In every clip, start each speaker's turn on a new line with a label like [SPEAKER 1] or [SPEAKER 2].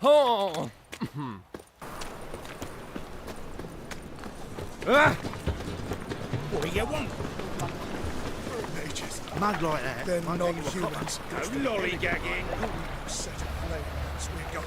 [SPEAKER 1] Oh! Ah!
[SPEAKER 2] What do you want?
[SPEAKER 3] Mug like that.
[SPEAKER 2] They're
[SPEAKER 3] won't make you a
[SPEAKER 2] non-humans.
[SPEAKER 1] No lollygagging!
[SPEAKER 2] Set up labourers we got.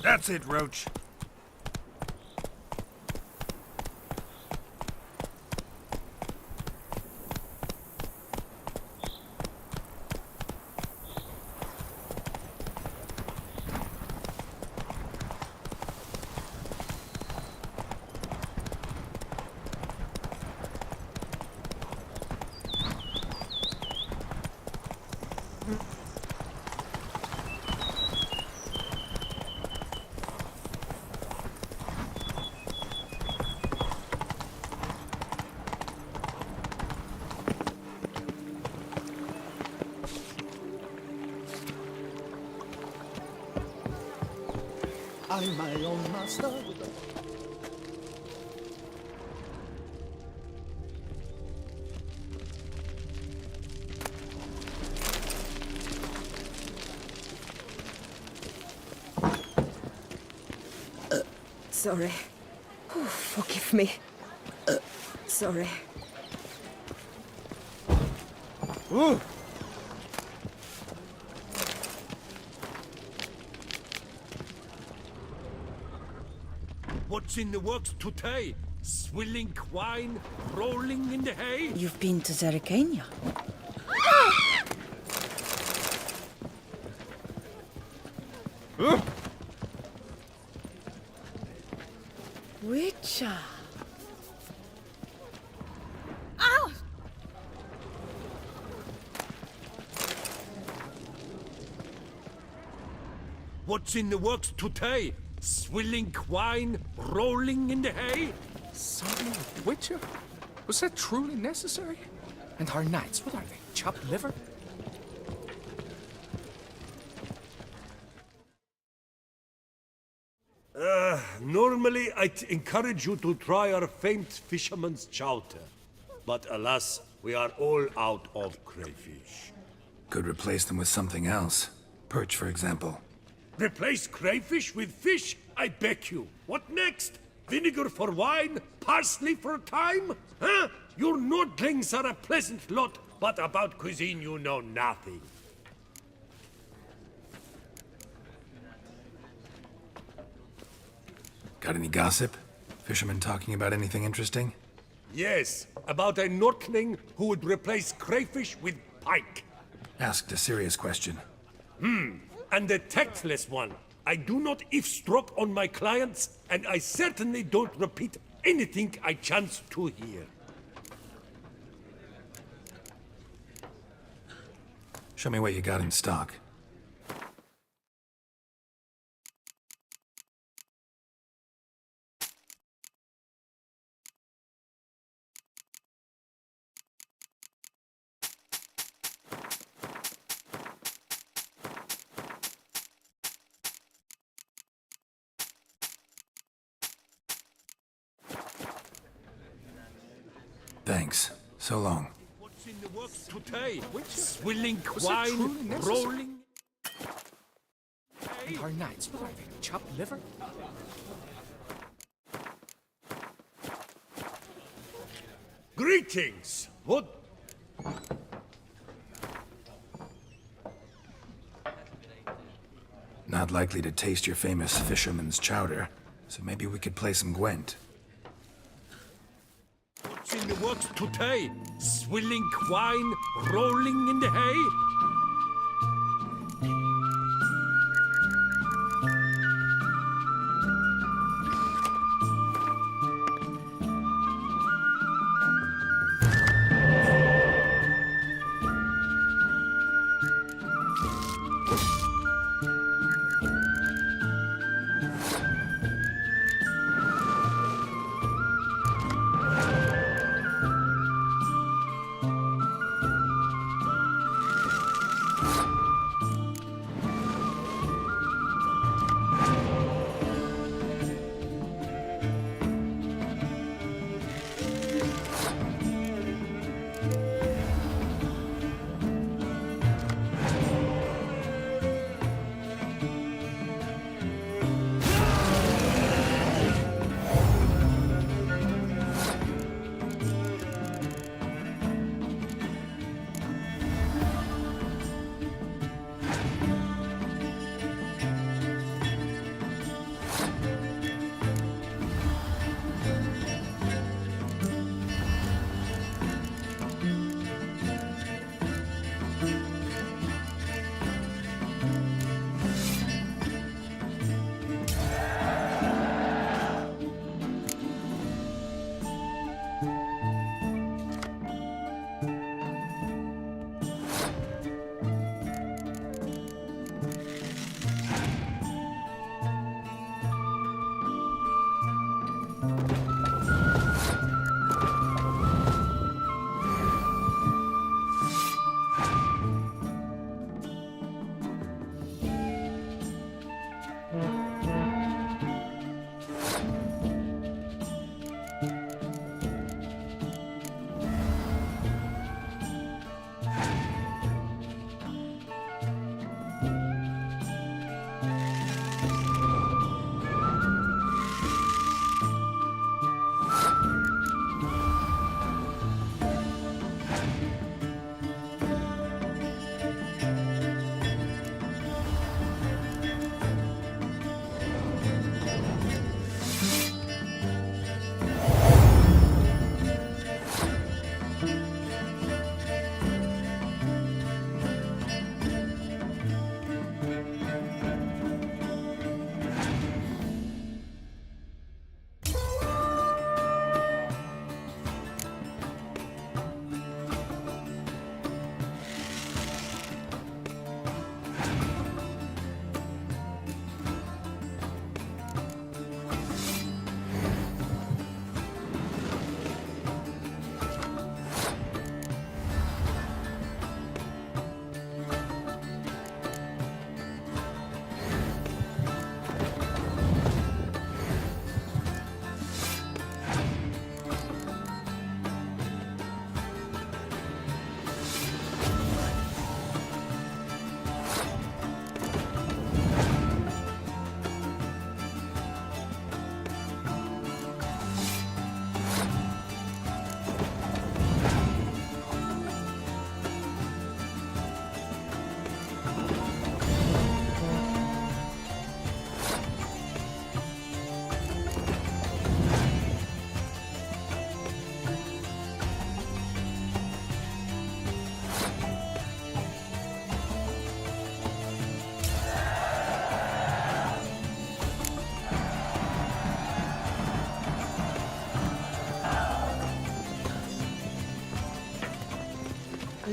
[SPEAKER 1] That's it, Roach.
[SPEAKER 3] I'm my own master.
[SPEAKER 4] Sorry. Oh, forgive me. Sorry.
[SPEAKER 1] Ooh! What's in the works today? Swilling wine, rolling in the hay?
[SPEAKER 4] You've been to Zerrikania? Witcher. Ow!
[SPEAKER 1] What's in the works today? Swilling wine, rolling in the hay?
[SPEAKER 5] Something with Witcher? Was that truly necessary? And our knights, what are they? Chopped liver?
[SPEAKER 1] Normally, I'd encourage you to try our famed fisherman's chowder. But alas, we are all out of crayfish.
[SPEAKER 6] Could replace them with something else. Perch, for example.
[SPEAKER 1] Replace crayfish with fish? I beg you. What next? Vinegar for wine? Parsley for thyme? Huh? Your Nordlings are a pleasant lot, but about cuisine you know nothing.
[SPEAKER 6] Got any gossip? Fishermen talking about anything interesting?
[SPEAKER 1] Yes, about a Nordling who would replace crayfish with pike.
[SPEAKER 6] Asked a serious question.
[SPEAKER 1] And a tactless one. I do not eavesdrop on my clients, and I certainly don't repeat anything I chance to hear.
[SPEAKER 6] Show me what you got in stock. Thanks. So long.
[SPEAKER 1] What's in the works today? Swilling
[SPEAKER 5] that
[SPEAKER 1] wine,
[SPEAKER 5] truly necessary?
[SPEAKER 1] rolling.
[SPEAKER 5] And our knights, what are they? Chopped liver?
[SPEAKER 1] Greetings. What?
[SPEAKER 6] Not likely to taste your famous fisherman's chowder, so maybe we could play some Gwent.
[SPEAKER 1] What's in the works today? Swilling wine, rolling in the hay?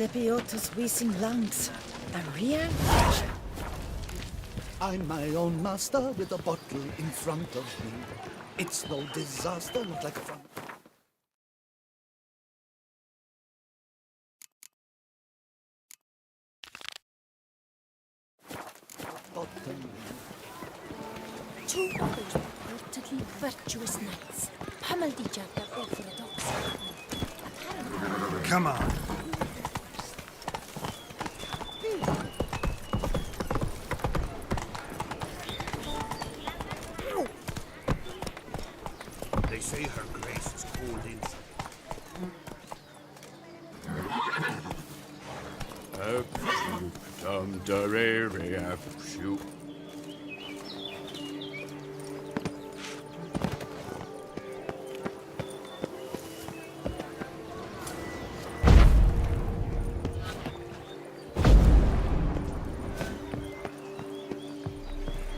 [SPEAKER 4] Lepiotus Weesing Lungs. A real
[SPEAKER 3] I'm my own master with a bottle in front of me. It's no disaster, not like a front. Bottom.
[SPEAKER 7] Two of those brutally virtuous knights pummeled each other over the docks.
[SPEAKER 2] Come on.
[SPEAKER 1] They say her grace is cold inside.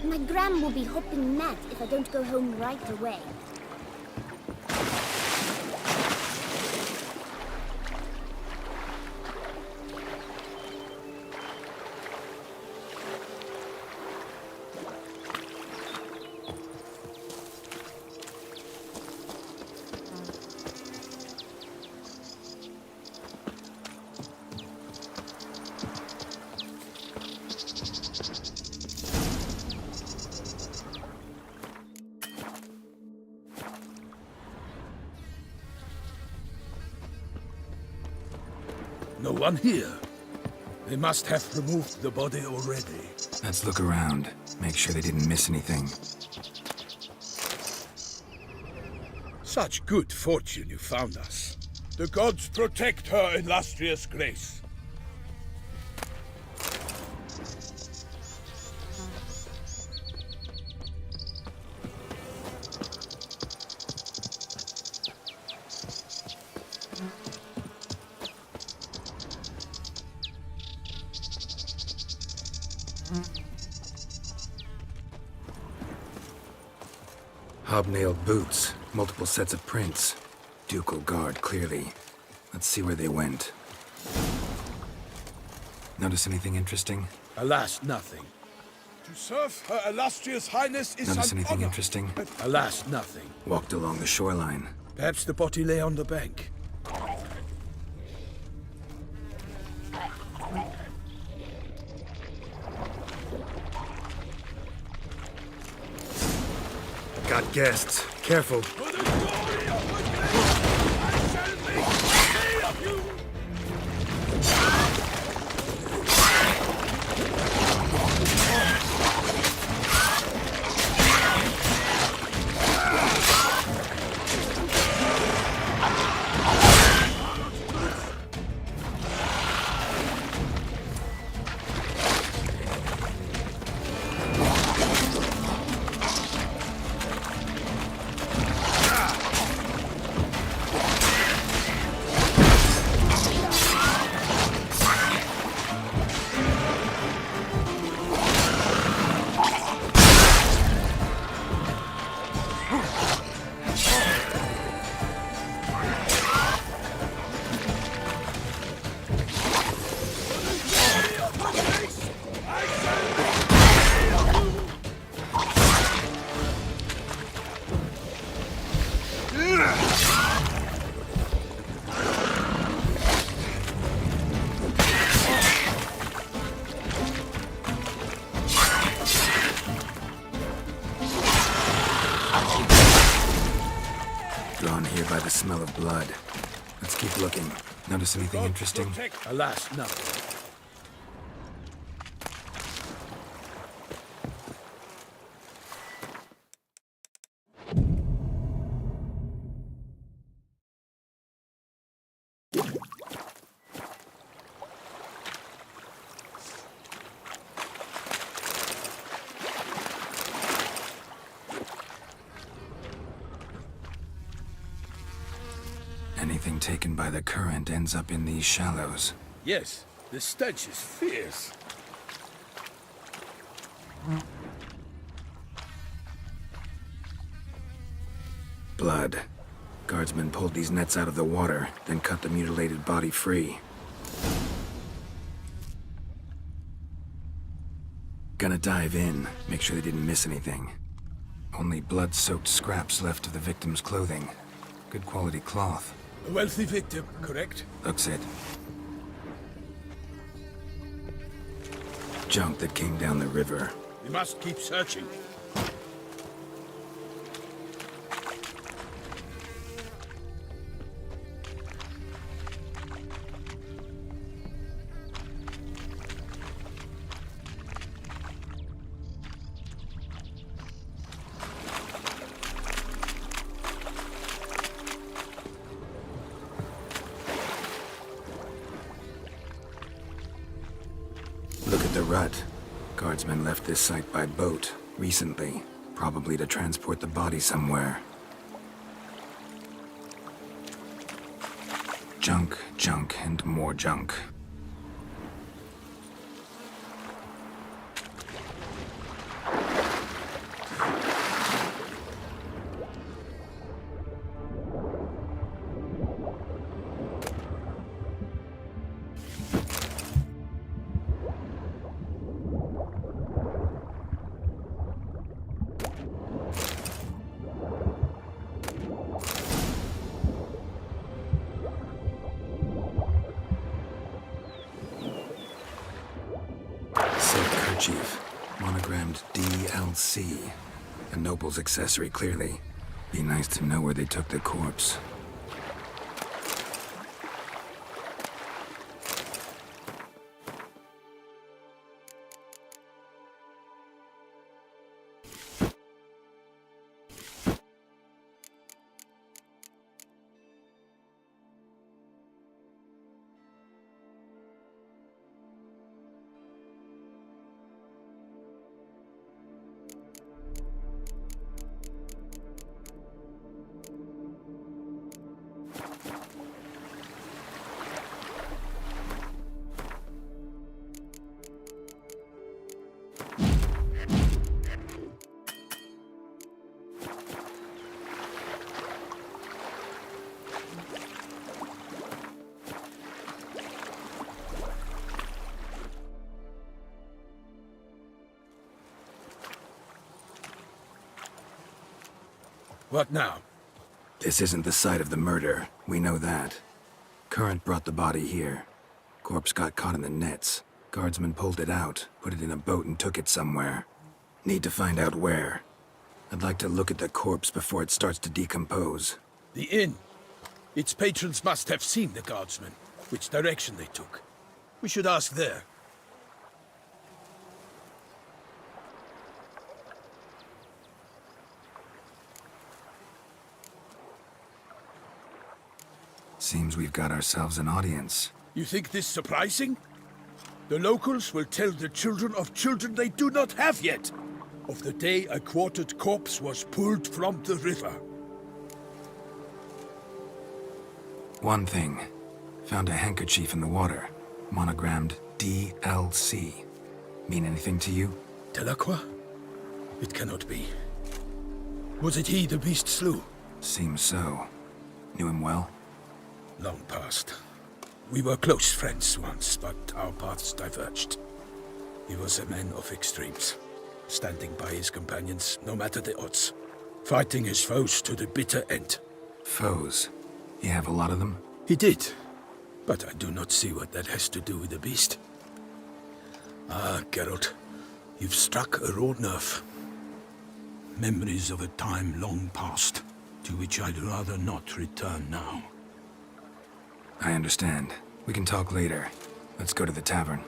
[SPEAKER 7] My Gram will be hopping mad if I don't go home right away.
[SPEAKER 2] No one here. They must have removed the body already.
[SPEAKER 6] Let's look around. Make sure they didn't miss anything.
[SPEAKER 2] Such good fortune you found us. The gods protect her illustrious grace.
[SPEAKER 6] Hobnailed boots, multiple sets of prints. Ducal guard, clearly. Let's see where they went. Notice anything interesting?
[SPEAKER 2] Alas, nothing. To serve her illustrious highness is
[SPEAKER 6] Notice
[SPEAKER 2] an
[SPEAKER 6] anything
[SPEAKER 2] honor.
[SPEAKER 6] interesting?
[SPEAKER 2] Alas, nothing.
[SPEAKER 6] Walked along the shoreline.
[SPEAKER 2] Perhaps the body lay on the bank.
[SPEAKER 6] Got guests. Careful. Drawn here by the smell of blood. Let's keep looking. Notice anything interesting?
[SPEAKER 2] Alas, nothing.
[SPEAKER 6] Anything taken by the current ends up in these shallows.
[SPEAKER 2] Yes, the stench is fierce.
[SPEAKER 6] Blood. Guardsmen pulled these nets out of the water, then cut the mutilated body free. Gonna dive in, make sure they didn't miss anything. Only blood-soaked scraps left of the victim's clothing. Good quality cloth.
[SPEAKER 2] A wealthy victim, correct?
[SPEAKER 6] Looks it. Junk that came down the river.
[SPEAKER 2] We must keep searching.
[SPEAKER 6] Look at the rut. Guardsmen left this site by boat recently, probably to transport the body somewhere. Junk, junk, and more junk. Silk kerchief, monogrammed DLC. A noble's accessory, clearly. Be nice to know where they took the corpse.
[SPEAKER 2] What now?
[SPEAKER 6] This isn't the site of the murder. We know that. Current brought the body here. Corpse got caught in the nets. Guardsmen pulled it out, put it in a boat and took it somewhere. Need to find out where. I'd like to look at the corpse before it starts to decompose.
[SPEAKER 2] The inn. Its patrons must have seen the guardsmen, which direction they took. We should ask there.
[SPEAKER 6] Seems we've got ourselves an audience.
[SPEAKER 2] You think this surprising? The locals will tell the children of children they do not have yet, of the day a quartered corpse was pulled from the river.
[SPEAKER 6] One thing. Found a handkerchief in the water. Monogrammed DLC. Mean anything to you?
[SPEAKER 2] Delacroix? It cannot be. Was it he the beast slew?
[SPEAKER 6] Seems so. Knew him well?
[SPEAKER 2] Long past. We were close friends once, but our paths diverged. He was a man of extremes, standing by his companions no matter the odds, fighting his foes to the bitter end.
[SPEAKER 6] Foes? You have a lot of them?
[SPEAKER 2] He did, but I do not see what that has to do with the beast. Ah, Geralt, you've struck a raw nerve. Memories of a time long past, to which I'd rather not return now.
[SPEAKER 6] I understand. We can talk later. Let's go to the tavern.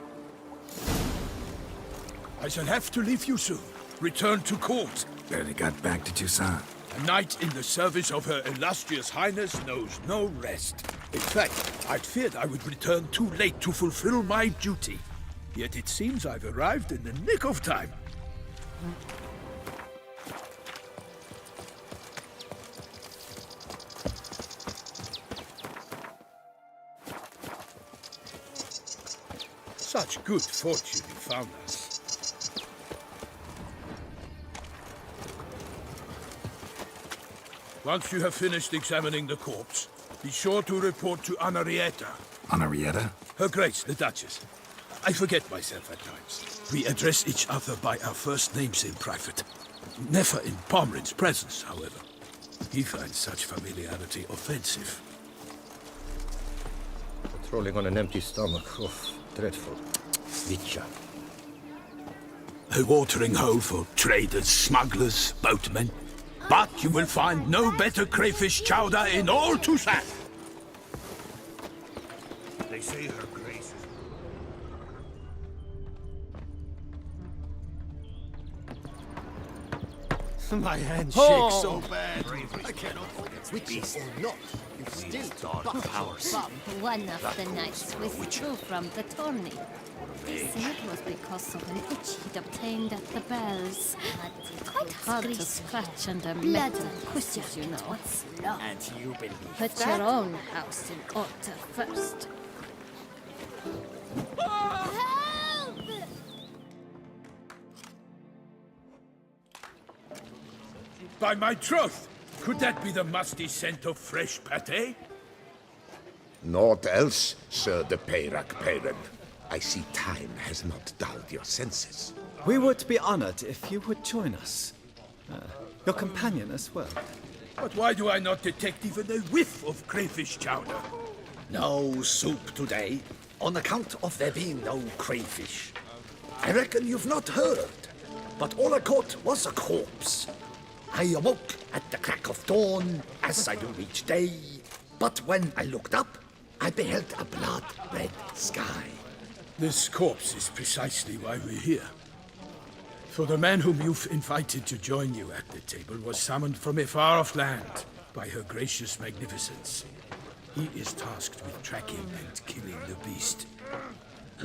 [SPEAKER 2] I shall have to leave you soon. Return to court.
[SPEAKER 6] Barely got back to Toussaint.
[SPEAKER 2] A knight in the service of Her Illustrious Highness knows no rest. In fact, I'd feared I would return too late to fulfill my duty. Yet it seems I've arrived in the nick of time. Such good fortune you found us. Once you have finished examining the corpse, be sure to report to Anarietta.
[SPEAKER 6] Anarietta?
[SPEAKER 2] Her Grace, the Duchess. I forget myself at times. We address each other by our first names in private. Never in Pomrin's presence, however. He finds such familiarity offensive.
[SPEAKER 8] Patrolling on an empty stomach. Oh, dreadful. Vitya.
[SPEAKER 2] A watering hole for traders, smugglers, boatmen. But you will find no better crayfish chowder in all Toussaint.
[SPEAKER 1] They say her grace is...
[SPEAKER 3] My hand shakes so bad. I cannot forget witches or not. You've still got powers.
[SPEAKER 7] One of the knights withdrew from the tourney. They say it was because of an itch he'd obtained at the bells. Quite hard to scratch under metal quizzes, you know.
[SPEAKER 3] And you believe
[SPEAKER 7] Put your own house in order first. Help!
[SPEAKER 2] By my troth, could that be the musty scent of fresh pâté?
[SPEAKER 9] Naught else, Sir de Peyrac Peyran. I see time has not dulled your senses.
[SPEAKER 3] We would be honored if you would join us. Your companion as well.
[SPEAKER 2] But why do I not detect even a whiff of crayfish chowder?
[SPEAKER 3] No soup today, on account of there being no crayfish. I reckon you've not heard, but all I caught was a corpse. I awoke at the crack of dawn, as I do each day, but when I looked up, I beheld a blood-red sky.
[SPEAKER 2] This corpse is precisely why we're here. For the man whom you've invited to join you at the table was summoned from a far-off land by her gracious magnificence. He is tasked with tracking and killing the beast.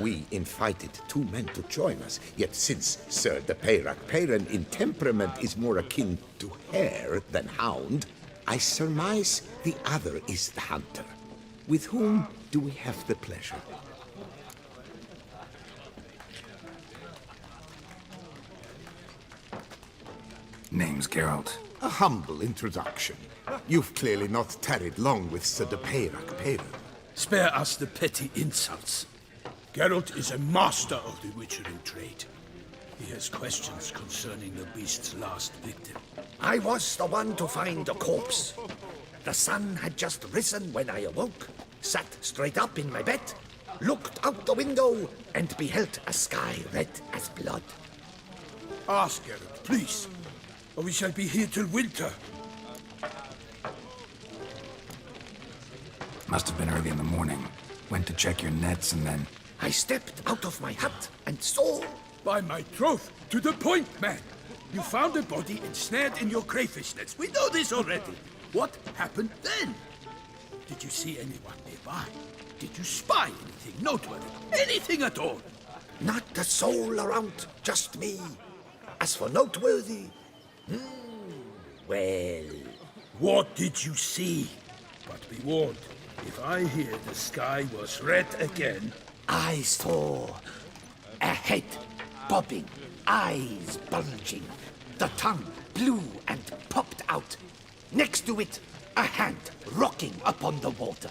[SPEAKER 9] We invited 2 men to join us, yet since Sir de Peyrac Peyran in temperament is more akin to hare than hound, I surmise the other is the hunter. With whom do we have the pleasure?
[SPEAKER 6] Name's Geralt.
[SPEAKER 9] A humble introduction. You've clearly not tarried long with Sir de Peyrac Peyran.
[SPEAKER 2] Spare us the petty insults. Geralt is a master of the witchering trade. He has questions concerning the beast's last victim.
[SPEAKER 3] I was the one to find the corpse. The sun had just risen when I awoke, sat straight up in my bed, looked out the window, and beheld a sky red as blood.
[SPEAKER 2] Ask Geralt, please, or we shall be here till winter.
[SPEAKER 6] Must have been early in the morning. Went to check your nets and then...
[SPEAKER 3] I stepped out of my hut and saw...
[SPEAKER 2] By my troth, to the point, man. You found a body ensnared in your crayfish nets. We know this already. What happened then? Did you see anyone nearby? Did you spy anything noteworthy? Anything at all?
[SPEAKER 3] Not a soul around, just me. As for noteworthy... well...
[SPEAKER 2] What did you see? But be warned, if I hear the sky was red again...
[SPEAKER 3] I saw a head bobbing, eyes bulging, the tongue blue and popped out. Next to it, a hand rocking upon the water.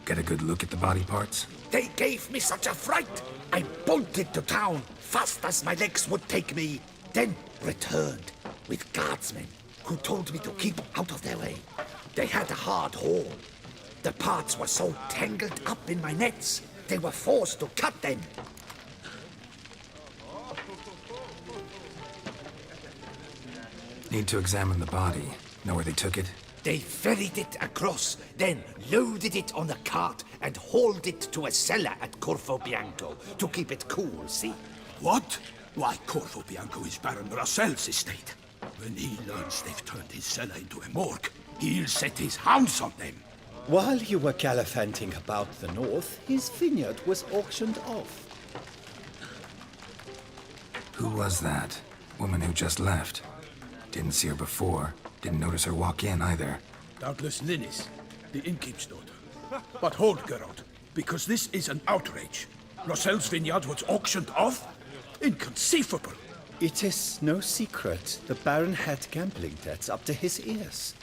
[SPEAKER 6] Get a good look at the body parts?
[SPEAKER 3] They gave me such a fright. I bolted to town fast as my legs would take me, then returned with guardsmen who told me to keep out of their way. They had a hard haul. The parts were so tangled up in my nets, they were forced to cut them.
[SPEAKER 6] Need to examine the body. Know where they took it?
[SPEAKER 3] They ferried it across, then loaded it on a cart and hauled it to a cellar at Corvo Bianco to keep it cool, see?
[SPEAKER 2] What? Why, Corvo Bianco is Baron Rossel's estate. When he learns they've turned his cellar into a morgue, he'll set his hounds on them.
[SPEAKER 10] While you were gallivanting about the north, his vineyard was auctioned off.
[SPEAKER 6] Who was that? Woman who just left. Didn't see her before. Didn't notice her walk in either.
[SPEAKER 2] Doubtless Linnis, the innkeep's daughter. But hold, Geralt, because this is an outrage. Rossel's vineyard was auctioned off? Inconceivable.
[SPEAKER 10] It is no secret the Baron had gambling debts up to his ears.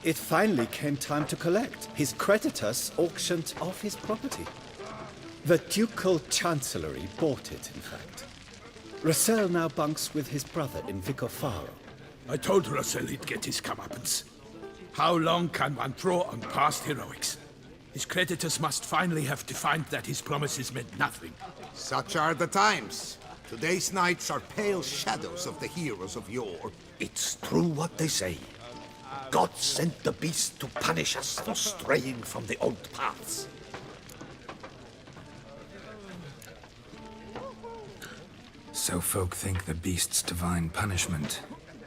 [SPEAKER 10] It finally came time to collect. His creditors auctioned off his property. The Ducal Chancellery bought it, in fact. Russell now bunks with his brother in Vicofaro.
[SPEAKER 2] I told Russell he'd get his comeuppance. How long can one throw on past heroics? His creditors must finally have defined that his promises meant nothing.
[SPEAKER 9] Such are the times. Today's knights are pale shadows of the heroes of yore.
[SPEAKER 3] It's true what they say. God sent the beast to punish us for straying from the old paths.
[SPEAKER 6] So folk think the beast's divine punishment.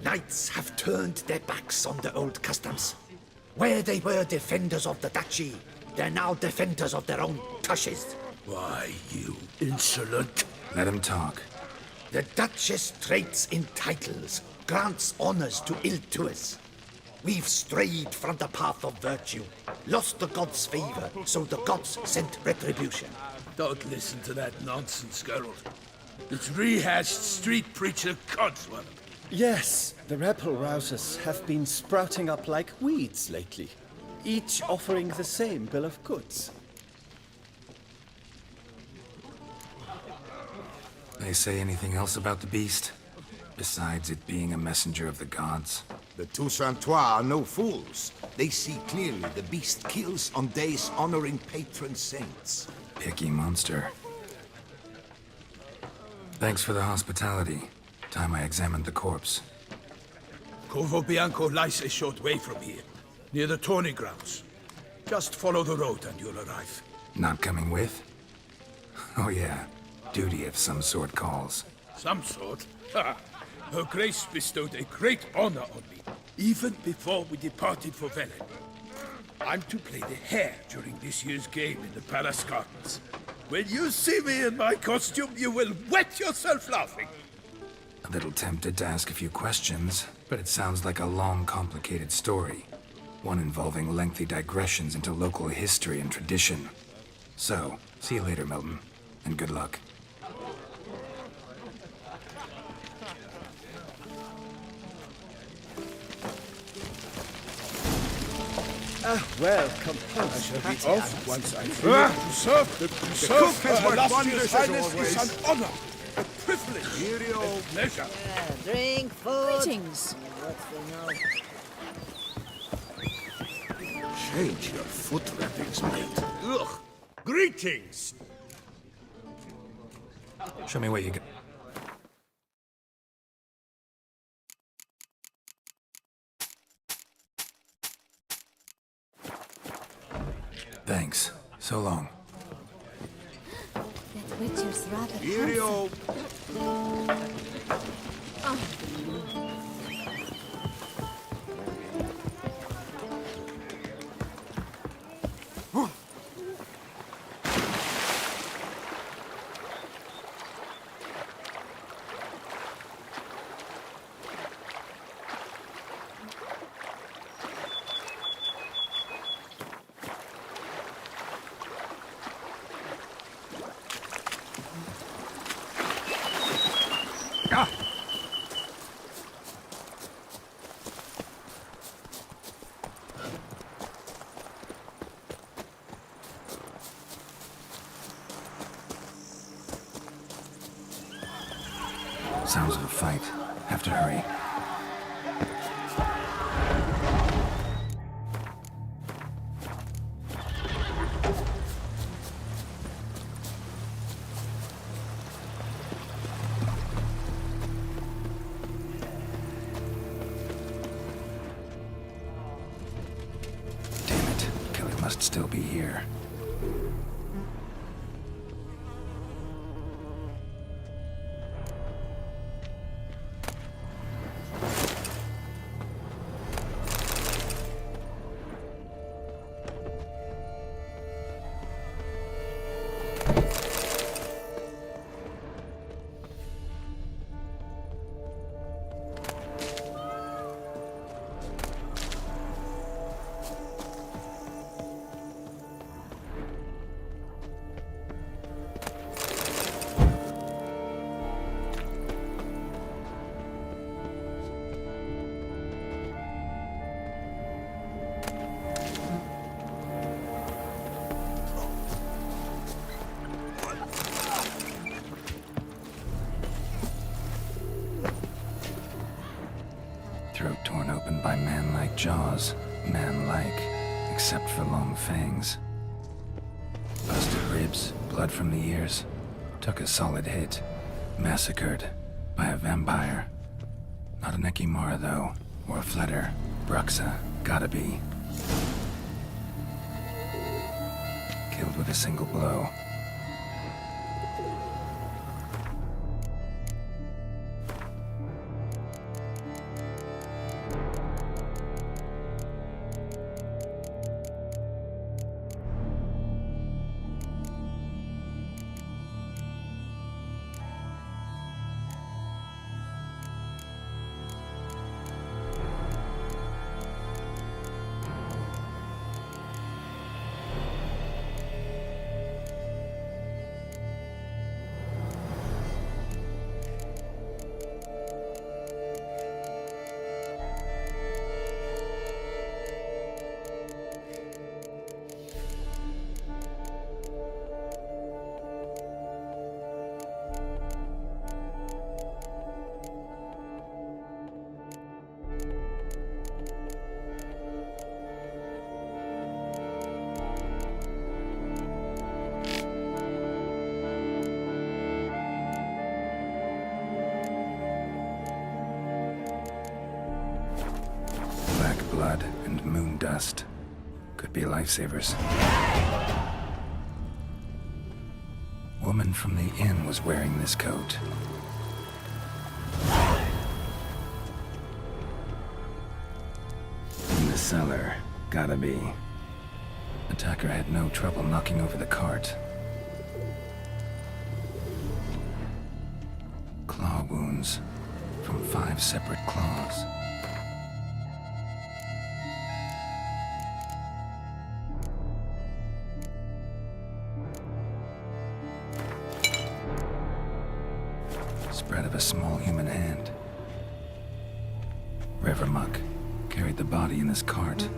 [SPEAKER 3] Knights have turned their backs on the old customs. Where they were defenders of the duchy, they're now defenders of their own tushes.
[SPEAKER 2] Why, you insolent...
[SPEAKER 6] Let him talk.
[SPEAKER 3] The Duchess trades in titles, grants honors to ill-doers. We've strayed from the path of virtue, lost the gods' favor, so the gods sent retribution.
[SPEAKER 2] Don't listen to that nonsense, Geralt. It's rehashed street preacher Codswallop.
[SPEAKER 10] Yes, the rebel rousers have been sprouting up like weeds lately, each offering the same bill of goods.
[SPEAKER 6] They say anything else about the beast? Besides it being a messenger of the gods?
[SPEAKER 9] The Toussaintois are no fools. They see clearly the beast kills on days honoring patron saints.
[SPEAKER 6] Picky monster. Thanks for the hospitality. Time I examined the corpse.
[SPEAKER 2] Corvo Bianco lies a short way from here, near the tourney grounds. Just follow the road and you'll arrive.
[SPEAKER 6] Not coming with? Oh yeah, duty of some sort calls.
[SPEAKER 2] Some sort? Ha! Her Grace bestowed a great honor on me, even before we departed for Velen. I'm to play the hare during this year's game in the Palace Gardens. When you see me in my costume, you will wet yourself laughing.
[SPEAKER 6] A little tempted to ask a few questions, but it sounds like a long, complicated story. One involving lengthy digressions into local history and tradition. So, see you later, Milton, and good luck.
[SPEAKER 10] Ah, well, compose.
[SPEAKER 2] I shall be off once I finish to serve the cook has worked wonders as always. Is an honor, a privilege, a pleasure.
[SPEAKER 4] Drink food.
[SPEAKER 7] Greetings.
[SPEAKER 3] Change your foot wrappings, mate.
[SPEAKER 1] Ugh! Greetings!
[SPEAKER 6] Show me what you got. Thanks. So long.
[SPEAKER 7] That Witcher's rather
[SPEAKER 9] Cheerio!
[SPEAKER 6] Sounds of a fight. Have to hurry. Damn it. Killer must still be here. Throat torn open by man-like jaws. Man-like, except for long fangs. Busted ribs, blood from the ears. Took a solid hit. Massacred by a vampire. Not an Ekimara, though. Or a Fletter. Bruxa. Gotta be. Killed with a single blow. Blood and moon dust. Could be lifesavers. Woman from the inn was wearing this coat. In the cellar. Gotta be. Attacker had no trouble knocking over the cart. Claw wounds from 5 separate claws. Spread of a small human hand. Revermuck carried the body in his cart.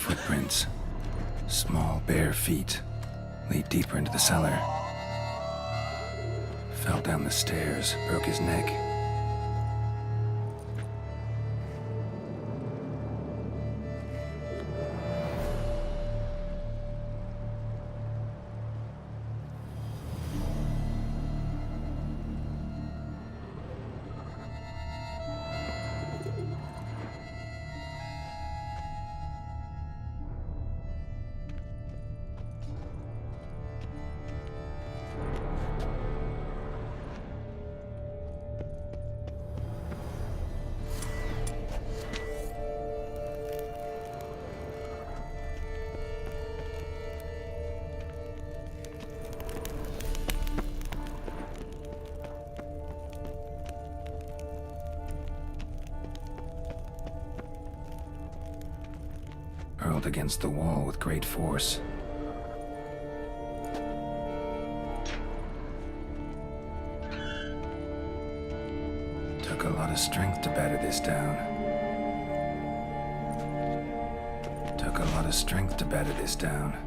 [SPEAKER 6] Footprints. Small, bare feet. Lead deeper into the cellar. Fell down the stairs, broke his neck. Hurled against the wall with great force. Took a lot of strength to batter this down. Took a lot of strength to batter this down.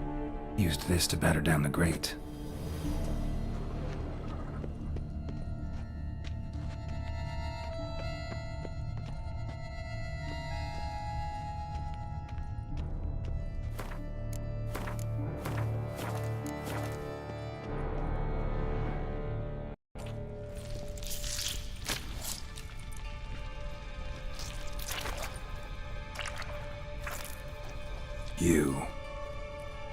[SPEAKER 6] Used this to batter down the grate. You.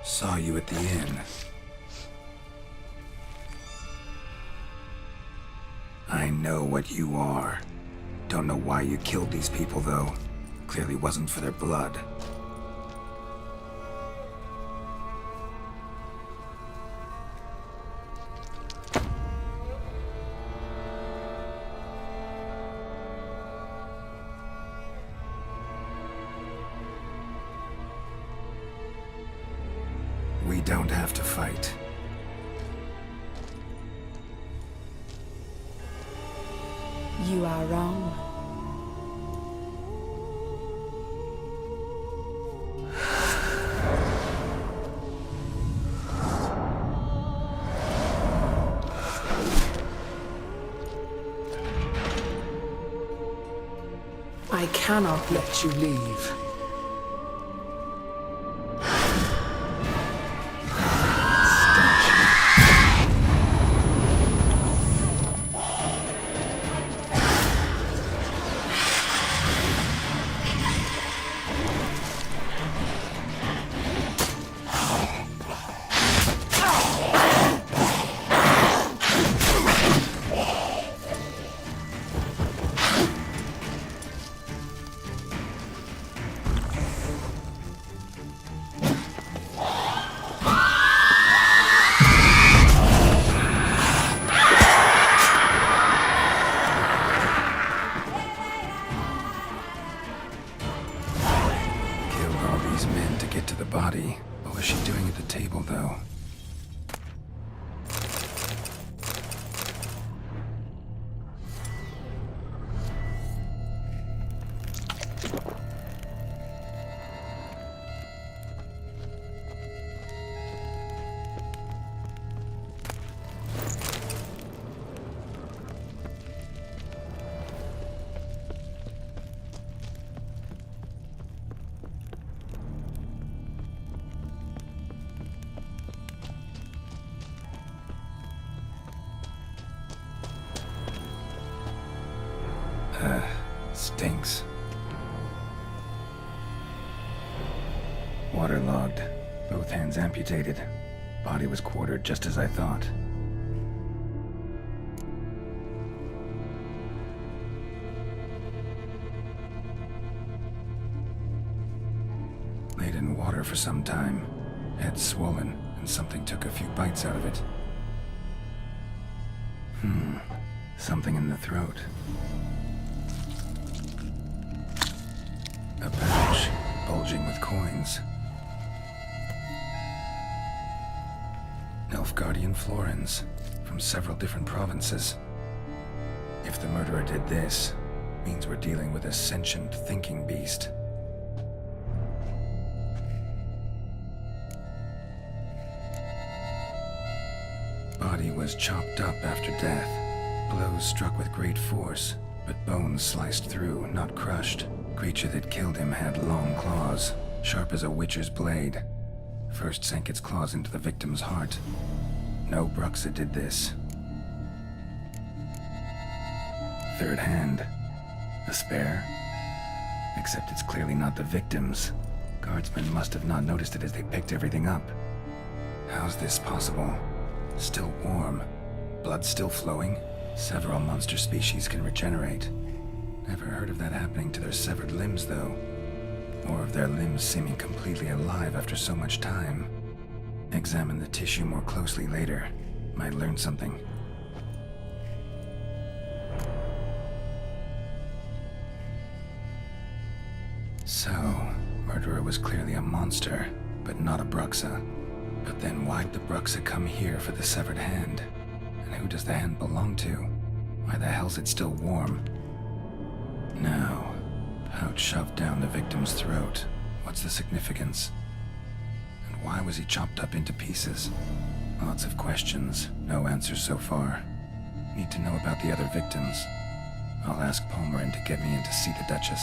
[SPEAKER 6] Saw you at the inn. I know what you are. Don't know why you killed these people, though. Clearly wasn't for their blood. We don't have to fight.
[SPEAKER 11] You are wrong. I cannot let you leave.
[SPEAKER 6] Body. What was she doing at the table, though? Stinks. Waterlogged. Both hands amputated. Body was quartered just as I thought. Laid in water for some time. Head swollen, and something took a few bites out of it. Something in the throat. A pouch, bulging with coins. Nilfgaardian florins, from several different provinces. If the murderer did this, means we're dealing with a sentient thinking beast. body was chopped up after death. Blows struck with great force, but bones sliced through, not crushed. Creature that killed him had long claws, sharp as a witcher's blade. First sank its claws into the victim's heart. No Bruxa did this. Third hand. A spare? Except it's clearly not the victim's. Guardsmen must have not noticed it as they picked everything up. How's this possible? Still warm. Blood still flowing? Several monster species can regenerate. Never heard of that happening to their severed limbs, though. Or of their limbs seeming completely alive after so much time. Examine the tissue more closely later. Might learn something. So, murderer was clearly a monster, but not a Bruxa. But then why'd the Bruxa come here for the severed hand? And who does the hand belong to? Why the hell's it still warm? Now, pouch shoved down the victim's throat. What's the significance? And why was he chopped up into pieces? Lots of questions, no answers so far. Need to know about the other victims. I'll ask Palmerin to get me in to see the Duchess.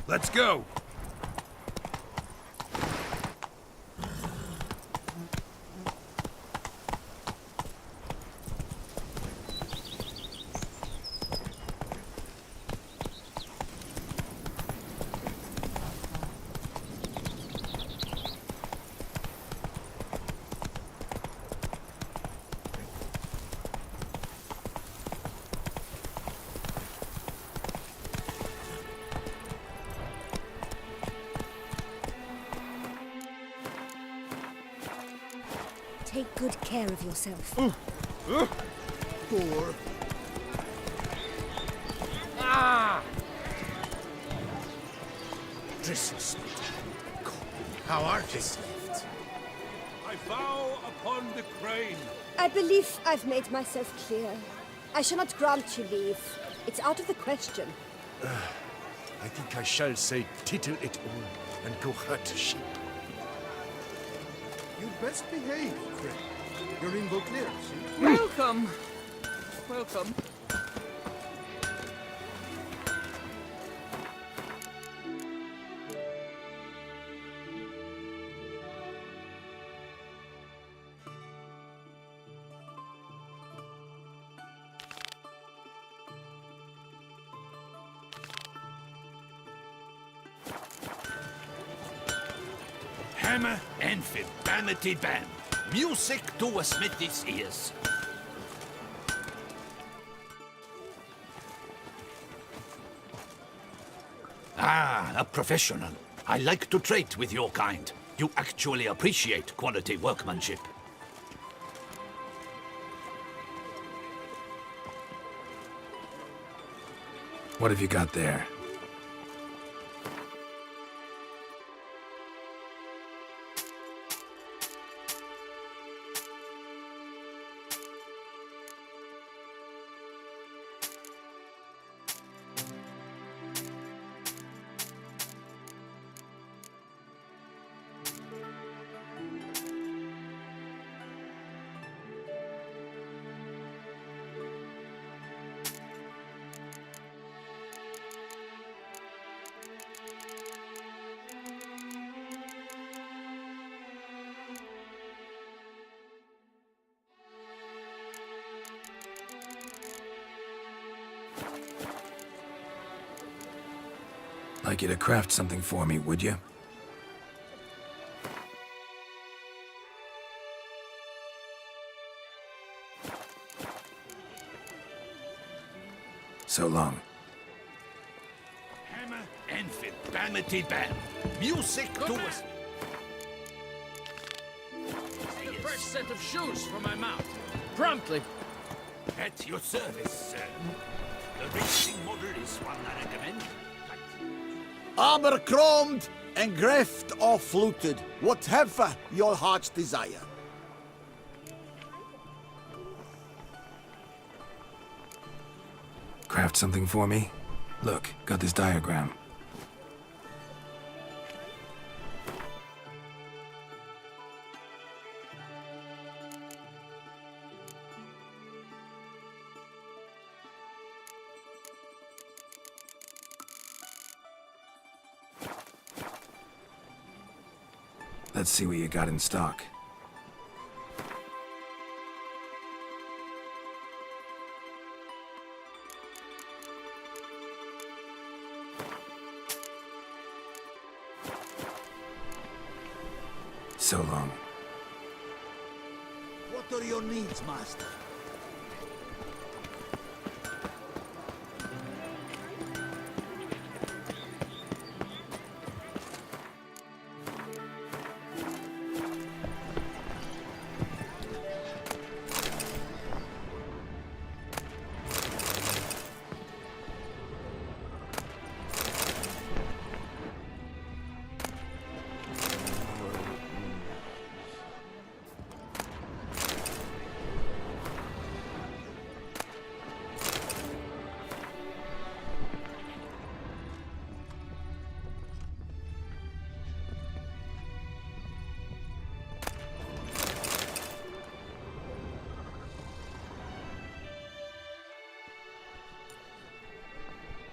[SPEAKER 1] Let's go!
[SPEAKER 12] Take good care of yourself.
[SPEAKER 3] Poor.
[SPEAKER 1] Drissus, how art you? I vow upon the crane.
[SPEAKER 12] I believe I've made myself clear. I shall not grant you leave. It's out of the question.
[SPEAKER 1] I think I shall say tittle it all and go hurt a sheep.
[SPEAKER 3] You best behave, Crick. You're in clear, see?
[SPEAKER 5] Welcome. Welcome.
[SPEAKER 2] Hammer and Fibanity Bam. Music to a smithy's ears. Ah, a professional. I like to trade with your kind. You actually appreciate quality workmanship.
[SPEAKER 6] What have you got there? like you to craft something for me, would you? So long.
[SPEAKER 3] Hammer and Banity Bam. Music to us.
[SPEAKER 5] A fresh set of shoes for my mount. Promptly.
[SPEAKER 3] At your service, sir. The racing model is one I recommend. Armor chromed and greft or fluted, whatever your heart's desire.
[SPEAKER 6] Craft something for me? Look, got this diagram. Let's see what you got in stock. So long.
[SPEAKER 3] What are your needs, master?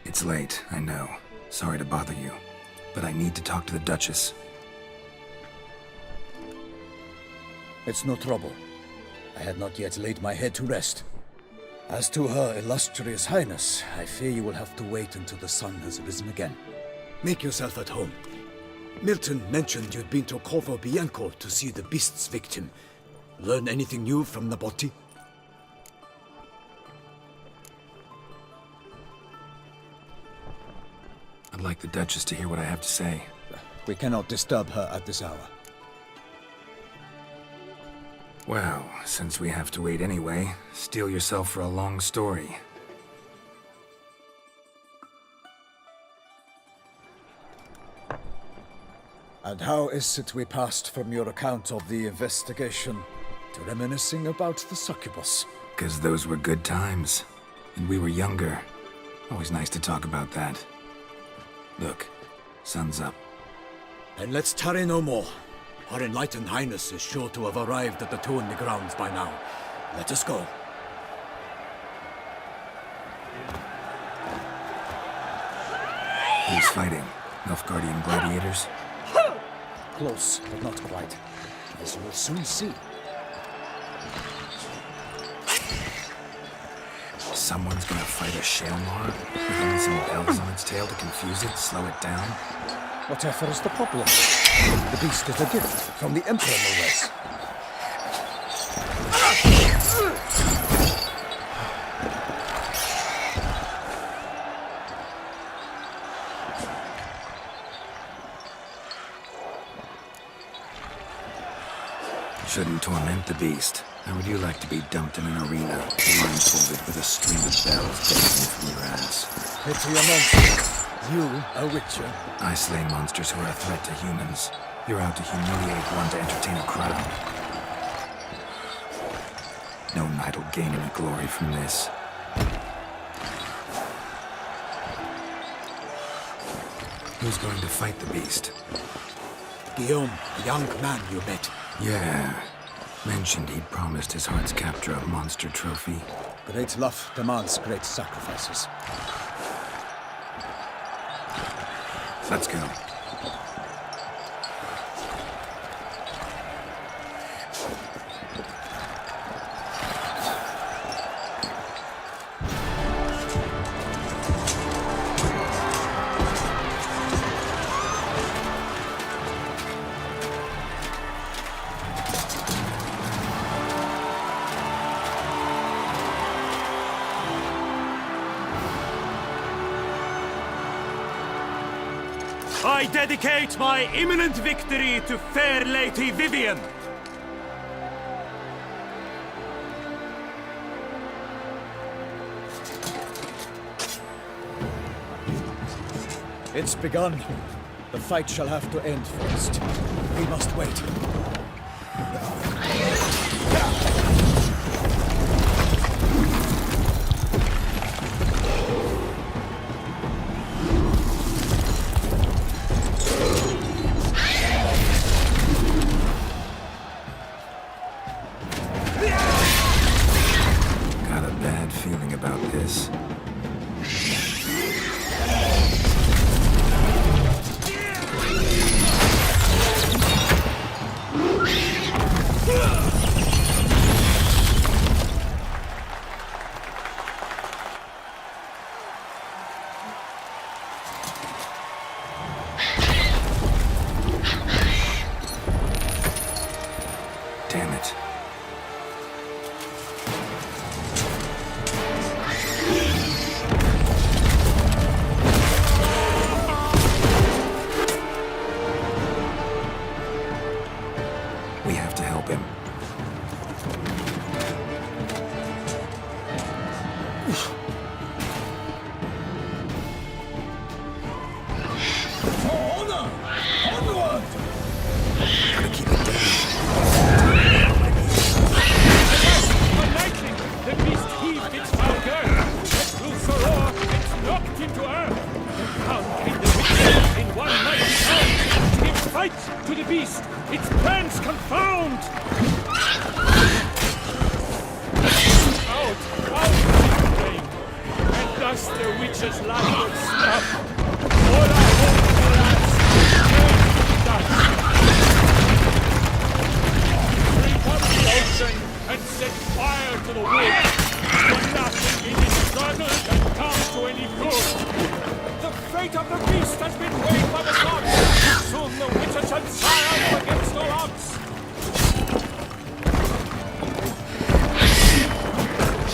[SPEAKER 6] It's late, I know. Sorry to bother you. But I need to talk to the Duchess.
[SPEAKER 10] It's no trouble. I had not yet laid my head to rest. As to her illustrious highness, I fear you will have to wait until the sun has risen again. Make yourself at home. Milton mentioned you'd been to Corvo Bianco to see the beast's victim. Learn anything new from Nabotti?
[SPEAKER 6] I'd like the Duchess to hear what I have to say.
[SPEAKER 10] We cannot disturb her at this hour.
[SPEAKER 6] Well, since we have to wait anyway, steel yourself for a long story.
[SPEAKER 10] And how is it we passed from your account of the investigation to reminiscing about the succubus?
[SPEAKER 6] 'Cause those were good times. And we were younger. Always nice to talk about that. Look, sun's up.
[SPEAKER 10] Then let's tarry no more. Our enlightened highness is sure to have arrived at the Tourney grounds by now. Let us go.
[SPEAKER 6] Who's fighting? Nilfgaardian gladiators?
[SPEAKER 10] Close, but not quite. As you will soon see.
[SPEAKER 6] Someone's gonna fight a Shaelmaar with only some bells on its tail to confuse it, slow it down?
[SPEAKER 10] Whatever is the problem? The beast is a gift from the Emperor, no less.
[SPEAKER 6] Shouldn't torment the beast. How would you like to be dumped in an arena, blindfolded with a string of bells dangling from your ass?
[SPEAKER 10] Pity a monster. You, a witcher.
[SPEAKER 6] I slay monsters who are a threat to humans. You're out to humiliate one to entertain a crowd. No knight will gain any glory from this. Who's going to fight the beast?
[SPEAKER 10] Guillaume, the young man you met.
[SPEAKER 6] Yeah. Mentioned he'd promised his heart's captor a monster trophy.
[SPEAKER 10] Great love demands great sacrifices.
[SPEAKER 6] Let's go.
[SPEAKER 1] I dedicate my imminent victory to fair Lady Vivian.
[SPEAKER 10] It's begun. The fight shall have to end first. We must wait.
[SPEAKER 6] Got a bad feeling about this. Damn it. We have to help him. Gotta keep it down.
[SPEAKER 1] The beast heaved its foul girth, it loose a roar, it knocked him to earth. Down came the witch in one mighty bound. It fights to the beast, its plans confound. Out, out it came, and thus the witch's life would stop. All our hope, alas, turned to dust. Break up the ocean and set fire to the wood. For nothing in this struggle can come to any good. The fate of the beast has been weighed by the gods. Soon the witcher shall triumph against all odds.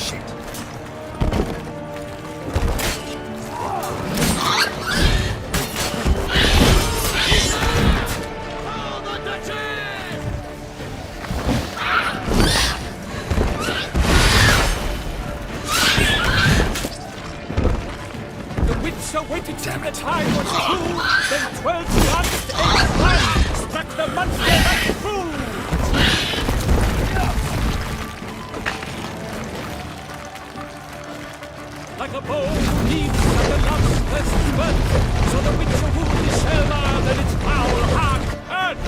[SPEAKER 6] Shit.
[SPEAKER 1] Waited till the time was true, then 12 last 8 months struck the monster like fool. Like a bow leaves at the love's first birth, so the witcher wound is shallower than its foul heart earth.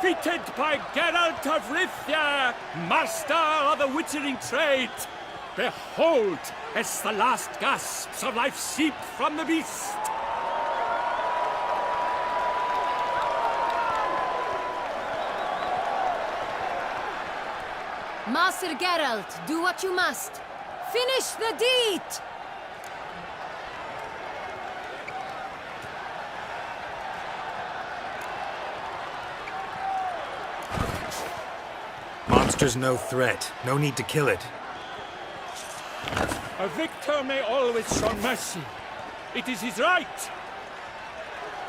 [SPEAKER 1] defeated by Geralt of Rivia, master of the witchering trade. Behold, as the last gasps of life seep from the beast.
[SPEAKER 7] Master Geralt, do what you must. Finish the deed!
[SPEAKER 6] Monster's no threat. No need to kill it.
[SPEAKER 1] A victor may always show mercy. It is his right.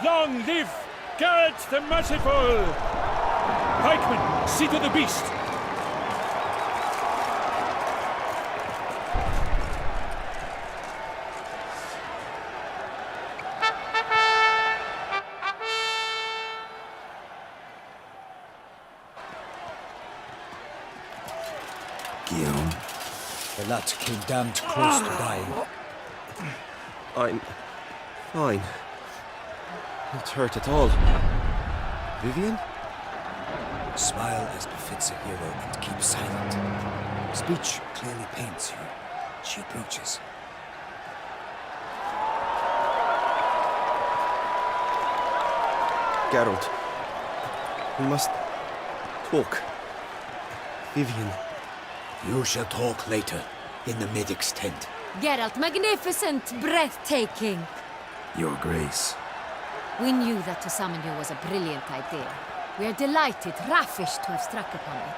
[SPEAKER 1] Long live Geralt the Merciful! Pikemen, see to the beast.
[SPEAKER 6] Guillaume.
[SPEAKER 10] The lad came damned close to dying.
[SPEAKER 8] I'm fine. Not hurt at all. Vivian?
[SPEAKER 10] Smile as befits a hero and keep silent. Speech clearly paints you. She approaches.
[SPEAKER 8] Geralt. We must talk. Vivian.
[SPEAKER 10] You shall talk later, in the medic's tent.
[SPEAKER 7] Geralt, magnificent, breathtaking.
[SPEAKER 6] Your Grace.
[SPEAKER 7] We knew that to summon you was a brilliant idea. We are delighted, ravished to have struck upon it.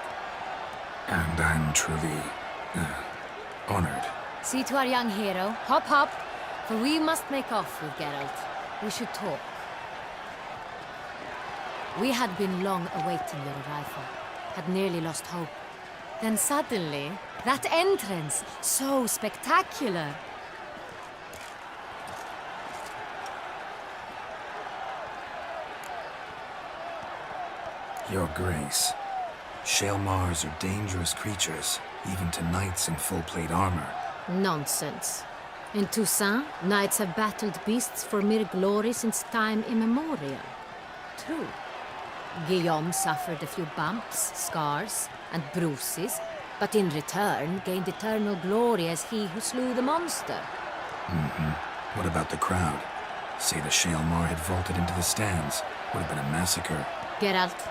[SPEAKER 6] And I'm truly honored.
[SPEAKER 7] See to our young hero. Hop, hop. For we must make off with Geralt. We should talk. We had been long awaiting your arrival. Had nearly lost hope. Then suddenly, that entrance, so spectacular.
[SPEAKER 6] Your Grace. Shaelmars are dangerous creatures, even to knights in full-plate armor.
[SPEAKER 7] Nonsense. In Toussaint, knights have battled beasts for mere glory since time immemorial. True. Guillaume suffered a few bumps, scars, and bruises, but in return gained eternal glory as he who slew the monster.
[SPEAKER 6] What about the crowd? Say the Shaelmar had vaulted into the stands. Would have been a massacre.
[SPEAKER 7] Geralt,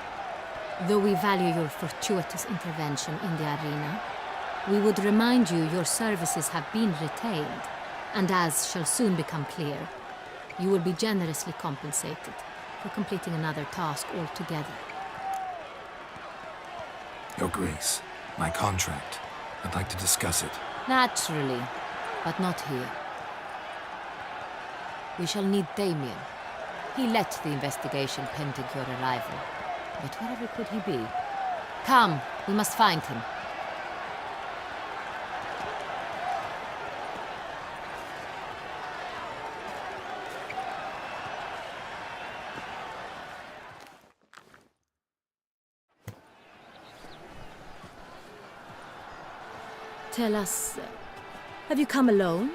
[SPEAKER 7] though we value your fortuitous intervention in the arena, we would remind you your services have been retained, and as shall soon become clear, you will be generously compensated for completing another task altogether.
[SPEAKER 6] Your Grace, my contract. I'd like to discuss it.
[SPEAKER 7] Naturally, but not here. We shall need Damien. He led the investigation pending your arrival. But wherever could he be? Come, we must find him. Tell us, have you come alone?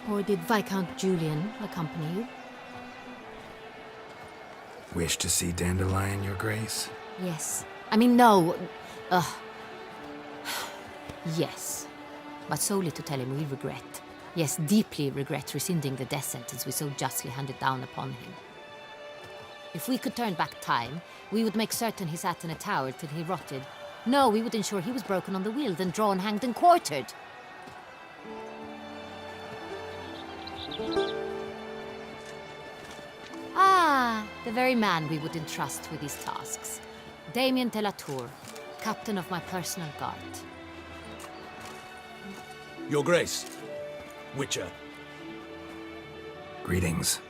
[SPEAKER 7] Or did Viscount Julian accompany you?
[SPEAKER 6] Wish to see Dandelion, Your Grace?
[SPEAKER 7] Yes. I mean, no. Yes. But solely to tell him we regret. Yes, deeply regret rescinding the death sentence we so justly handed down upon him. If we could turn back time, we would make certain he sat in a tower till he rotted. No, we would ensure he was broken on the wheel, then drawn, hanged, and quartered. Ah, the very man we would entrust with these tasks. Damien de la Tour, captain of my personal guard.
[SPEAKER 10] Your Grace. Witcher.
[SPEAKER 6] Greetings.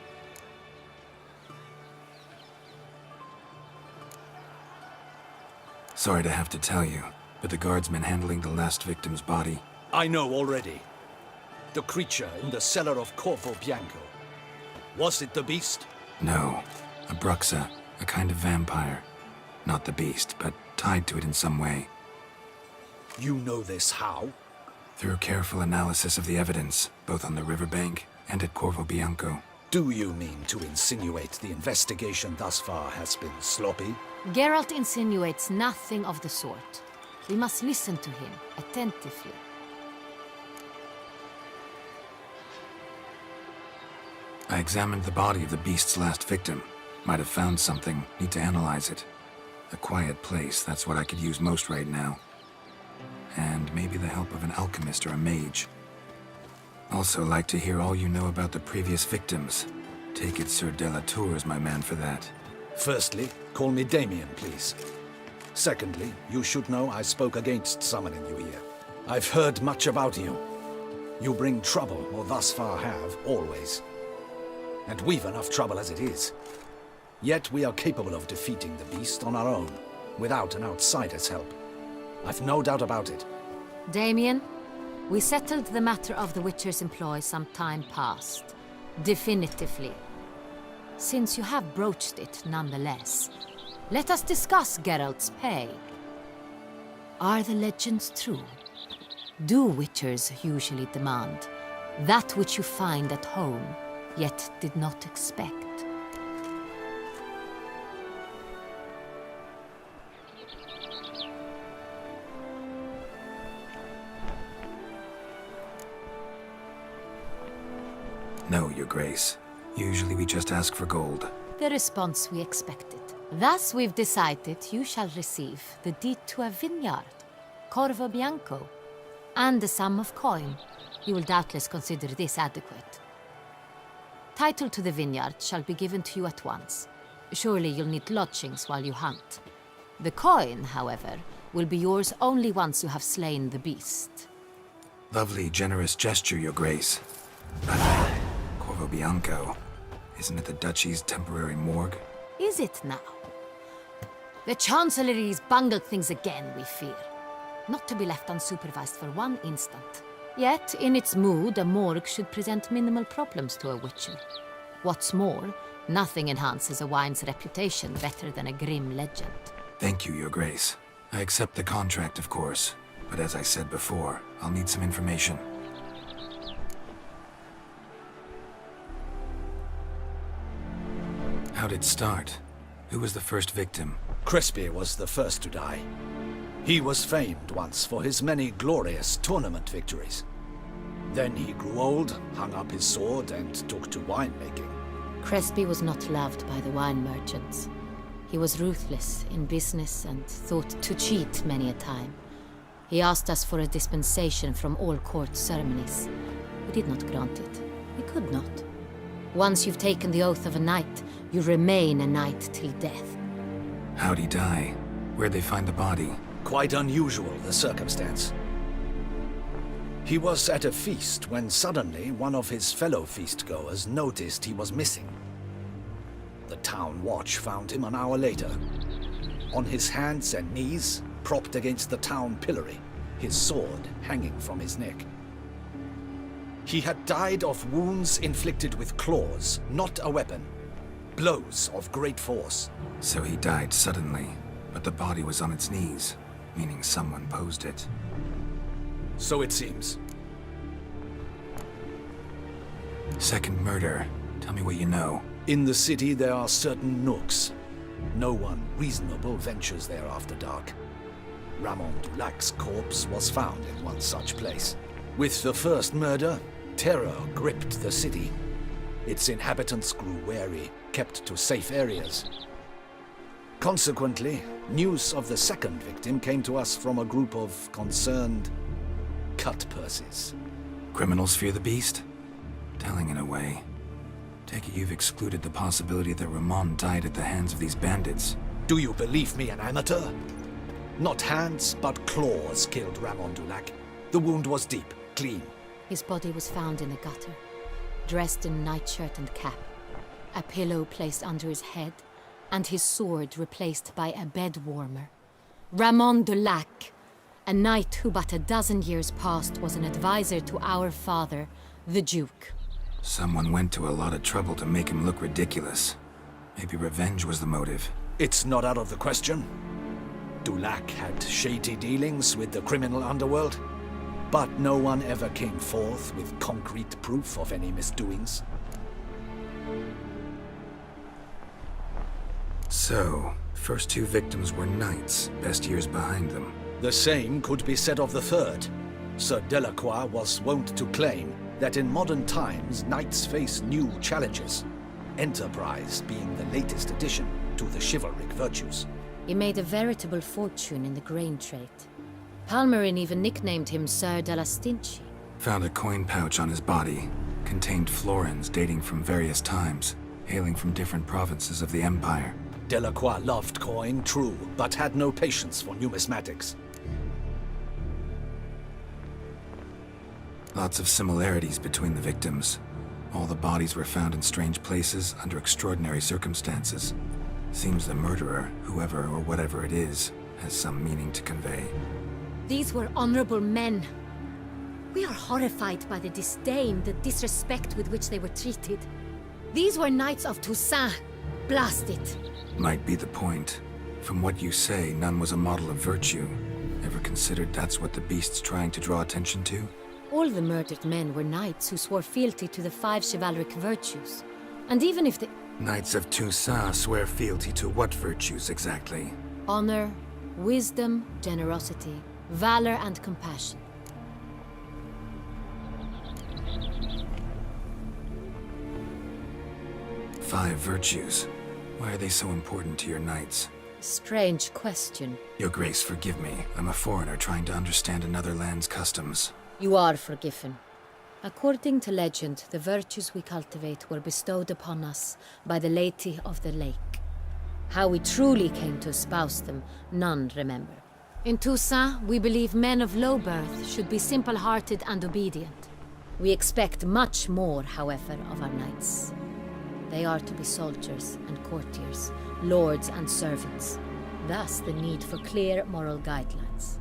[SPEAKER 6] Sorry to have to tell you, but the guardsman handling the last victim's body...
[SPEAKER 10] I know already. The creature in the cellar of Corvo Bianco. Was it the beast?
[SPEAKER 6] No. A Bruxa, a kind of vampire. Not the beast, but tied to it in some way.
[SPEAKER 10] You know this how?
[SPEAKER 6] Through careful analysis of the evidence, both on the riverbank and at Corvo Bianco.
[SPEAKER 10] Do you mean to insinuate the investigation thus far has been sloppy?
[SPEAKER 13] Geralt insinuates nothing of the sort. We must listen to him attentively.
[SPEAKER 6] I examined the body of the beast's last victim. Might have found something. Need to analyze it. A quiet place, that's what I could use most right now. And maybe the help of an alchemist or a mage. Also like to hear all you know about the previous victims. Take it Sir Delatour is my man for that.
[SPEAKER 3] Firstly, call me Damien, please. Secondly, you should know I spoke against summoning you here. I've heard much about you. You bring trouble, or thus far have, always. And we've enough trouble as it is. Yet we are capable of defeating the beast on our own, without an outsider's help. I've no doubt about it.
[SPEAKER 13] Damien, we settled the matter of the Witcher's employ some time past. Definitively. Since you have broached it nonetheless, let us discuss Geralt's pay. Are the legends true? Do Witchers usually demand that which you find at home, yet did not expect?
[SPEAKER 6] No, Your Grace. Usually we just ask for gold.
[SPEAKER 13] The response we expected. Thus we've decided you shall receive the deed to a vineyard, Corvo Bianco, and the sum of coin. You will doubtless consider this adequate. Title to the vineyard shall be given to you at once. Surely you'll need lodgings while you hunt. The coin, however, will be yours only once you have slain the beast.
[SPEAKER 6] Lovely, generous gesture, Your Grace. But Corvo Bianco, isn't it the Duchy's temporary morgue?
[SPEAKER 13] Is it now? The Chancellery's bungled things again, we fear. Not to be left unsupervised for one instant. Yet, in its mood, a morgue should present minimal problems to a Witcher. What's more, nothing enhances a wine's reputation better than a grim legend.
[SPEAKER 6] Thank you, Your Grace. I accept the contract, of course. But as I said before, I'll need some information. How'd it start? Who was the first victim?
[SPEAKER 3] Crespi was the first to die. He was famed once for his many glorious tournament victories. Then he grew old, hung up his sword, and took to winemaking.
[SPEAKER 13] Crespi was not loved by the wine merchants. He was ruthless in business and thought to cheat many a time. He asked us for a dispensation from all court ceremonies. We did not grant it. We could not. Once you've taken the oath of a knight, you remain a knight till death.
[SPEAKER 6] How'd he die? Where'd they find the body?
[SPEAKER 3] Quite unusual, the circumstance. He was at a feast when suddenly one of his fellow feastgoers noticed he was missing. The town watch found him an hour later. On his hands and knees, propped against the town pillory, his sword hanging from his neck. He had died of wounds inflicted with claws, not a weapon. Blows of great force.
[SPEAKER 6] So he died suddenly, but the body was on its knees, meaning someone posed it.
[SPEAKER 3] So it seems.
[SPEAKER 6] Second murder. Tell me what you know.
[SPEAKER 3] In the city there are certain nooks. No one reasonable ventures there after dark. Ramon Dulac's corpse was found in one such place. With the first murder, terror gripped the city. Its inhabitants grew wary, kept to safe areas. Consequently, news of the second victim came to us from a group of concerned cut-purses.
[SPEAKER 6] Criminals fear the beast? Telling in a way. Take it you've excluded the possibility that Ramon died at the hands of these bandits.
[SPEAKER 3] Do you believe me an amateur? Not hands, but claws killed Ramon Dulac. The wound was deep, clean.
[SPEAKER 13] His body was found in a gutter, dressed in nightshirt and cap, a pillow placed under his head, and his sword replaced by a bed warmer. Ramon Dulac, a knight who but a dozen years past was an advisor to our father, the Duke.
[SPEAKER 6] Someone went to a lot of trouble to make him look ridiculous. Maybe revenge was the motive.
[SPEAKER 3] It's not out of the question. Dulac had shady dealings with the criminal underworld, but no one ever came forth with concrete proof of any misdoings.
[SPEAKER 6] So, first two victims were knights, best years behind them.
[SPEAKER 3] The same could be said of the third. Sir Delacroix was wont to claim that in modern times knights face new challenges, enterprise being the latest addition to the chivalric virtues.
[SPEAKER 13] He made a veritable fortune in the grain trade. Palmerin even nicknamed him Sir de la Stinchi.
[SPEAKER 6] Found a coin pouch on his body. Contained florins dating from various times, hailing from different provinces of the Empire.
[SPEAKER 3] Delacroix loved coin, true, but had no patience for numismatics.
[SPEAKER 6] Lots of similarities between the victims. All the bodies were found in strange places under extraordinary circumstances. Seems the murderer, whoever or whatever it is, has some meaning to convey.
[SPEAKER 13] These were honorable men. We are horrified by the disdain, the disrespect with which they were treated. These were knights of Toussaint. Blast it.
[SPEAKER 6] Might be the point. From what you say, none was a model of virtue. Ever considered that's what the beast's trying to draw attention to?
[SPEAKER 13] All the murdered men were knights who swore fealty to the 5 chivalric virtues. And even if the...
[SPEAKER 6] Knights of Toussaint swear fealty to what virtues exactly?
[SPEAKER 13] Honor, wisdom, generosity, valor, and compassion.
[SPEAKER 6] Five virtues. Why are they so important to your knights?
[SPEAKER 13] Strange question.
[SPEAKER 6] Your Grace, forgive me. I'm a foreigner trying to understand another land's customs.
[SPEAKER 13] You are forgiven. According to legend, the virtues we cultivate were bestowed upon us by the Lady of the Lake. How we truly came to espouse them, none remember. In Toussaint, we believe men of low birth should be simple-hearted and obedient. We expect much more, however, of our knights. They are to be soldiers and courtiers, lords and servants. Thus, the need for clear moral guidelines.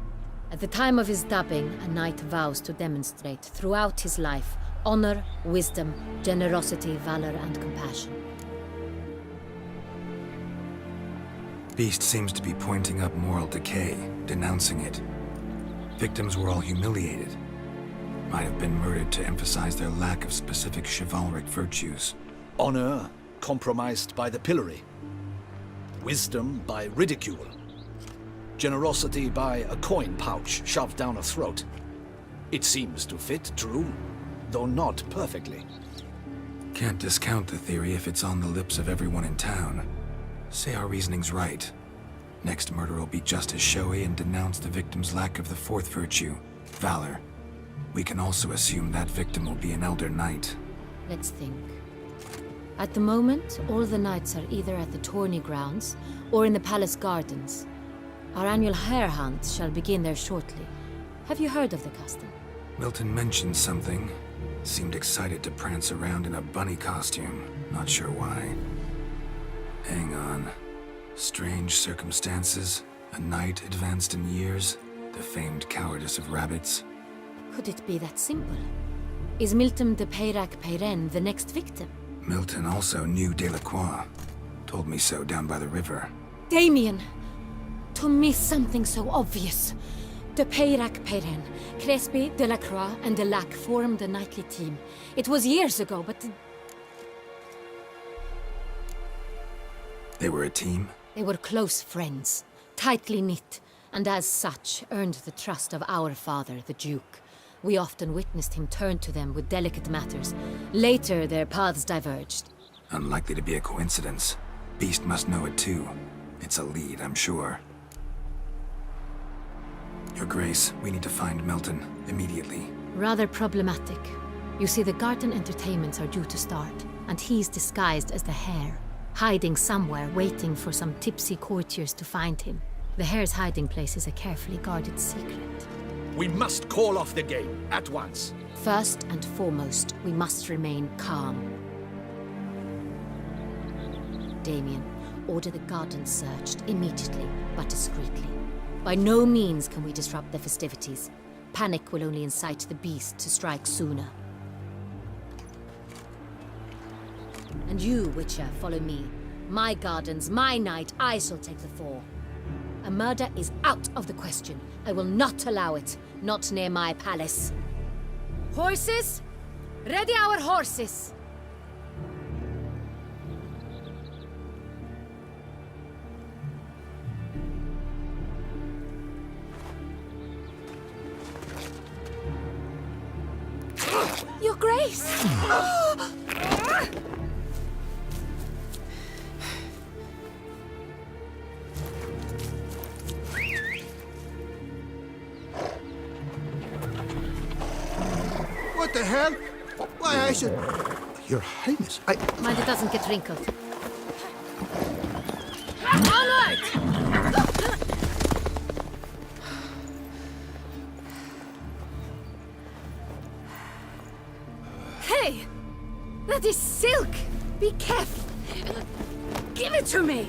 [SPEAKER 13] At the time of his dubbing, a knight vows to demonstrate throughout his life honor, wisdom, generosity, valor, and compassion.
[SPEAKER 6] Beast seems to be pointing up moral decay, denouncing it. Victims were all humiliated. Might have been murdered to emphasize their lack of specific chivalric virtues.
[SPEAKER 3] Honor compromised by the pillory. Wisdom by ridicule. Generosity by a coin pouch shoved down a throat. It seems to fit, true, though not perfectly.
[SPEAKER 6] Can't discount the theory if it's on the lips of everyone in town. Say our reasoning's right. Next murder will be just as showy and denounce the victim's lack of the fourth virtue, valor. We can also assume that victim will be an elder knight.
[SPEAKER 13] Let's think. At the moment, all the knights are either at the tourney grounds or in the palace gardens. Our annual hare hunt shall begin there shortly. Have you heard of the custom?
[SPEAKER 6] Milton mentioned something. Seemed excited to prance around in a bunny costume. Not sure why. Hang on. Strange circumstances. A knight advanced in years. The famed cowardice of rabbits.
[SPEAKER 13] Could it be that simple? Is Milton de Peyrac-Peyren the next victim?
[SPEAKER 6] Milton also knew Delacroix. Told me so down by the river.
[SPEAKER 13] Damien! To miss something so obvious. De Peyrac-Peyren, Crespi, Delacroix, and Delac formed a knightly team. It was years ago, but...
[SPEAKER 6] They were a team?
[SPEAKER 13] They were close friends, tightly knit, and as such earned the trust of our father, the Duke. We often witnessed him turn to them with delicate matters. Later, their paths diverged.
[SPEAKER 6] Unlikely to be a coincidence. Beast must know it too. It's a lead, I'm sure. Your Grace, we need to find Milton, immediately.
[SPEAKER 13] Rather problematic. You see, the garden entertainments are due to start, and he's disguised as the hare, hiding somewhere, waiting for some tipsy courtiers to find him. The hare's hiding place is a carefully guarded secret.
[SPEAKER 3] We must call off the game, at once.
[SPEAKER 13] First and foremost, we must remain calm. Damien, order the garden searched immediately, but discreetly. By no means can we disrupt the festivities. Panic will only incite the beast to strike sooner. And you, Witcher, follow me. My gardens, my night, I shall take the fall. A murder is out of the question. I will not allow it. Not near my palace. Horses? Ready our horses! Your Grace!
[SPEAKER 3] What the hell? Why, I should... Your Highness,
[SPEAKER 13] Mind it doesn't get wrinkled. Onward! Hey! That is silk! Be careful! Give it to me!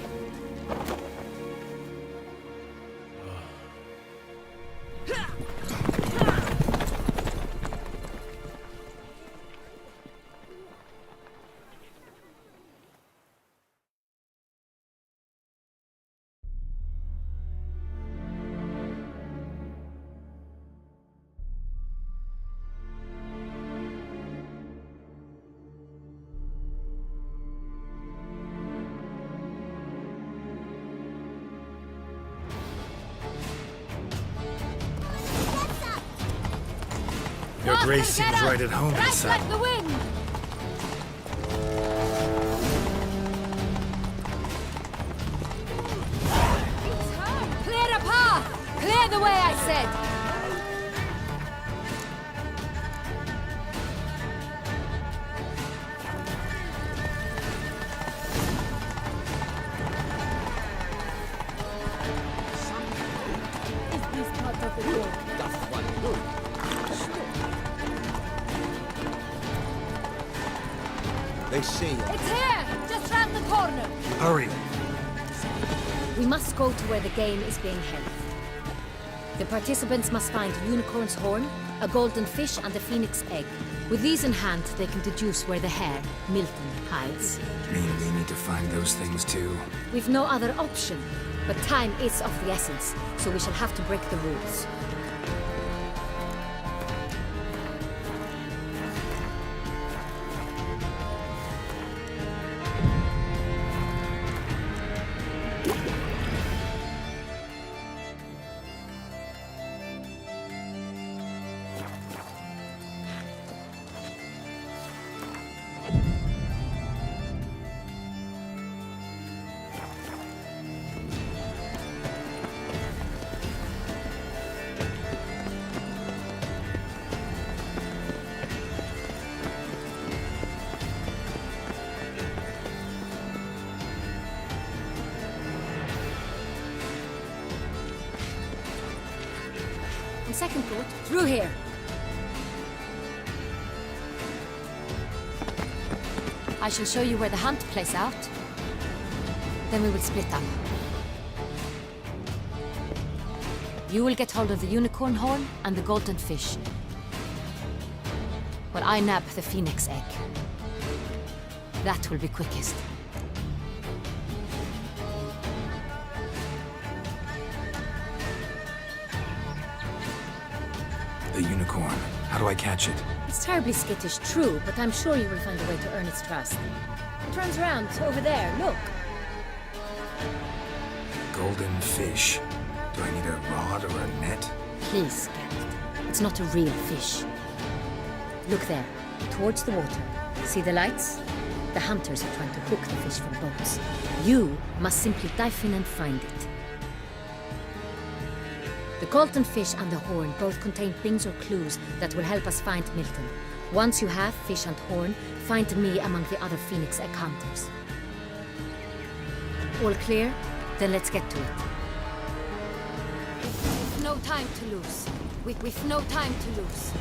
[SPEAKER 6] Your Grace seems right at home
[SPEAKER 13] Right
[SPEAKER 6] inside.
[SPEAKER 13] like the wind! Clear a path! Clear the way, I said!
[SPEAKER 3] They say...
[SPEAKER 13] It's here! Just round the corner!
[SPEAKER 6] Hurry.
[SPEAKER 13] We must go to where the game is being held. The participants must find a unicorn's horn, a golden fish, and a phoenix egg. With these in hand, they can deduce where the hare, Milton, hides.
[SPEAKER 6] Mean we need to find those things too.
[SPEAKER 13] We've no other option, but time is of the essence, so we shall have to break the rules. On second thought, through here. I shall show you where the hunt plays out. Then we will split up. You will get hold of the unicorn horn and the golden fish, while I nab the phoenix egg. That will be quickest.
[SPEAKER 6] The unicorn. How do I catch it?
[SPEAKER 13] It's terribly skittish, true, but I'm sure you will find a way to earn its trust. It runs around over there, look.
[SPEAKER 6] Golden fish. Do I need a rod or a net?
[SPEAKER 13] Please, Geralt. It's not a real fish. Look there, towards the water. See the lights? The hunters are trying to hook the fish from boats. You must simply dive in and find it. The golden fish and the horn both contain things or clues that will help us find Milton. Once you have fish and horn, find me among the other Phoenix Egg hunters. All clear? Then let's get to it. We've no time to lose. We've no time to lose.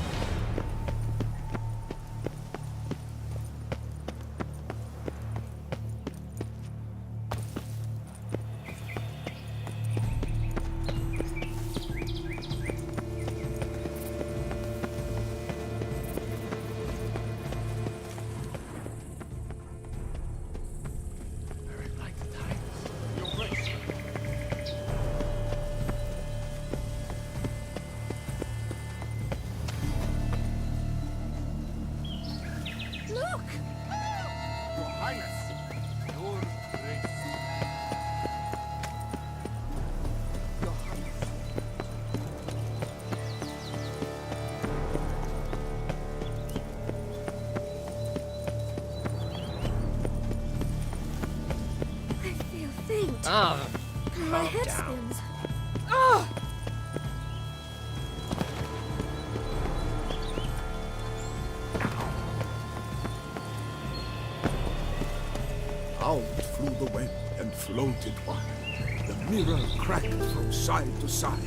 [SPEAKER 5] Ah,
[SPEAKER 12] My
[SPEAKER 5] calm
[SPEAKER 12] head
[SPEAKER 5] down.
[SPEAKER 12] spins.
[SPEAKER 2] Out flew the web and floated one. The mirror cracked from side to side.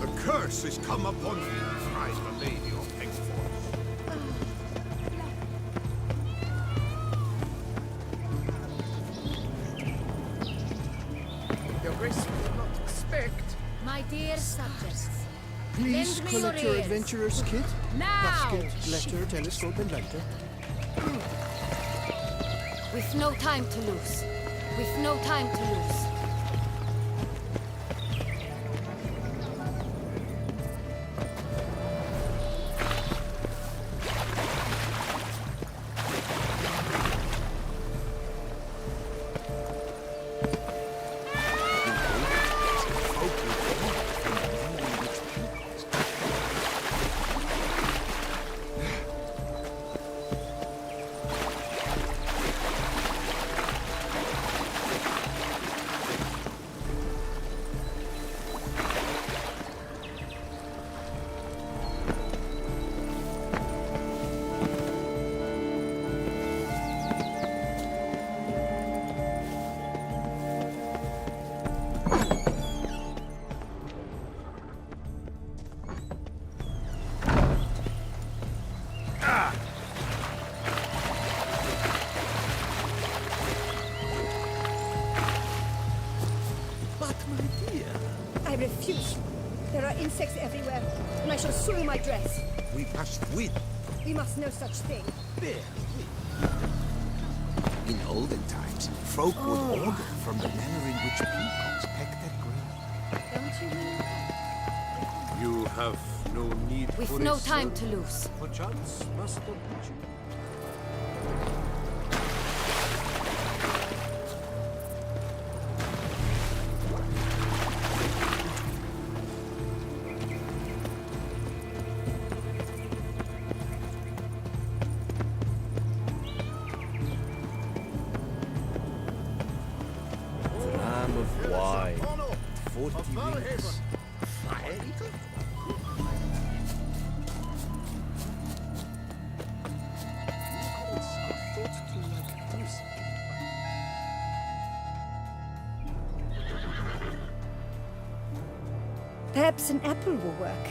[SPEAKER 2] The curse is come upon me, cried the Lady of Hexford.
[SPEAKER 5] Your Grace will not expect.
[SPEAKER 7] My dear subjects,
[SPEAKER 8] Please
[SPEAKER 7] lend me
[SPEAKER 8] collect
[SPEAKER 7] your
[SPEAKER 8] your
[SPEAKER 7] ears.
[SPEAKER 8] adventurer's kit.
[SPEAKER 7] Now!
[SPEAKER 8] Basket, letter, telescope, and lighter.
[SPEAKER 13] We've no time to lose. We've no time to lose.
[SPEAKER 3] But, my dear,
[SPEAKER 12] I refuse. There are insects everywhere, and I shall soil my dress.
[SPEAKER 9] We must win.
[SPEAKER 12] We must know such thing.
[SPEAKER 3] bear
[SPEAKER 9] In olden times, folk would order from the manner in which peacocks peck their grain.
[SPEAKER 12] Don't you mean?
[SPEAKER 1] You have no need
[SPEAKER 13] We've
[SPEAKER 1] for
[SPEAKER 13] no
[SPEAKER 1] a
[SPEAKER 13] time
[SPEAKER 1] sword.
[SPEAKER 13] to lose.
[SPEAKER 1] Perchance, Master Pichu.
[SPEAKER 8] Dram of wine. 40 rings.
[SPEAKER 12] Perhaps an apple will work.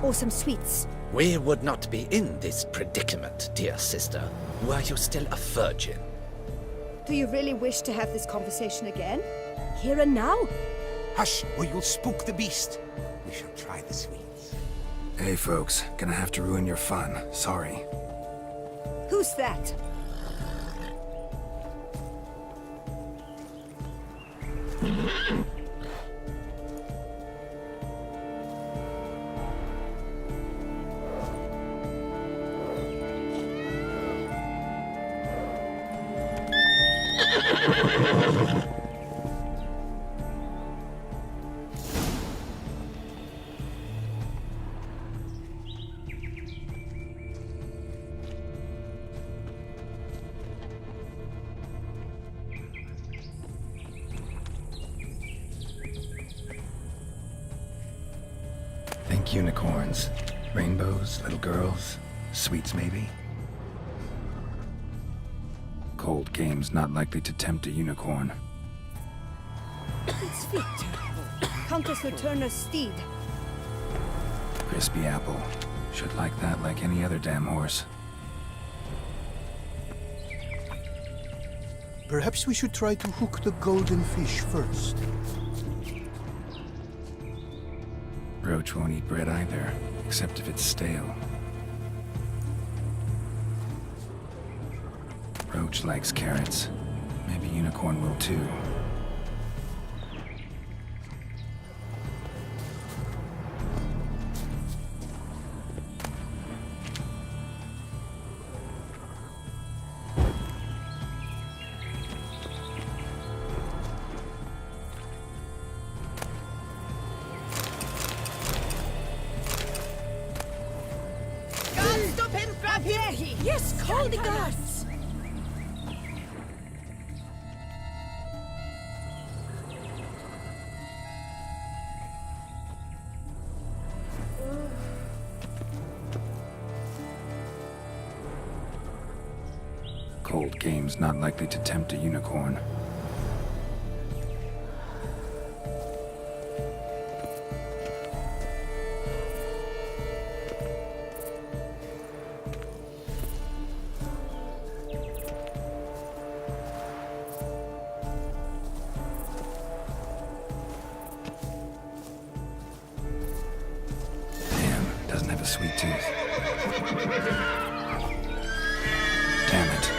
[SPEAKER 12] Or some sweets.
[SPEAKER 3] We would not be in this predicament, dear sister, were you still a virgin.
[SPEAKER 12] Do you really wish to have this conversation again? Here and now?
[SPEAKER 9] Hush, or you'll spook the beast. We shall try the sweets.
[SPEAKER 6] Hey, folks. Gonna have to ruin your fun. Sorry.
[SPEAKER 12] Who's that?
[SPEAKER 6] Think unicorns. Rainbows, little girls. Sweets, maybe? Cold game's not likely to tempt a unicorn.
[SPEAKER 12] Its feet. Countess Laturna's steed.
[SPEAKER 6] Crispy apple. Should like that like any other damn horse.
[SPEAKER 8] Perhaps we should try to hook the golden fish first.
[SPEAKER 6] Roach won't eat bread either, except if it's stale. Roach likes carrots. Maybe unicorn will too.
[SPEAKER 12] Guards, stop him! Grab him! Yes, call the guards!
[SPEAKER 6] old games not likely to tempt a unicorn. Doesn't have a sweet tooth. Damn it.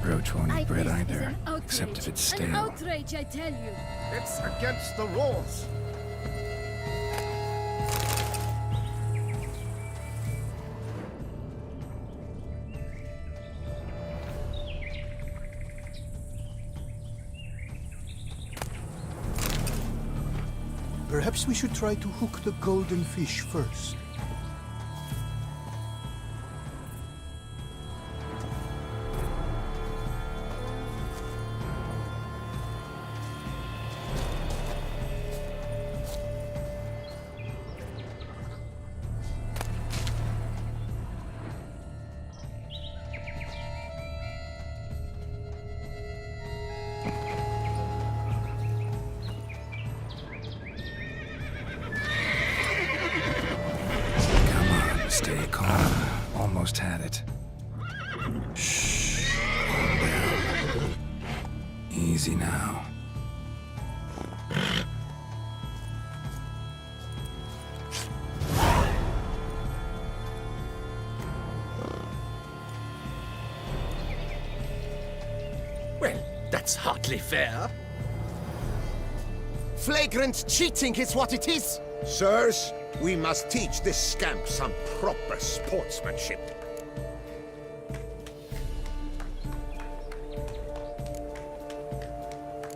[SPEAKER 6] Roach won't eat bread either, except if it's stale.
[SPEAKER 7] An outrage, I tell you.
[SPEAKER 8] It's against the rules.
[SPEAKER 2] Perhaps we should try to hook the golden fish first.
[SPEAKER 6] Stay calm. Almost had it. Shh. Calm down. Easy now.
[SPEAKER 3] Well, that's hardly fair.
[SPEAKER 9] Flagrant cheating is what it is. Sirs, we must teach this scamp some proper sportsmanship.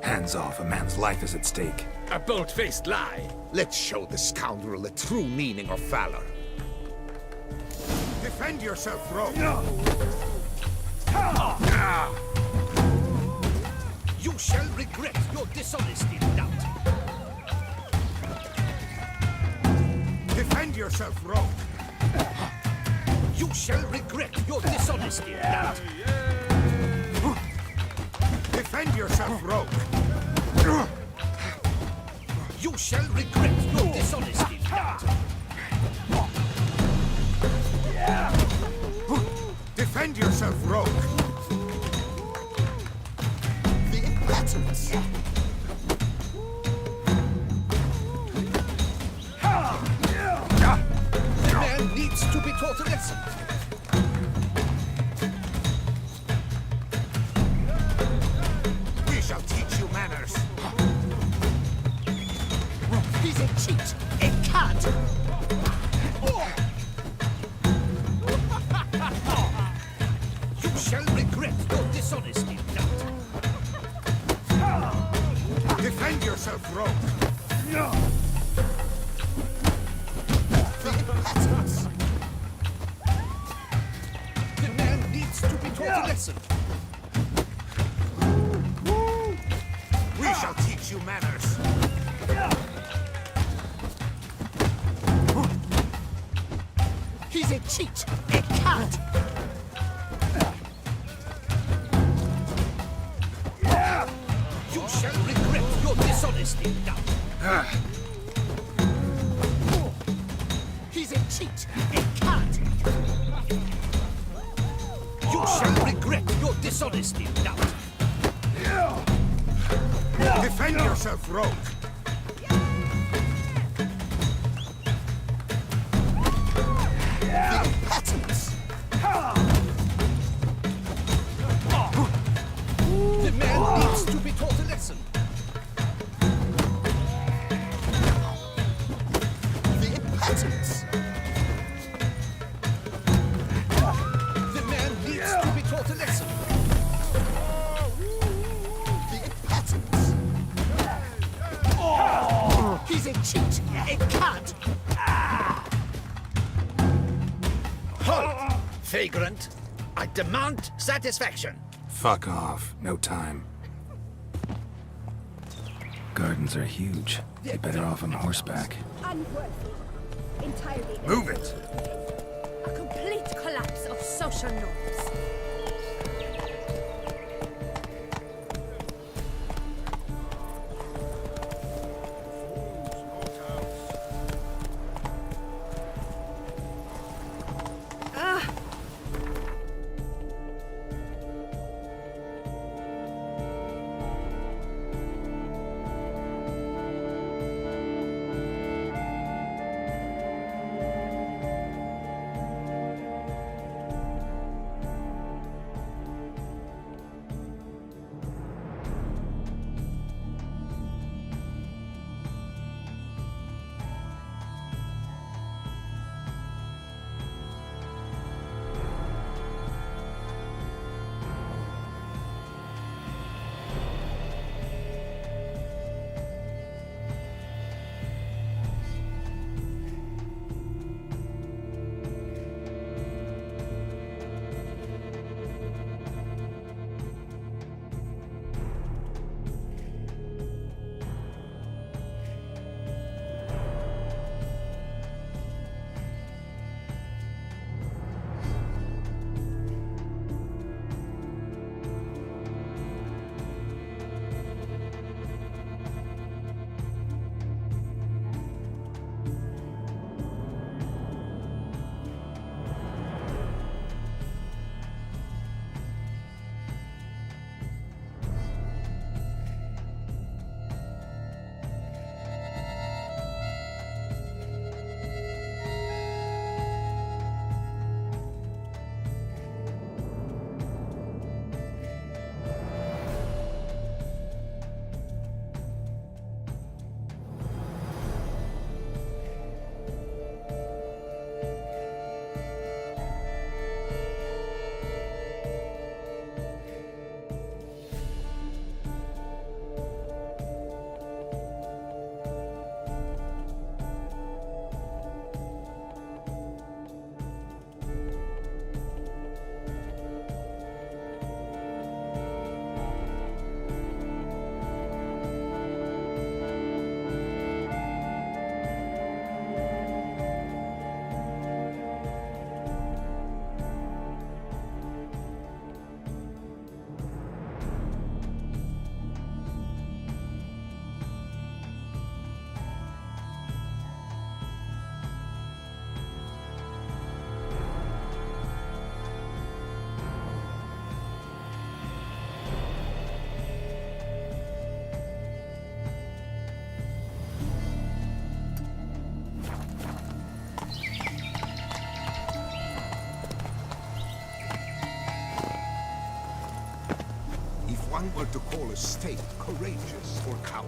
[SPEAKER 6] Hands off, a man's life is at stake.
[SPEAKER 3] A bold-faced lie.
[SPEAKER 9] Let's show the scoundrel the true meaning of valor. Defend yourself, rogue!
[SPEAKER 3] You shall regret your dishonesty, doubt.
[SPEAKER 9] Defend yourself, rogue!
[SPEAKER 3] You shall regret your dishonesty, doubt.
[SPEAKER 9] Defend yourself, rogue!
[SPEAKER 3] You shall regret your dishonesty, doubt.
[SPEAKER 9] Defend yourself, rogue!
[SPEAKER 3] The impotence. The man needs to be taught a lesson.
[SPEAKER 9] We shall teach you manners.
[SPEAKER 3] He's a cheat, a cad. You shall regret your dishonesty, doubt.
[SPEAKER 9] Defend yourself, rogue!
[SPEAKER 3] The impotence. The man needs to be taught a lesson.
[SPEAKER 9] We shall teach you manners.
[SPEAKER 3] He's a cheat, a cad. You shall regret your dishonesty, doubt. He's a cheat, a cad. You shall regret your dishonesty, doubt.
[SPEAKER 9] Defend yourself, rogue!
[SPEAKER 3] The impotence. The man needs to be taught a lesson. The impotence. taught a lesson. The patterns. Oh, he's a cheat, a cad. Halt, vagrant. I demand satisfaction.
[SPEAKER 6] Fuck off. No time. Gardens are huge. You're better off on horseback.
[SPEAKER 12] Unworthy. Entirely.
[SPEAKER 3] Move it.
[SPEAKER 7] A complete collapse of social norms.
[SPEAKER 9] One were to call a state courageous or coward.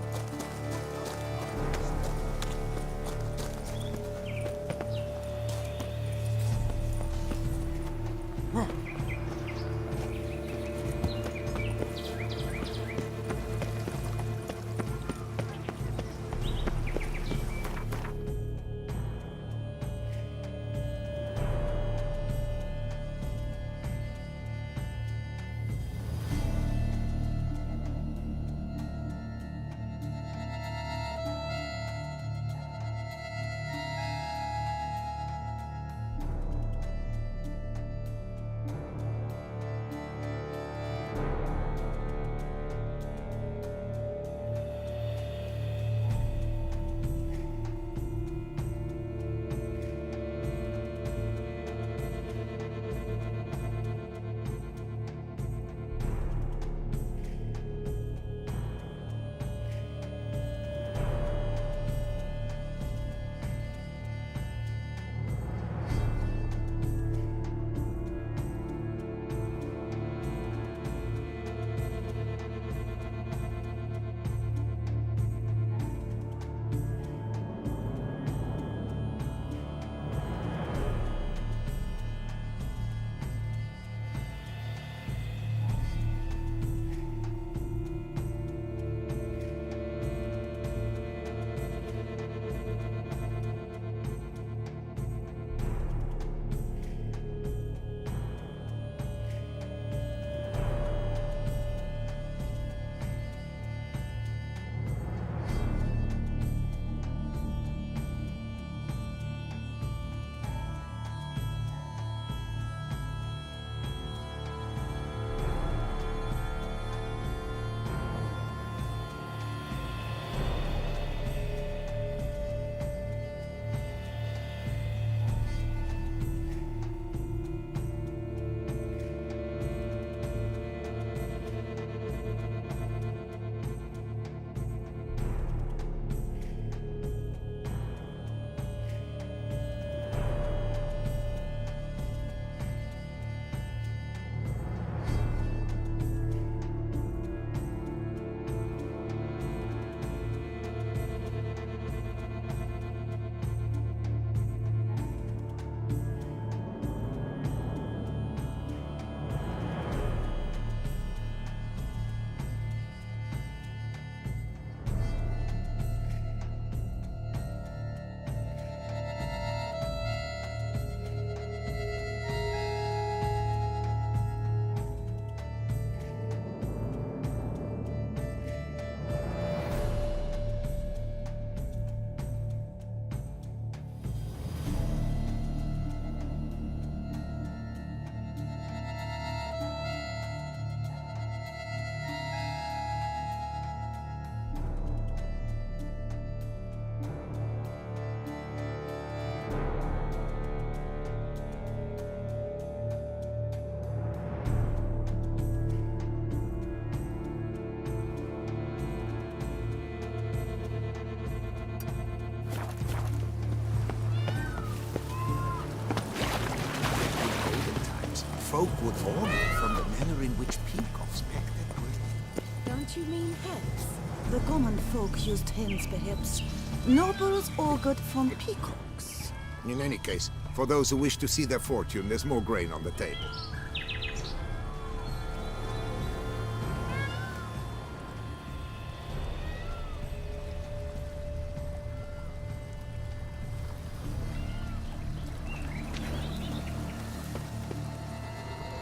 [SPEAKER 9] folk would augur from the manner in which peacocks peck their prey.
[SPEAKER 4] Don't you mean hens? The common folk used hens, perhaps. Nobles augured from peacocks.
[SPEAKER 9] In any case, for those who wish to see their fortune, there's more grain on the table.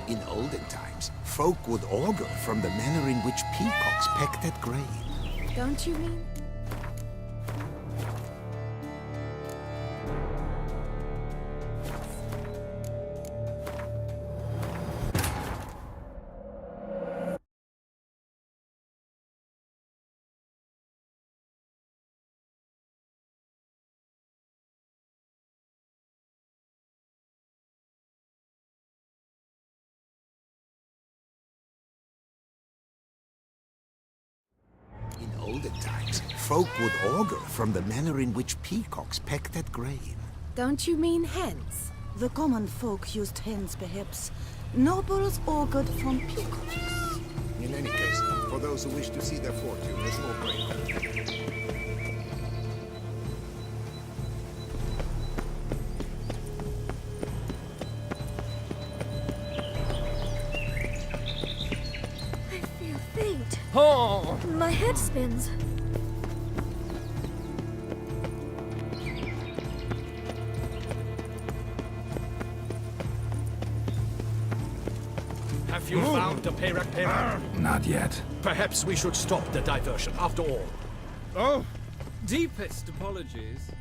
[SPEAKER 9] In olden times, folk would augur from the manner in which peacocks pecked at grain.
[SPEAKER 4] Don't you mean?
[SPEAKER 9] In olden times, folk would augur from the manner in which peacocks pecked at grain.
[SPEAKER 4] Don't you mean hens? The common folk used hens, perhaps. Nobles augured from peacocks.
[SPEAKER 9] In any case, for those who wish to see their fortune, there's more grain on the table.
[SPEAKER 12] I feel faint.
[SPEAKER 5] Oh!
[SPEAKER 12] My head spins.
[SPEAKER 1] Have you found the Peyrac?
[SPEAKER 6] Not yet.
[SPEAKER 1] Perhaps we should stop the diversion after all.
[SPEAKER 5] Oh, deepest apologies.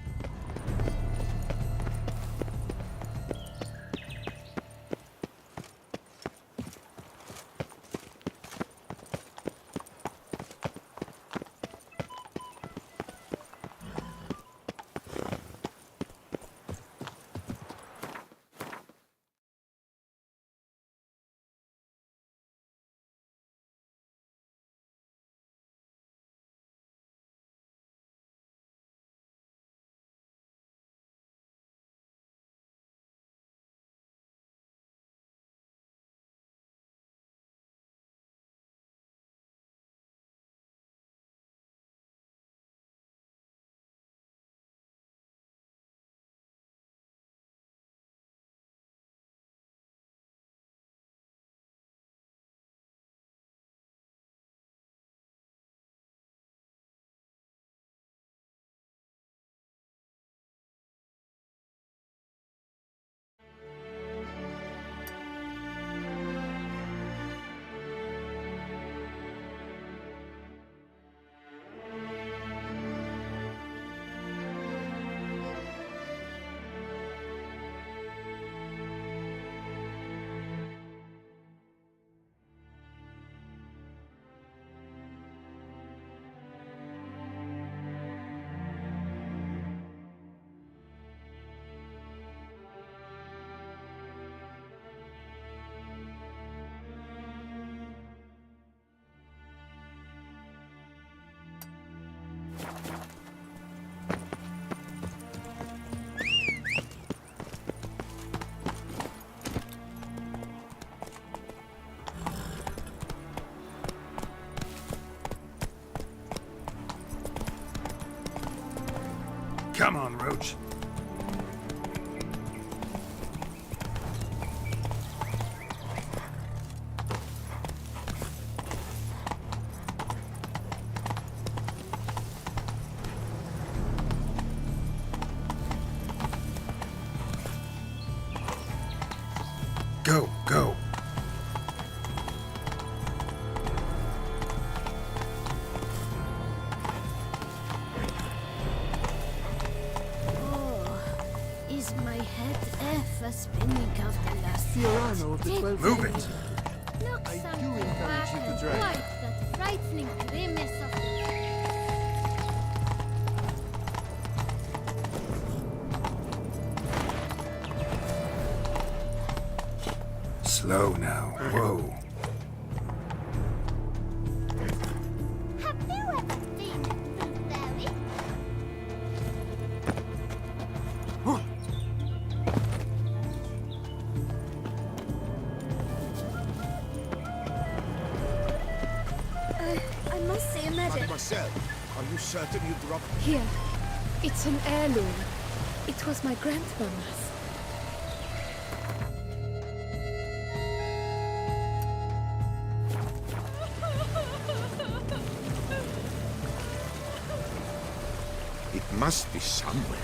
[SPEAKER 2] Come on, Roach. Go, go.
[SPEAKER 7] Is my head ever spinning of the last
[SPEAKER 8] Fiorano of the 12
[SPEAKER 2] Move it.
[SPEAKER 7] Look,
[SPEAKER 8] I do
[SPEAKER 7] something
[SPEAKER 8] encourage
[SPEAKER 7] black
[SPEAKER 8] you to
[SPEAKER 7] and
[SPEAKER 8] drive.
[SPEAKER 7] white, that frightening grimace of...
[SPEAKER 6] Slow now. Whoa.
[SPEAKER 7] Have you ever seen a blueberry?
[SPEAKER 9] Mademoiselle, are you certain you dropped...
[SPEAKER 11] Here. It's an heirloom. It was my grandmama's.
[SPEAKER 9] It must be somewhere.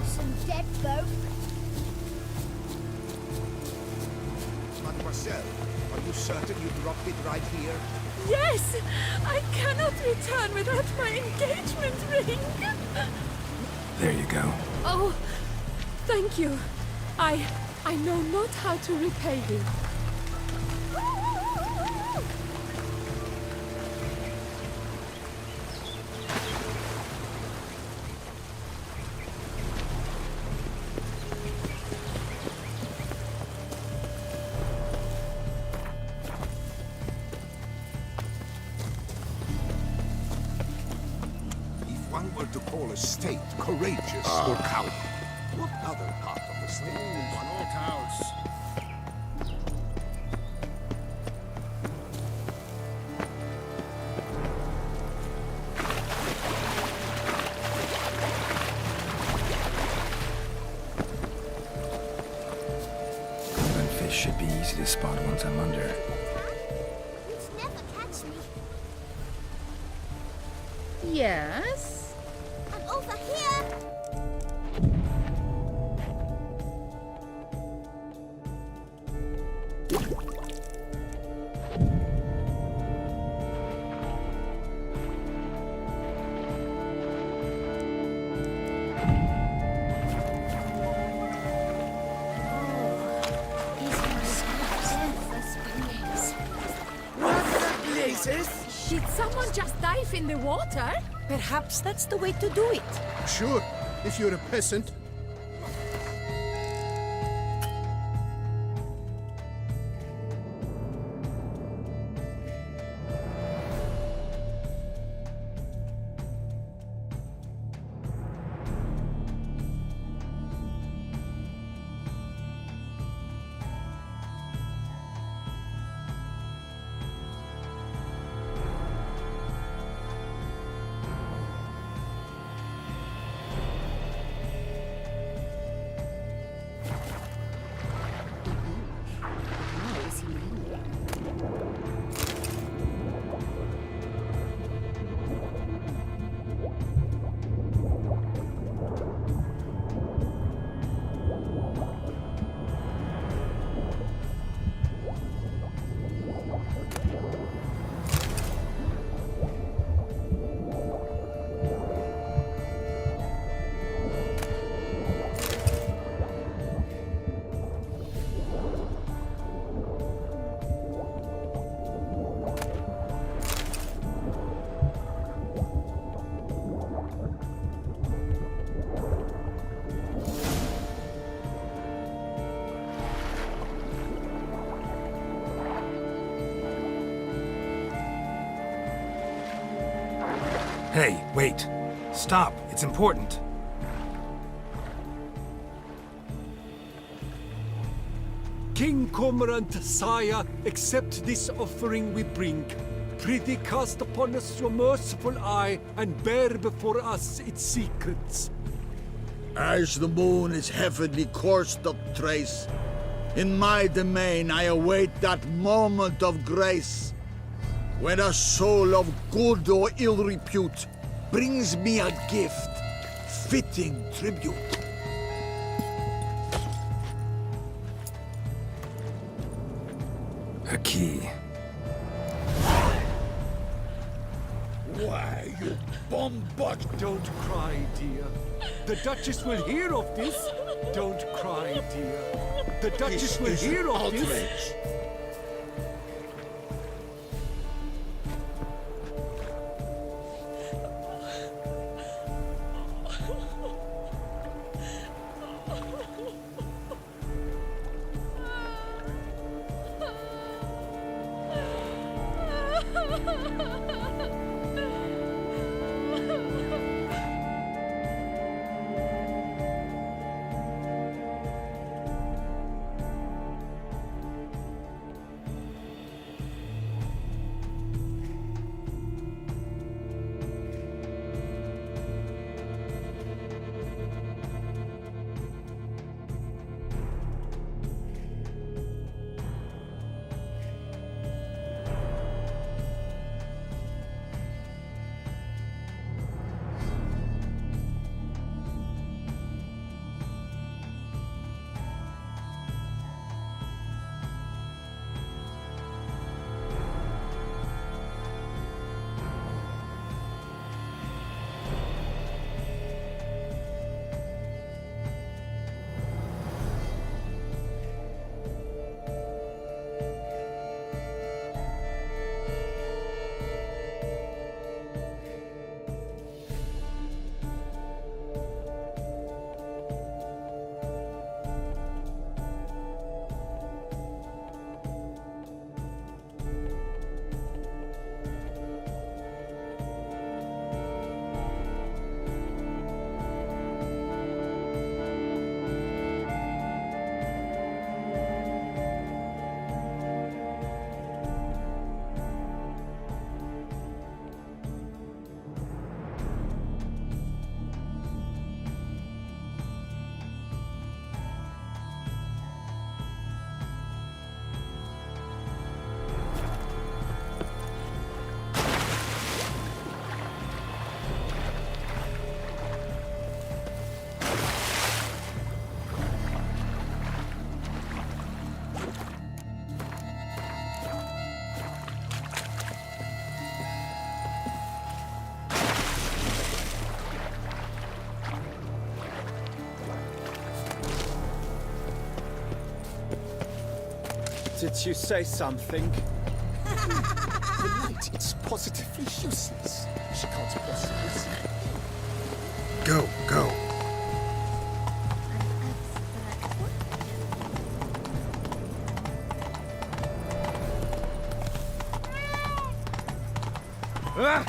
[SPEAKER 12] Some dead folk.
[SPEAKER 9] Mademoiselle, are you certain you dropped it right here?
[SPEAKER 11] Yes! I cannot return without my engagement ring!
[SPEAKER 6] There you go.
[SPEAKER 11] Oh, thank you. I know not how to repay you.
[SPEAKER 9] One were to call a state courageous or coward, what other part of the state? One old house.
[SPEAKER 6] Golden fish should be easy to spot once I'm under.
[SPEAKER 12] You'd never catch me.
[SPEAKER 11] Yes?
[SPEAKER 12] I'm over here.
[SPEAKER 11] Did someone just dive in the water?
[SPEAKER 4] Perhaps that's the way to do it.
[SPEAKER 3] Sure, if you're a peasant.
[SPEAKER 6] Hey, wait. Stop. It's important.
[SPEAKER 1] King Cormorant, sire, accept this offering we bring. Prithee cast upon us your merciful eye, and bear before us its secrets.
[SPEAKER 3] As the moon is heavenly coursed up trace, in my domain I await that moment of grace, when a soul of good or ill repute brings me a gift, fitting tribute.
[SPEAKER 6] A key.
[SPEAKER 3] Why, you bombard!
[SPEAKER 1] Don't cry, dear. The Duchess will hear of this. Don't cry, dear. The Duchess will hear of this.
[SPEAKER 10] Did you say something?
[SPEAKER 3] The light, it's positively useless. She can't possibly see.
[SPEAKER 6] Go, go.
[SPEAKER 10] Ah!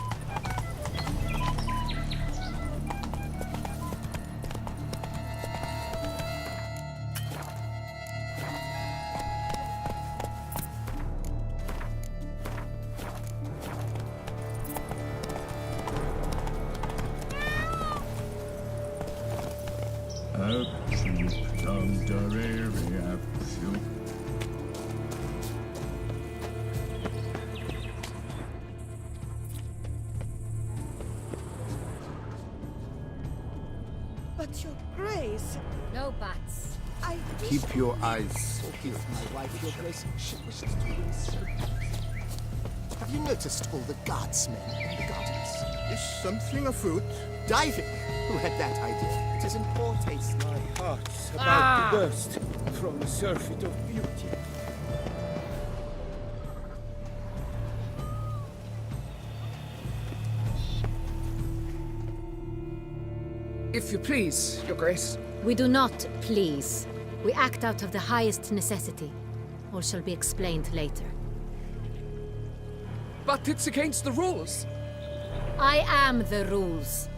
[SPEAKER 4] But your grace,
[SPEAKER 13] No buts.
[SPEAKER 4] I wish...
[SPEAKER 6] Keep your eyes.
[SPEAKER 3] Forgive my wife, your grace. She wishes to win so. Have you noticed all the guardsmen in the gardens?
[SPEAKER 8] Is something afoot?
[SPEAKER 3] Diving! Who had that idea? It is in poor taste.
[SPEAKER 10] My heart's about to burst from the surfeit of beauty.
[SPEAKER 5] If you please, Your Grace.
[SPEAKER 13] We do not please. We act out of the highest necessity. All shall be explained later.
[SPEAKER 5] But it's against the rules.
[SPEAKER 13] I am the rules.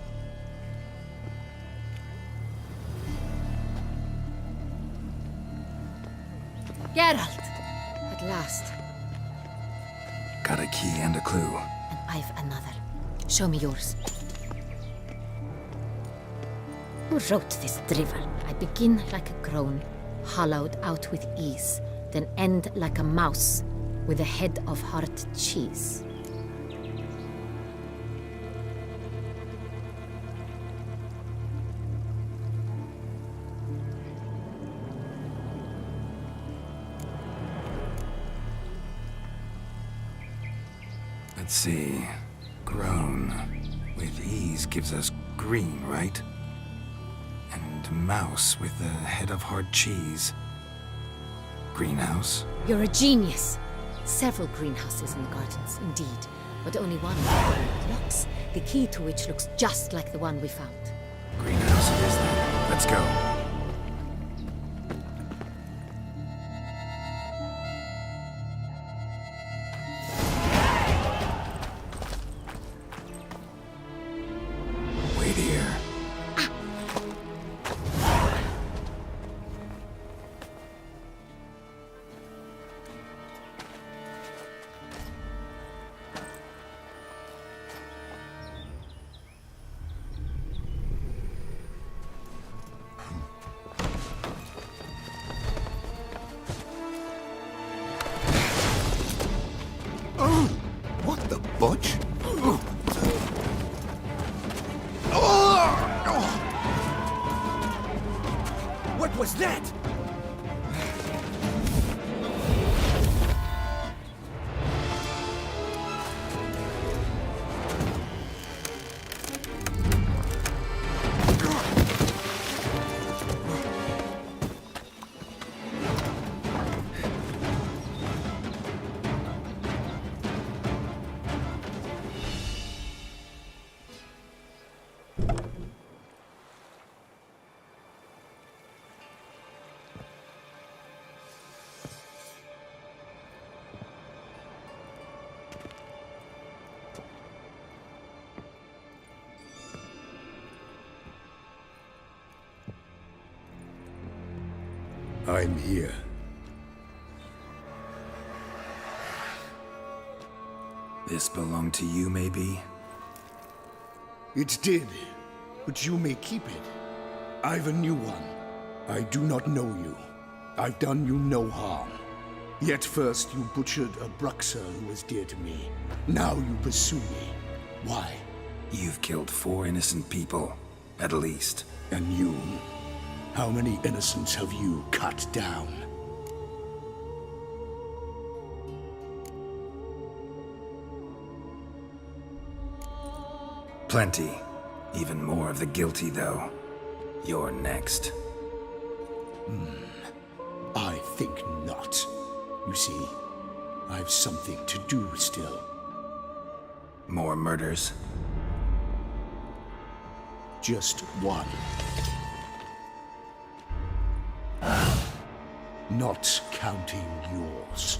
[SPEAKER 13] Geralt! At last.
[SPEAKER 6] Got a key and a clue.
[SPEAKER 13] And I've another. Show me yours. Who wrote this drivel? I begin like a crone, hollowed out with ease, then end like a mouse, with a head of hard cheese.
[SPEAKER 6] Let's see. Groan. with ease gives us green, right? And mouse with the head of hard cheese. Greenhouse?
[SPEAKER 13] You're a genius. Several greenhouses in the gardens, indeed, but only one with locks, the key to which looks just like the one we found.
[SPEAKER 6] Greenhouse it is then. Let's go. Wait here.
[SPEAKER 9] What the butch?
[SPEAKER 10] What was that?
[SPEAKER 2] I'm here.
[SPEAKER 6] This belonged to you, maybe?
[SPEAKER 2] It did, but you may keep it. I've a new one. I do not know you. I've done you no harm. Yet first you butchered a Bruxer who was dear to me. Now you pursue me. Why?
[SPEAKER 6] You've killed 4 innocent people, at least.
[SPEAKER 2] And you? How many innocents have you cut down?
[SPEAKER 6] Plenty. Even more of the guilty, though. You're next.
[SPEAKER 2] I think not. You see, I've something to do still.
[SPEAKER 6] More murders?
[SPEAKER 2] Just one. Not counting yours.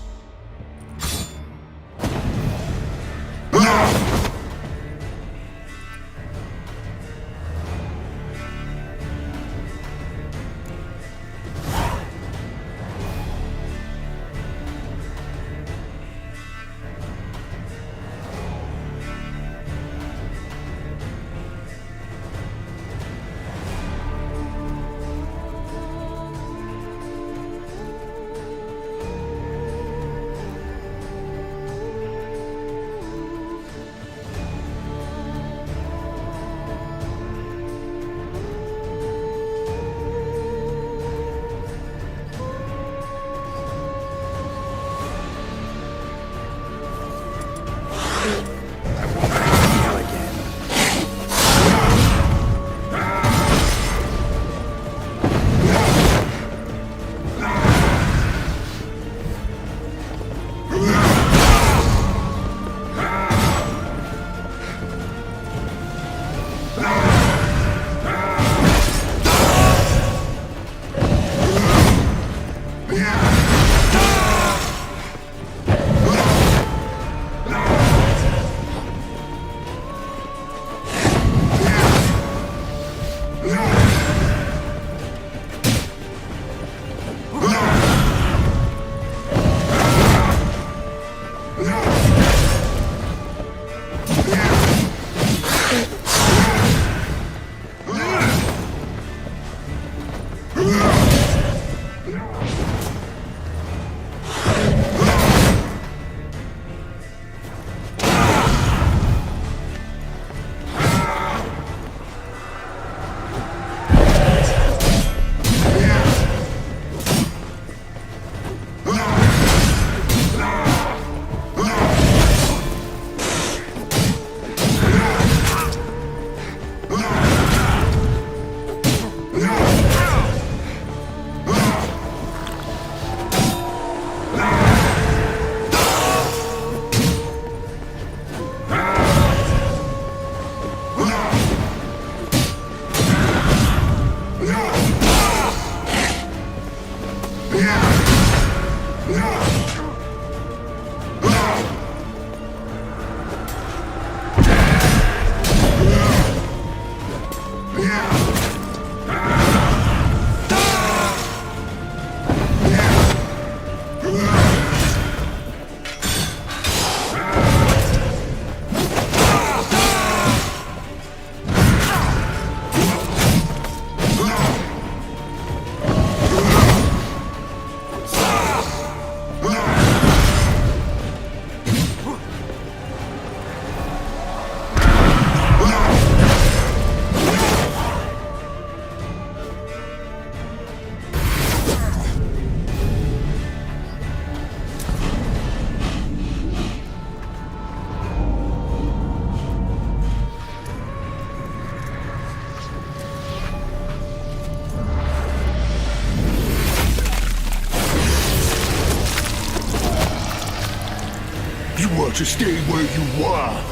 [SPEAKER 2] better to stay where you were.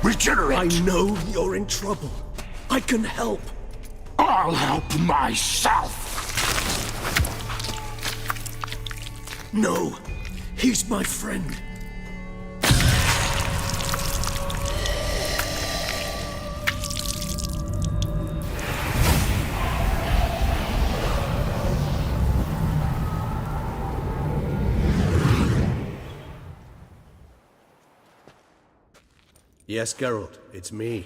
[SPEAKER 2] Regenerate!
[SPEAKER 1] I know you're in trouble. I can help.
[SPEAKER 2] I'll help myself!
[SPEAKER 1] No, he's my friend. Yes, Geralt, it's me.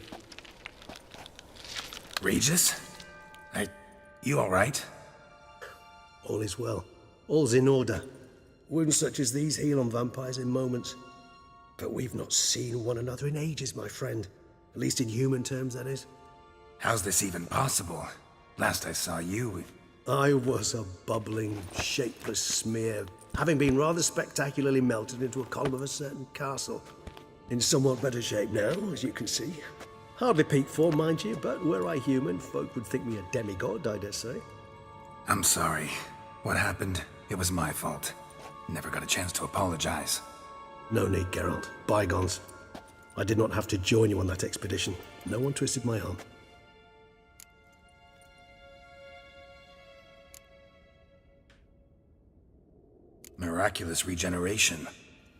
[SPEAKER 6] Regis? You alright?
[SPEAKER 1] All is well. All's in order. Wounds such as these heal on vampires in moments. But we've not seen one another in ages, my friend. At least in human terms, that is.
[SPEAKER 6] How's this even possible? Last I saw you...
[SPEAKER 1] I was a bubbling, shapeless smear, having been rather spectacularly melted into a column of a certain castle. In somewhat better shape now, as you can see. Hardly peak form, mind you, but were I human, folk would think me a demigod, I dare say.
[SPEAKER 6] I'm sorry. What happened, it was my fault. Never got a chance to apologize.
[SPEAKER 1] No need, Geralt. Bygones. I did not have to join you on that expedition. No one twisted my arm.
[SPEAKER 6] Miraculous regeneration.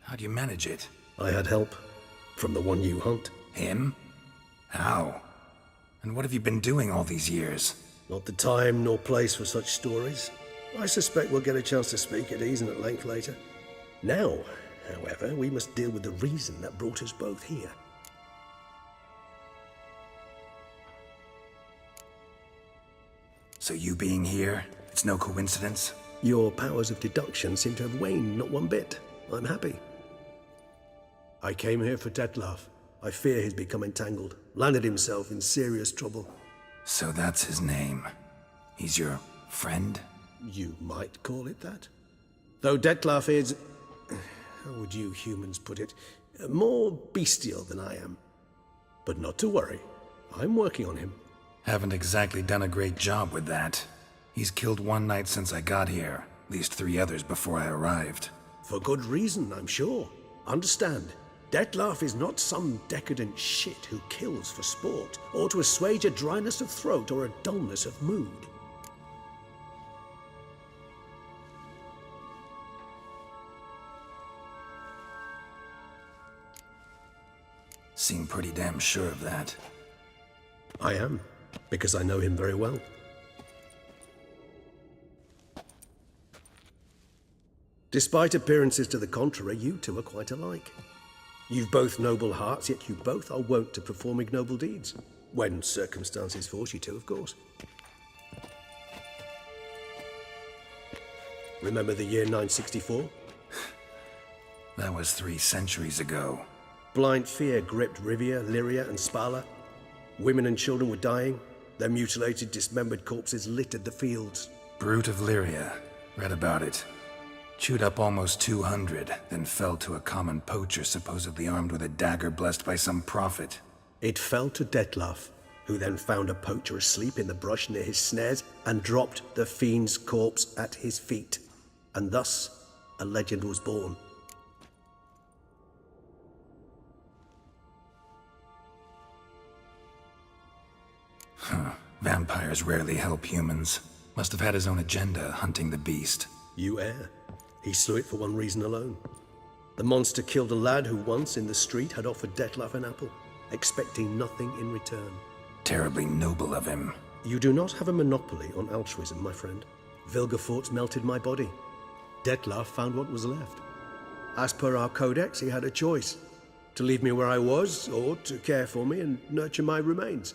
[SPEAKER 6] How do you manage it?
[SPEAKER 1] I had help. From the one you hunt.
[SPEAKER 6] Him? How? And what have you been doing all these years?
[SPEAKER 1] Not the time nor place for such stories. I suspect we'll get a chance to speak at ease and at length later. Now, however, we must deal with the reason that brought us both here.
[SPEAKER 6] So you being here, it's no coincidence?
[SPEAKER 1] Your powers of deduction seem to have waned not one bit. I'm happy. I came here for Dettlaff. I fear he's become entangled, landed himself in serious trouble.
[SPEAKER 6] So that's his name. He's your friend?
[SPEAKER 1] You might call it that. Though Dettlaff is... how would you humans put it? More bestial than I am. But not to worry. I'm working on him.
[SPEAKER 6] Haven't exactly done a great job with that. He's killed one knight since I got here. At least 3 others before I arrived.
[SPEAKER 1] For good reason, I'm sure. Understand. Dettlaff is not some decadent shit who kills for sport, or to assuage a dryness of throat or a dullness of mood.
[SPEAKER 6] Seem pretty damn sure of that.
[SPEAKER 1] I am, because I know him very well. Despite appearances to the contrary, you two are quite alike. You've both noble hearts, yet you both are wont to perform ignoble deeds. When circumstances force you to, of course. Remember the year 964?
[SPEAKER 6] That was 3 centuries ago.
[SPEAKER 1] Blind fear gripped Rivia, Lyria, and Spala. Women and children were dying. Their mutilated, dismembered corpses littered the fields.
[SPEAKER 6] Brute of Lyria. Read about it. Chewed up almost 200, then fell to a common poacher supposedly armed with a dagger blessed by some prophet.
[SPEAKER 1] It fell to Dettlaff, who then found a poacher asleep in the brush near his snares and dropped the fiend's corpse at his feet. And thus, a legend was born.
[SPEAKER 6] Vampires rarely help humans. Must have had his own agenda, hunting the beast.
[SPEAKER 1] You err. He slew it for one reason alone. The monster killed a lad who once, in the street, had offered Dettlaff an apple, expecting nothing in return.
[SPEAKER 6] Terribly noble of him.
[SPEAKER 1] You do not have a monopoly on altruism, my friend. Vilgefortz melted my body. Dettlaff found what was left. As per our codex, he had a choice. To leave me where I was, or to care for me and nurture my remains.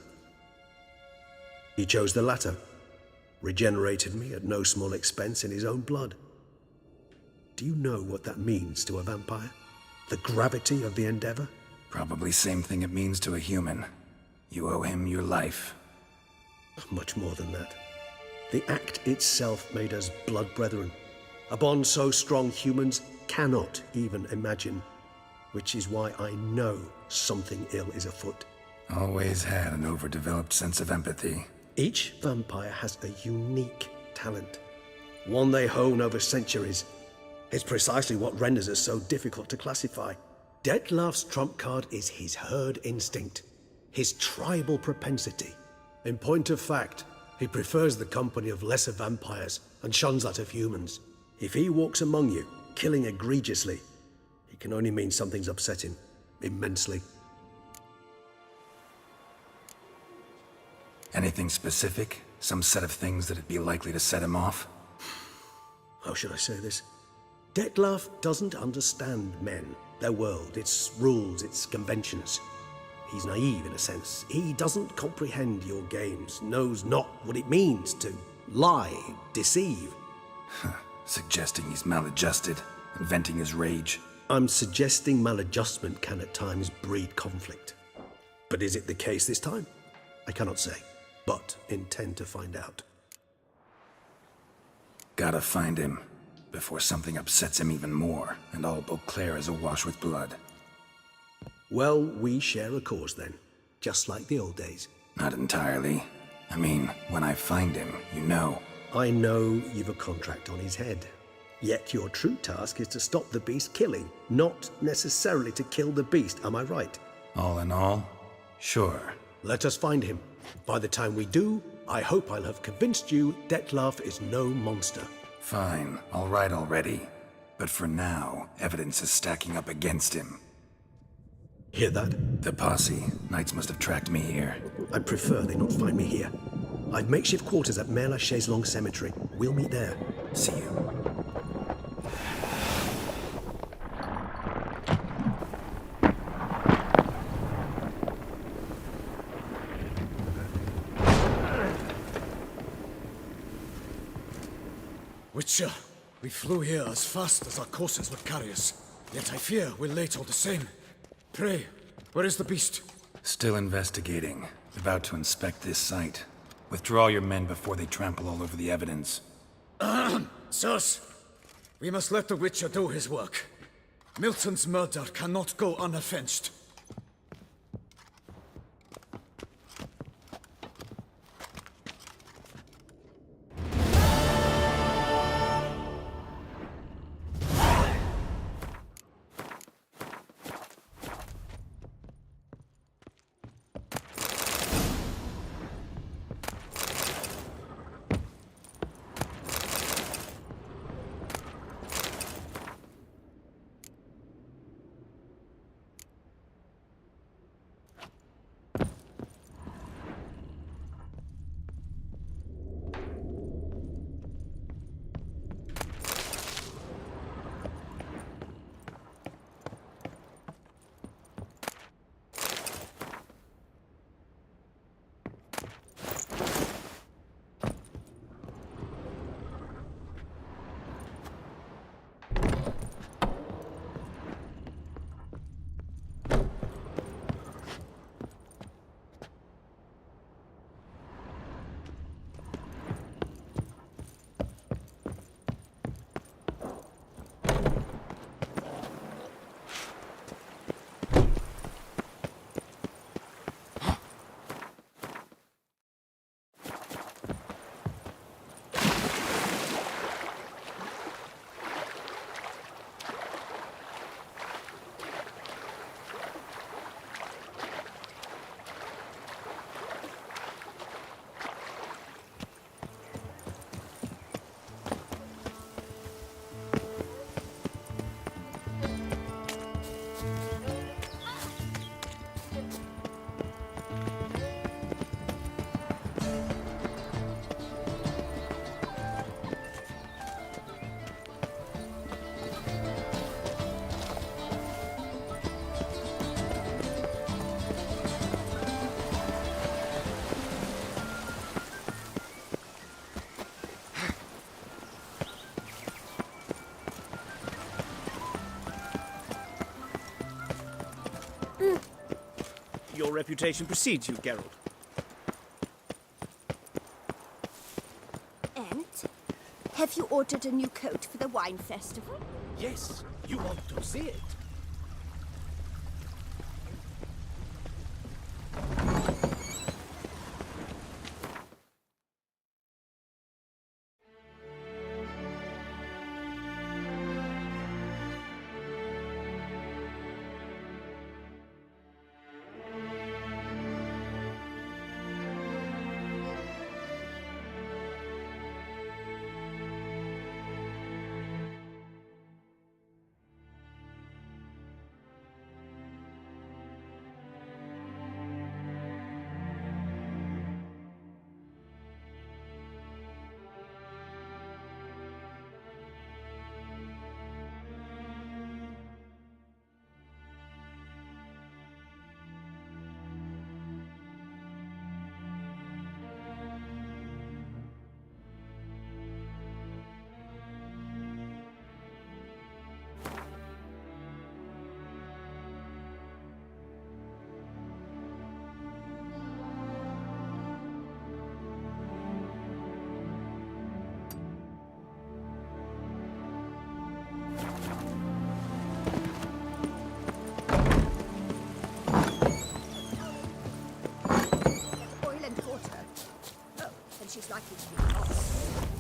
[SPEAKER 1] He chose the latter. Regenerated me at no small expense in his own blood. Do you know what that means to a vampire? The gravity of the endeavor?
[SPEAKER 6] Probably same thing it means to a human. You owe him your life.
[SPEAKER 1] Much more than that. The act itself made us blood brethren. A bond so strong humans cannot even imagine. Which is why I know something ill is afoot.
[SPEAKER 6] Always had an overdeveloped sense of empathy.
[SPEAKER 1] Each vampire has a unique talent. One they hone over centuries. It's precisely what renders us so difficult to classify.
[SPEAKER 14] Detlef's trump card is his herd instinct, his tribal propensity. In point of fact, he prefers the company of lesser vampires and shuns that of humans. If he walks among you, killing egregiously, it can only mean something's upset him immensely.
[SPEAKER 6] Anything specific? Some set of things that'd be likely to set him off?
[SPEAKER 14] How should I say this? Detlef doesn't understand men, their world, its rules, its conventions. He's naive in a sense. He doesn't comprehend your games, knows not what it means to lie, deceive.
[SPEAKER 6] Suggesting he's maladjusted and venting his rage.
[SPEAKER 14] I'm suggesting maladjustment can at times breed conflict. But is it the case this time? I cannot say, but intend to find out.
[SPEAKER 6] Gotta find him before something upsets him even more and all Beauclair is awash with blood.
[SPEAKER 14] Well, we share a cause then, just like the old days.
[SPEAKER 6] Not entirely. I mean, when I find him, you know.
[SPEAKER 14] I know you've a contract on his head. Yet your true task is to stop the beast killing, not necessarily to kill the beast, am I right?
[SPEAKER 6] All in all, sure.
[SPEAKER 14] Let us find him. By the time we do, I hope I'll have convinced you Detlef is no monster.
[SPEAKER 6] Fine, all right already. But for now, evidence is stacking up against him.
[SPEAKER 14] Hear that?
[SPEAKER 6] The posse. Knights must have tracked me here.
[SPEAKER 14] I prefer they not find me here. I've makeshift quarters at Mère Lachaise Long Cemetery. We'll meet there.
[SPEAKER 6] See you.
[SPEAKER 10] Witcher, we flew here as fast as our courses would carry us. Yet I fear we're late all the same. Pray, where is the beast?
[SPEAKER 6] Still investigating. About to inspect this site. Withdraw your men before they trample all over the evidence.
[SPEAKER 10] Sirs, we must let the Witcher do his work. Milton's murder cannot go unavenged.
[SPEAKER 15] Your reputation precedes you, Geralt.
[SPEAKER 12] And? Have you ordered a new coat for the wine festival?
[SPEAKER 15] Yes, you want to see it.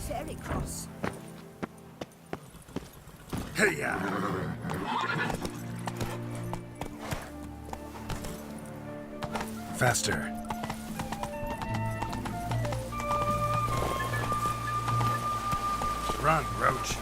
[SPEAKER 12] Very cross.
[SPEAKER 6] Hey-ya! Faster. Run, Roach.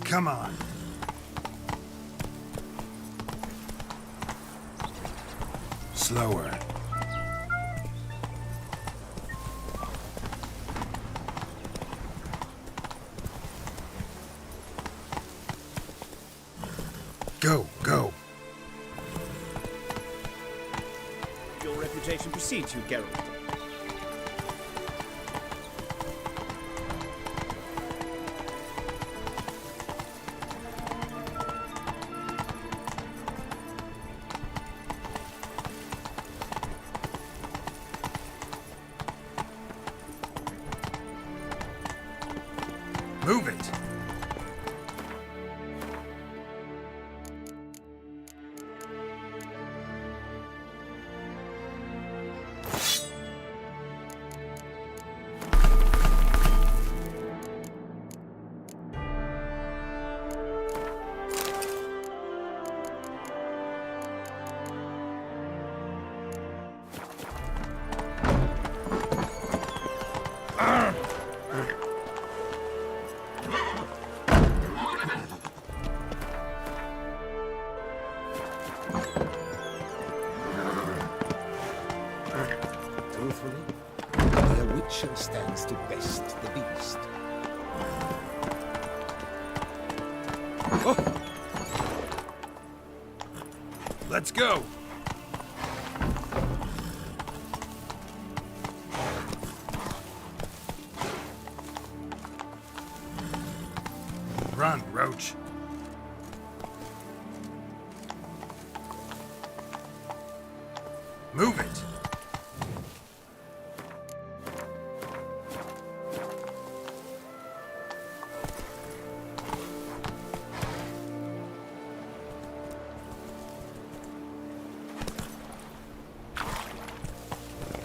[SPEAKER 6] Come on. Slower. Go, go.
[SPEAKER 15] Your reputation precedes you, Geralt.
[SPEAKER 6] Move it. Let's go! Run, Roach. Move it!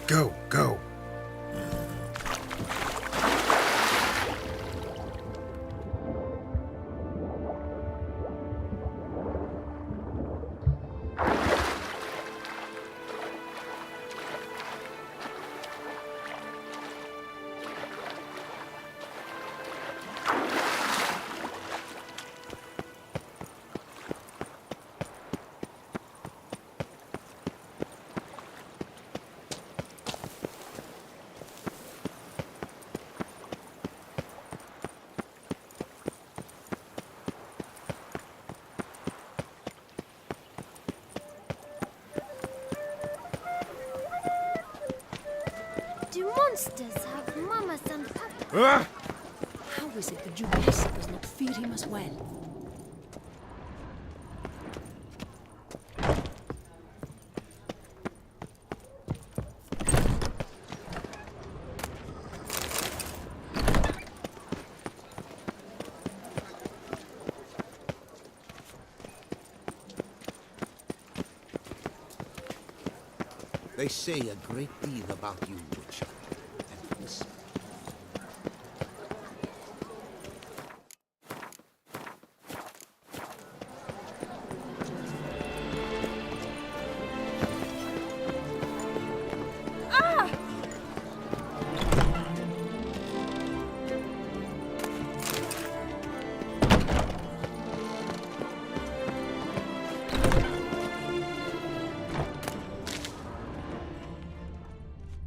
[SPEAKER 6] Go, go.
[SPEAKER 12] Do monsters have mamas and papas?
[SPEAKER 11] How is it that Duquesa does not feed him as well?
[SPEAKER 9] They say a great deal about you, Witcher. And listen.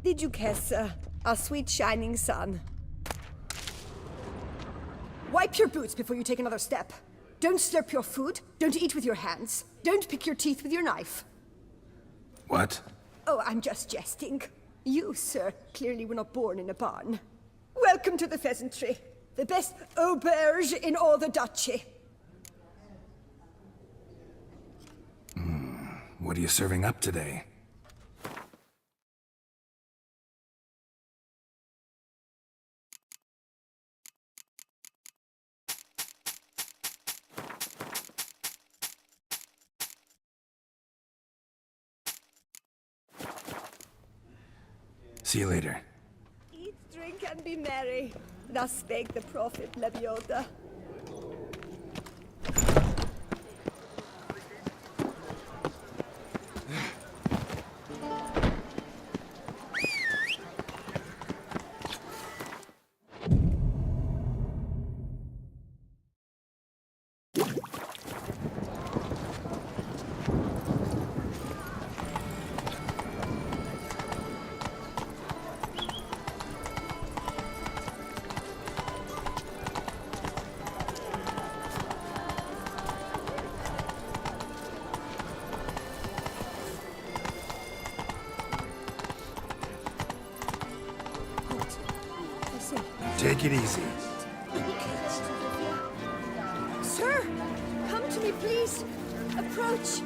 [SPEAKER 12] The Duquesa, our sweet shining sun. Wipe your boots before you take another step. Don't slurp your food. Don't eat with your hands. Don't pick your teeth with your knife.
[SPEAKER 6] What?
[SPEAKER 12] Oh, I'm just jesting. You, sir, clearly were not born in a barn. Welcome to the pheasantry. The best auberge in all the duchy.
[SPEAKER 6] What are you serving up today? See you later.
[SPEAKER 12] Eat, drink, and be merry. Thus spake the prophet Lebioda.
[SPEAKER 6] Take it easy.
[SPEAKER 12] Sir, come to me, please. Approach.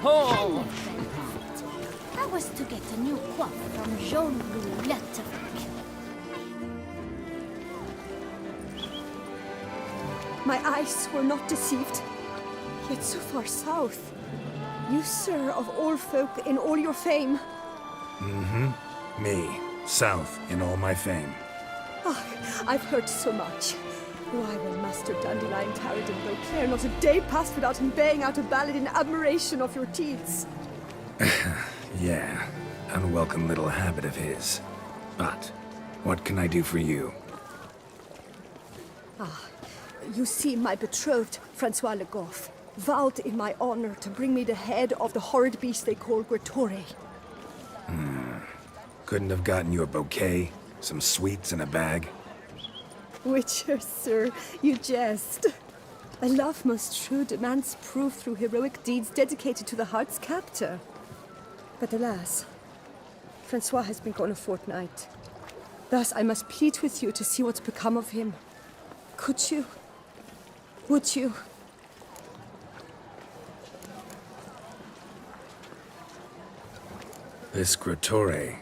[SPEAKER 7] Oh! That was to get a new coif from Jean-Louis Letterfac.
[SPEAKER 12] My eyes were not deceived. Yet so far south. You, sir, of all folk in all your fame.
[SPEAKER 6] Me, south in all my fame.
[SPEAKER 12] Oh, I've heard so much. Why, when Master Dandelion tarried in Beauclair, not a day passed without him baying out a ballad in admiration of your deeds.
[SPEAKER 6] Yeah, unwelcome little habit of his. But, what can I do for you?
[SPEAKER 12] You see, my betrothed, Francois Le Goff, vowed in my honor to bring me the head of the horrid beast they call Guertore.
[SPEAKER 6] Couldn't have gotten you a bouquet, some sweets in a bag?
[SPEAKER 12] Witcher, sir, you jest. A love most true demands proof through heroic deeds dedicated to the heart's captor. But alas, Francois has been gone a fortnight. Thus I must plead with you to see what's become of him. Could you? Would you?
[SPEAKER 6] This Grotore.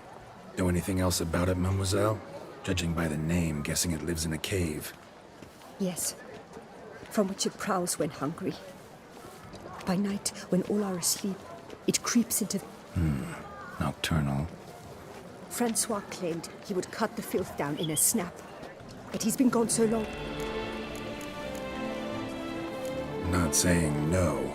[SPEAKER 6] Know anything else about it, mademoiselle? Judging by the name, guessing it lives in a cave.
[SPEAKER 12] Yes, from which it prowls when hungry. By night, when all are asleep, it creeps into...
[SPEAKER 6] Nocturnal.
[SPEAKER 12] Francois claimed he would cut the filth down in a snap. But he's been gone so long.
[SPEAKER 6] Not saying no.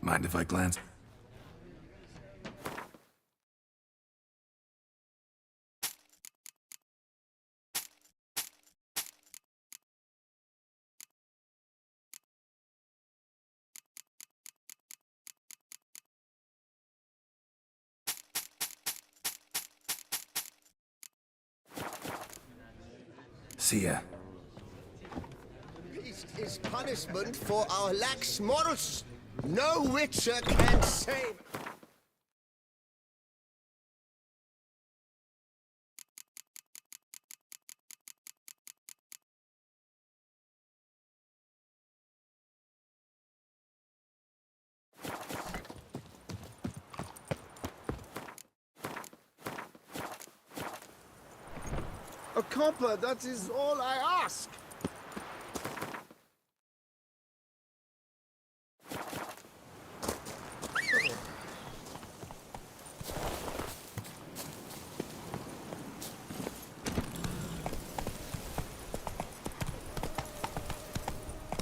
[SPEAKER 6] Mind if I glance? See ya.
[SPEAKER 9] Peace is punishment for our lax morals. No witcher can save.
[SPEAKER 15] A copper, that is all I ask.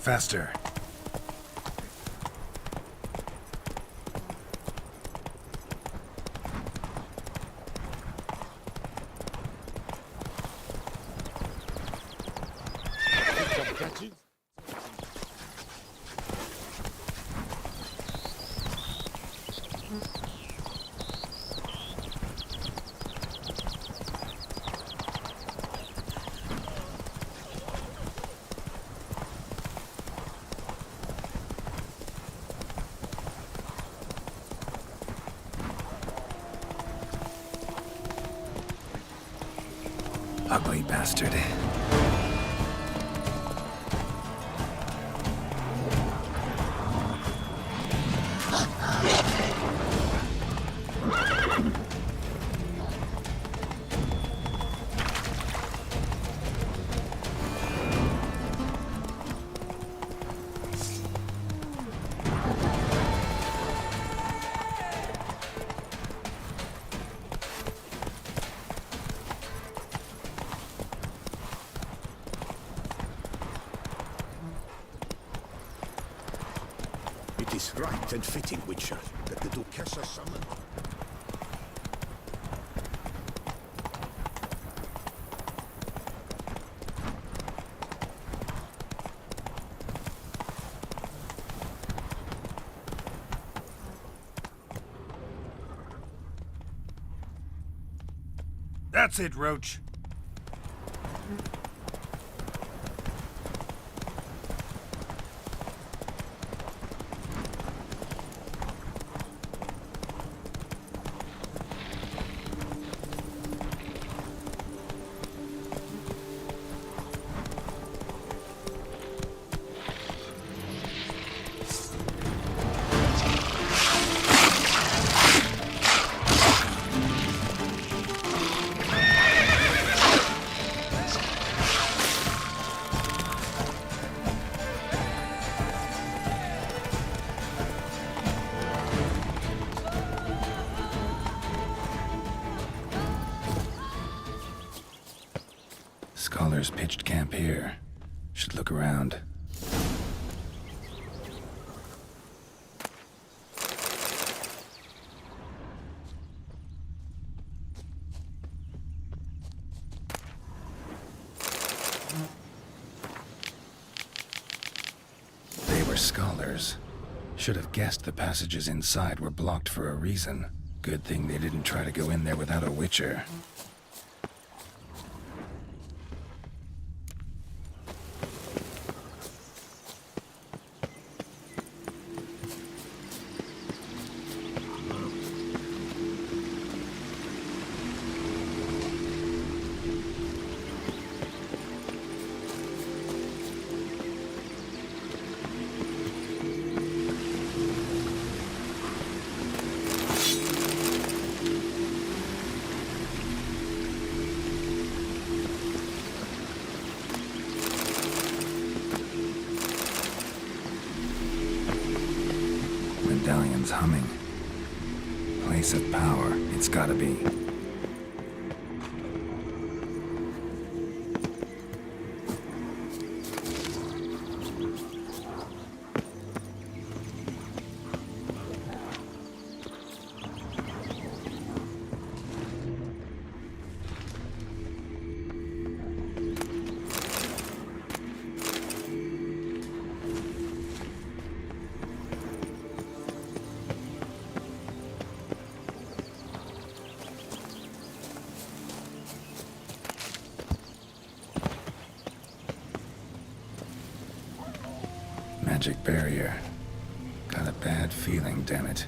[SPEAKER 6] Faster. Ugly bastard.
[SPEAKER 3] It is right and fitting, Witcher, that the Duchessa summon.
[SPEAKER 6] That's it, Roach. Templars pitched camp here. Should look around. They were scholars. Should have guessed the passages inside were blocked for a reason. Good thing they didn't try to go in there without a witcher. Medallion's humming. Place of power, it's gotta be. Magic barrier. Got a bad feeling, damn it.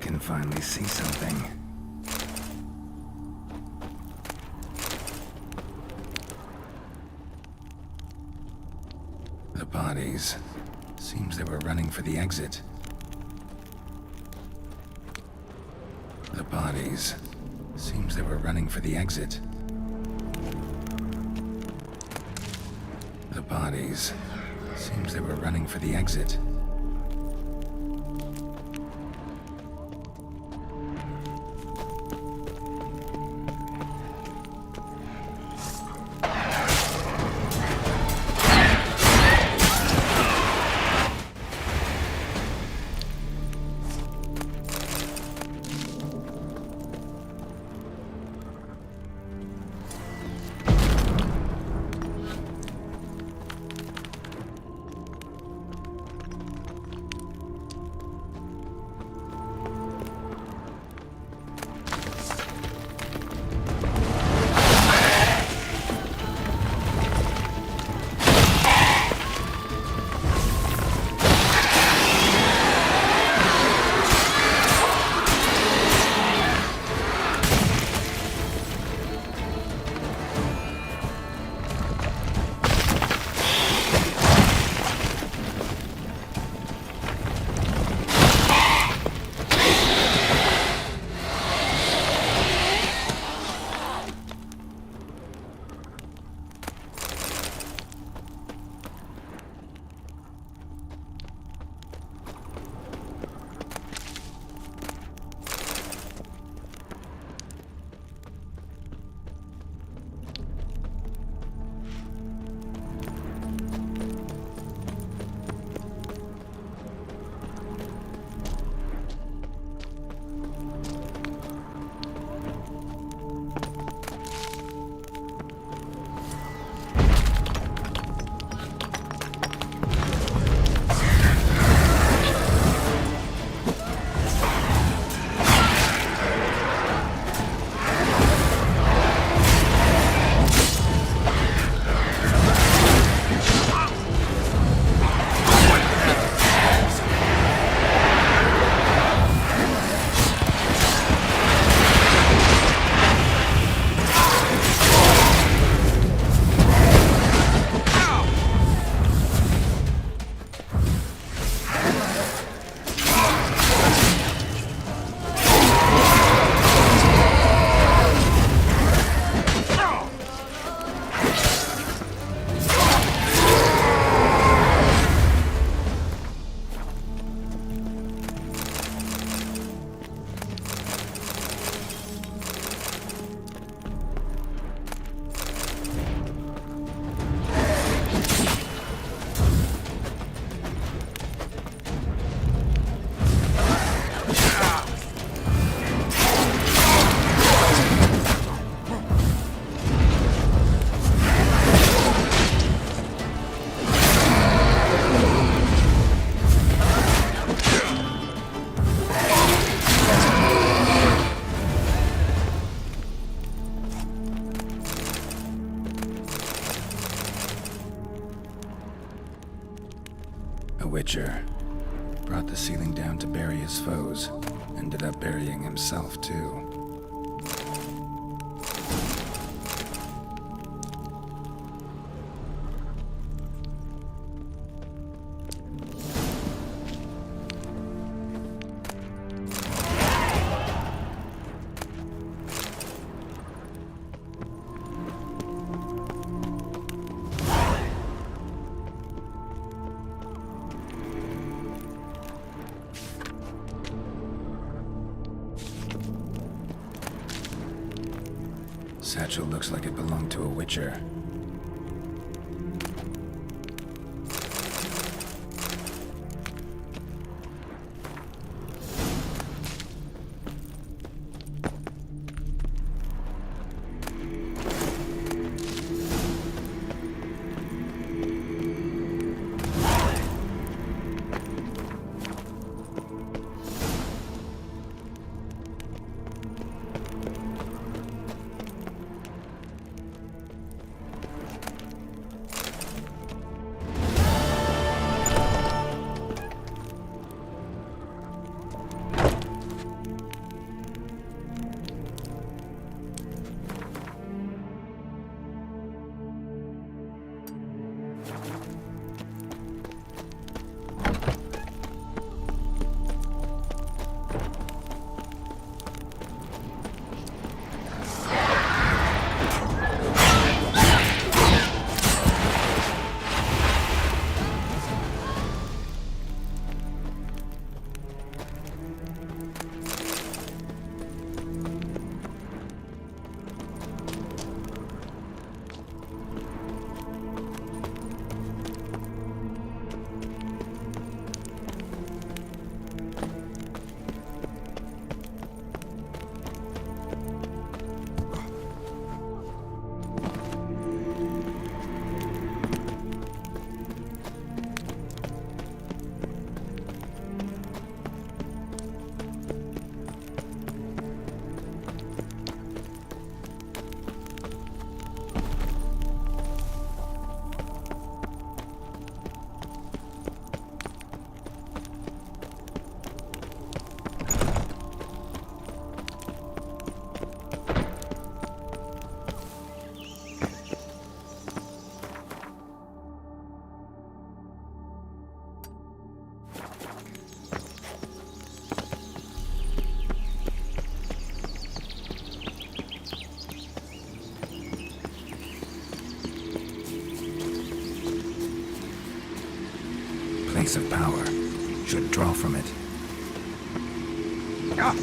[SPEAKER 6] Can finally see something. The bodies. Seems they were running for the exit. The bodies. Seems they were running for the exit. The bodies. Seems they were running for the exit. Witcher. Brought the ceiling down to bury his foes. Ended up burying himself, too. Satchel looks like it belonged to a Witcher. Place of power. Should draw from it. Ah!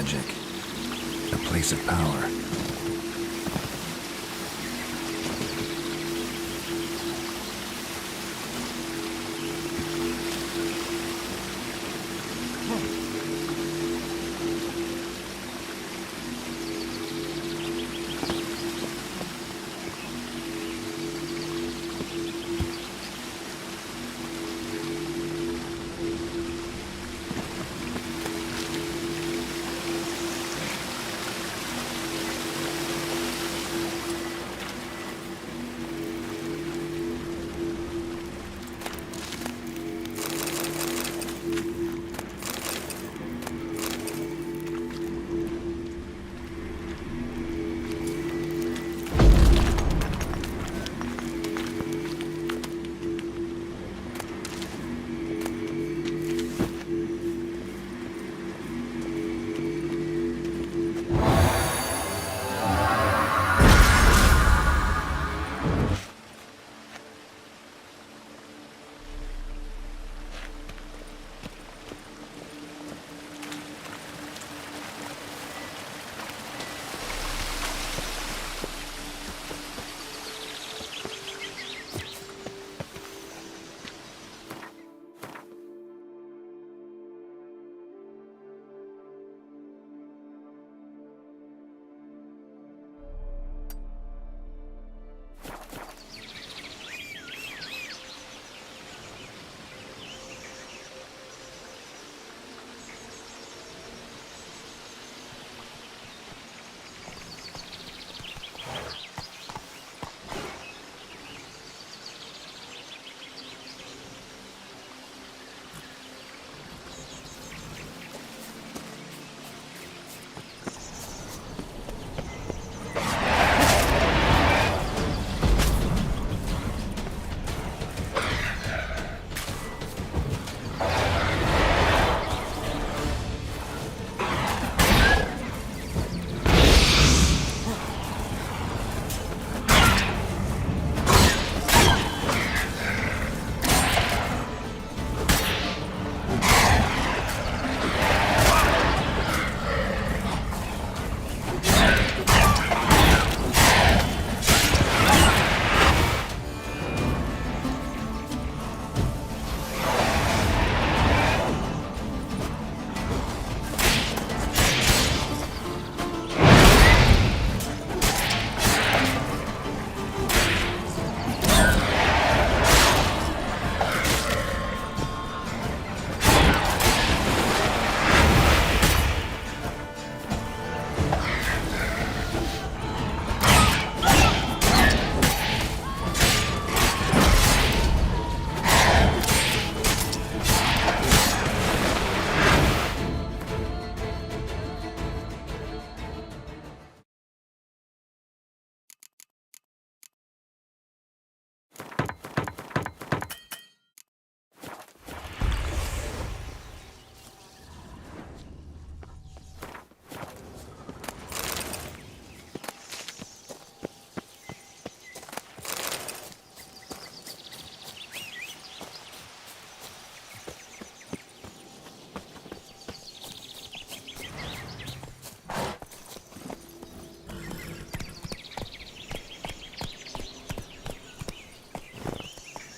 [SPEAKER 6] magic. A place of power.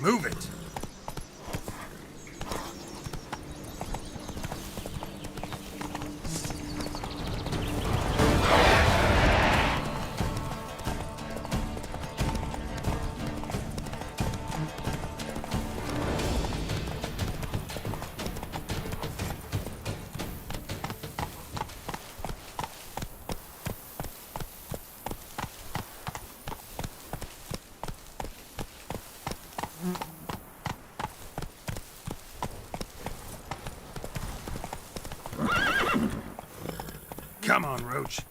[SPEAKER 5] Move it! Come on, Roach.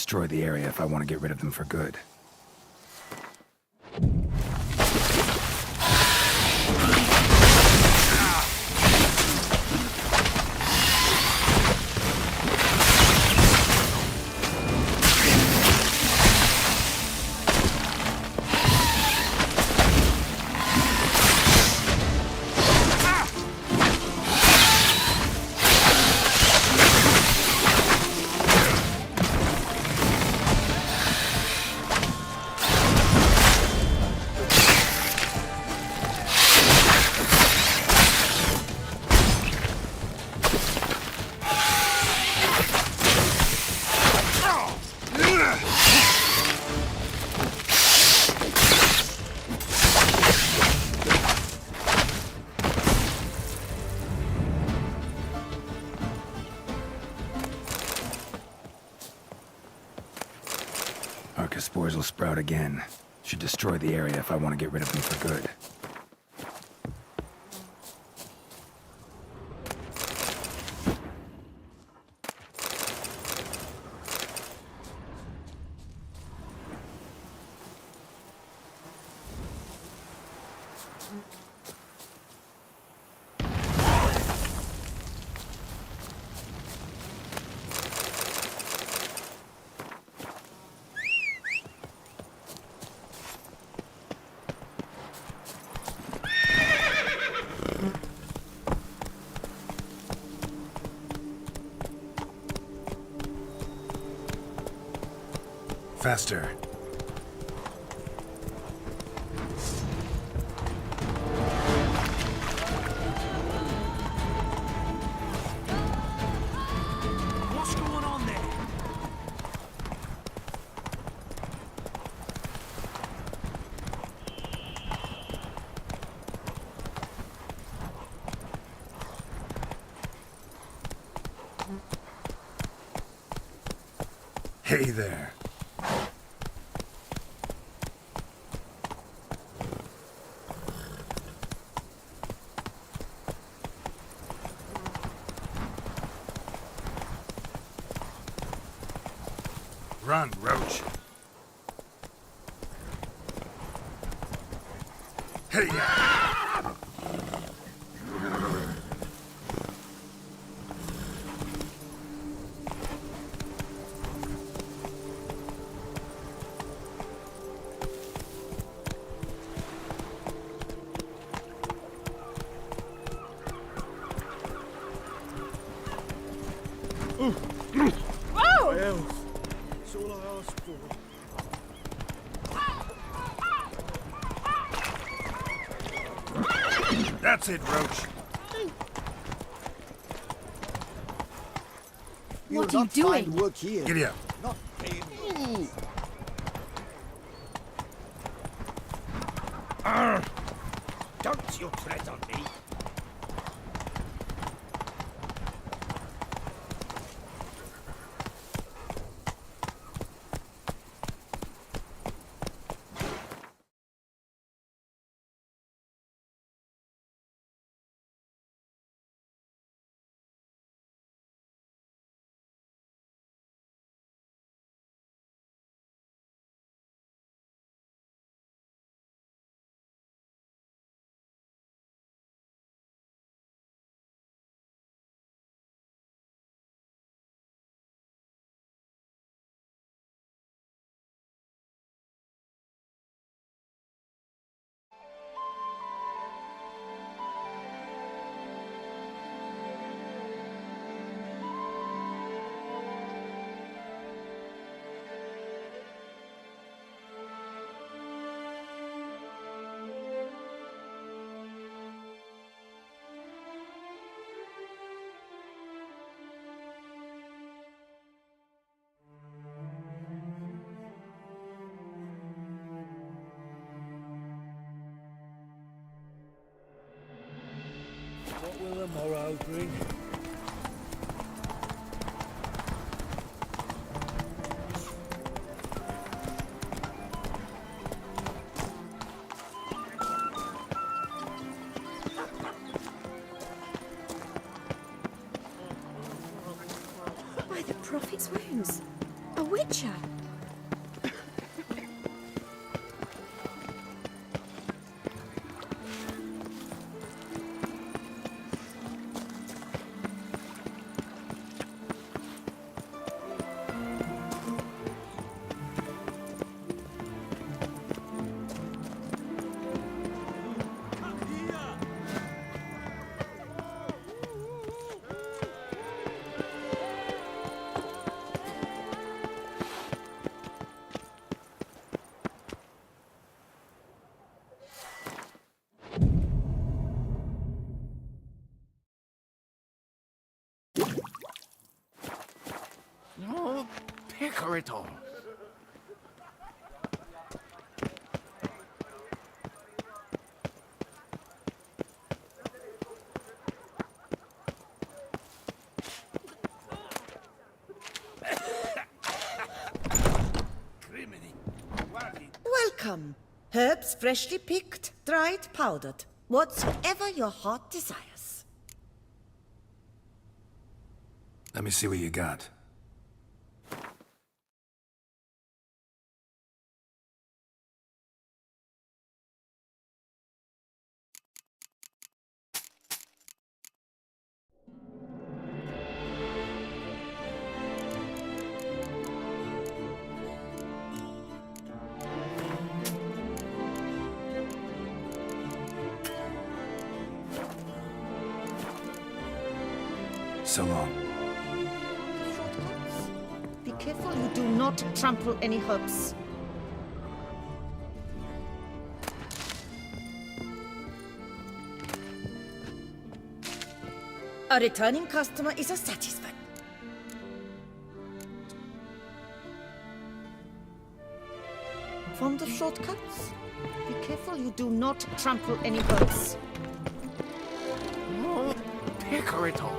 [SPEAKER 6] destroy the area if I want to get rid of them for good. Spores will sprout again. Should destroy the area if I want to get rid of them for good. Faster.
[SPEAKER 15] What's going on there?
[SPEAKER 6] Hey there. Run, Roach. Hey, yeah.
[SPEAKER 15] Whoa! Well, that's all I asked for.
[SPEAKER 6] That's it, Roach.
[SPEAKER 13] What are you doing?
[SPEAKER 3] Work here.
[SPEAKER 6] Giddy up.
[SPEAKER 3] Not paying me.
[SPEAKER 15] Don't you tread on me.
[SPEAKER 14] What will the morrow bring?
[SPEAKER 12] By the Prophet's wounds. A Witcher!
[SPEAKER 5] No, Picarito.
[SPEAKER 4] Welcome. Herbs freshly picked, dried, powdered. Whatsoever your heart desires.
[SPEAKER 6] Let me see what you got. So long.
[SPEAKER 4] Shortcuts. Be careful you do not trample any herbs. A returning customer is a satisfied. Fond of shortcuts? Be careful you do not trample any herbs.
[SPEAKER 5] No, Picarito.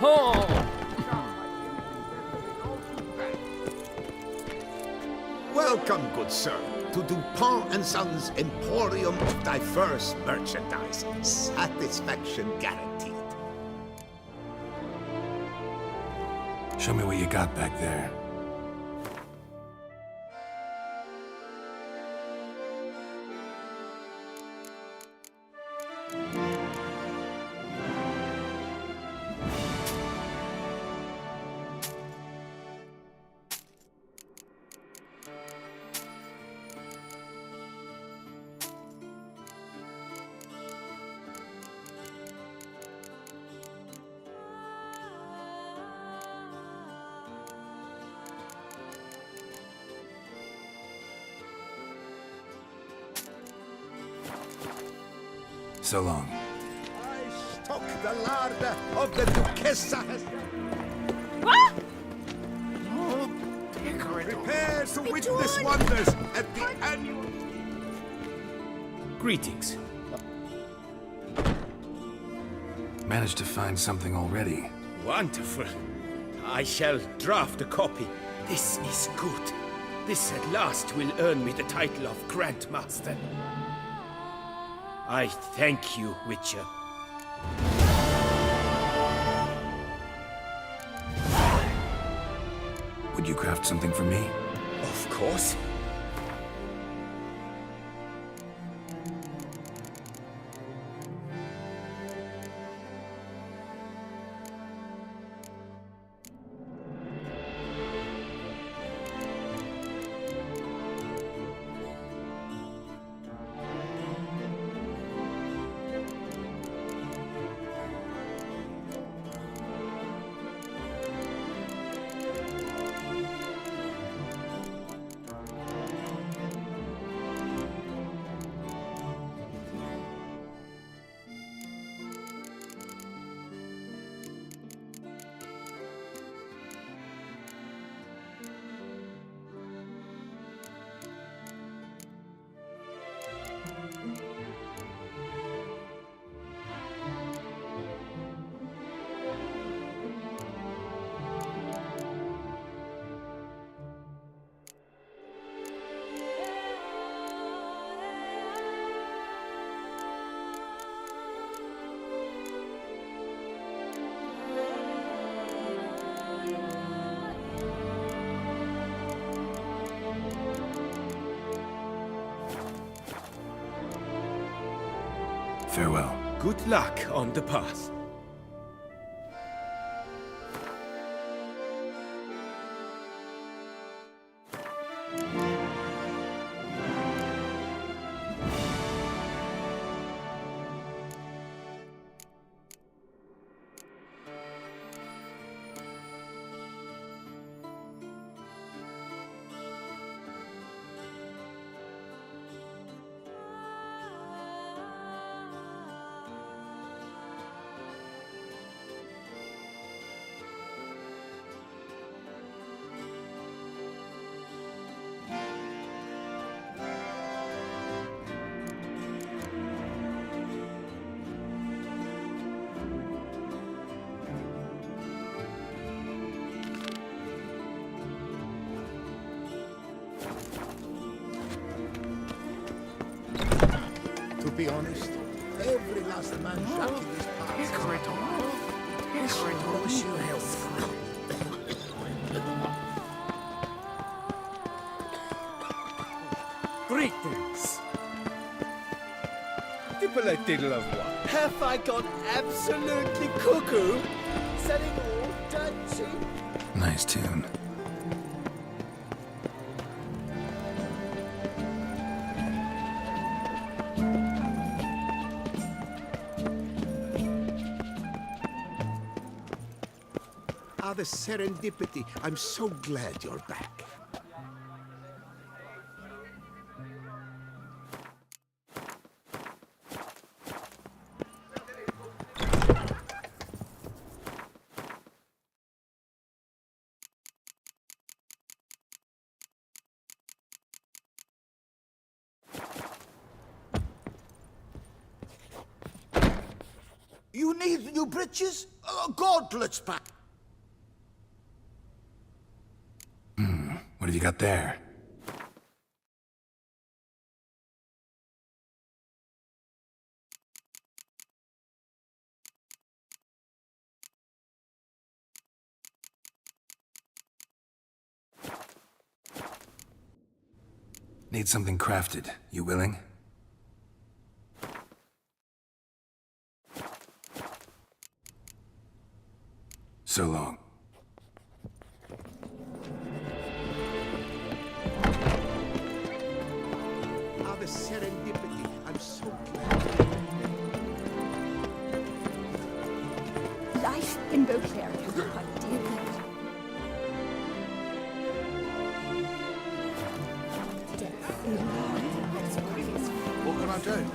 [SPEAKER 5] Oh!
[SPEAKER 9] Welcome, good sir, to Dupont and Sons Emporium of Diverse Merchandise. Satisfaction guaranteed.
[SPEAKER 6] Show me what you got back there. So long.
[SPEAKER 9] I stock the larder of the Duquesa has...
[SPEAKER 12] What?
[SPEAKER 5] No, Picarito.
[SPEAKER 9] Prepare to witness wonders at the annual...
[SPEAKER 10] Greetings.
[SPEAKER 6] Managed to find something already.
[SPEAKER 2] Wonderful. I shall draft a copy. This is good. This at last will earn me the title of Grandmaster. I thank you, Witcher.
[SPEAKER 6] Would you craft something for me?
[SPEAKER 2] Of course.
[SPEAKER 6] Farewell.
[SPEAKER 15] Good luck on the path.
[SPEAKER 9] To be honest, every last man back in this parts. Wish you health.
[SPEAKER 15] Greetings. Dibble diddle of what? Have I gone absolutely cuckoo? Selling all dirt cheap?
[SPEAKER 6] Nice tune.
[SPEAKER 9] Ah, the serendipity. I'm so glad you're back. You need new britches? Gauntlets back.
[SPEAKER 6] What have you got there? Need something crafted. You willing? So long.
[SPEAKER 9] Ah, the serendipity. I'm so glad.
[SPEAKER 12] Life in Beauclair can be quite dear.
[SPEAKER 3] What can I do?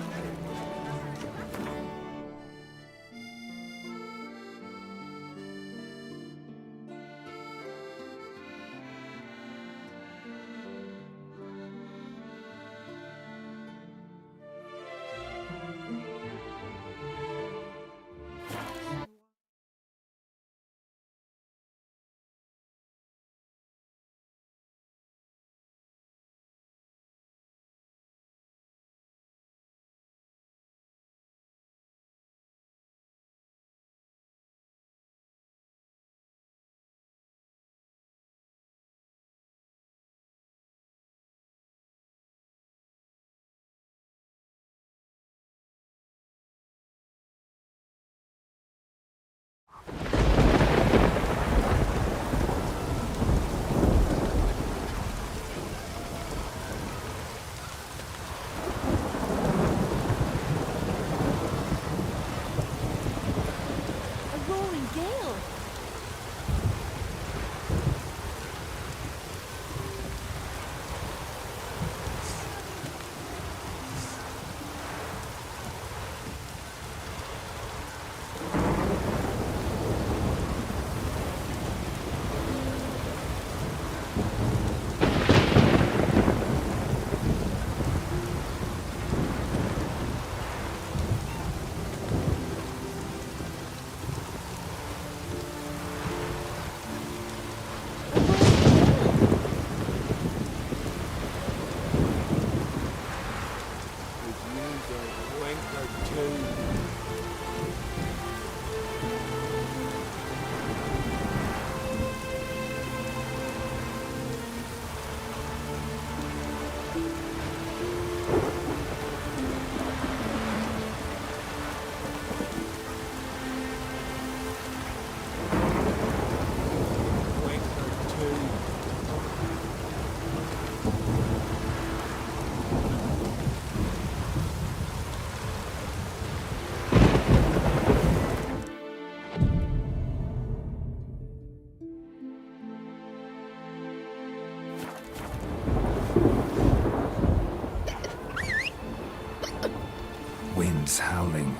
[SPEAKER 6] this howling?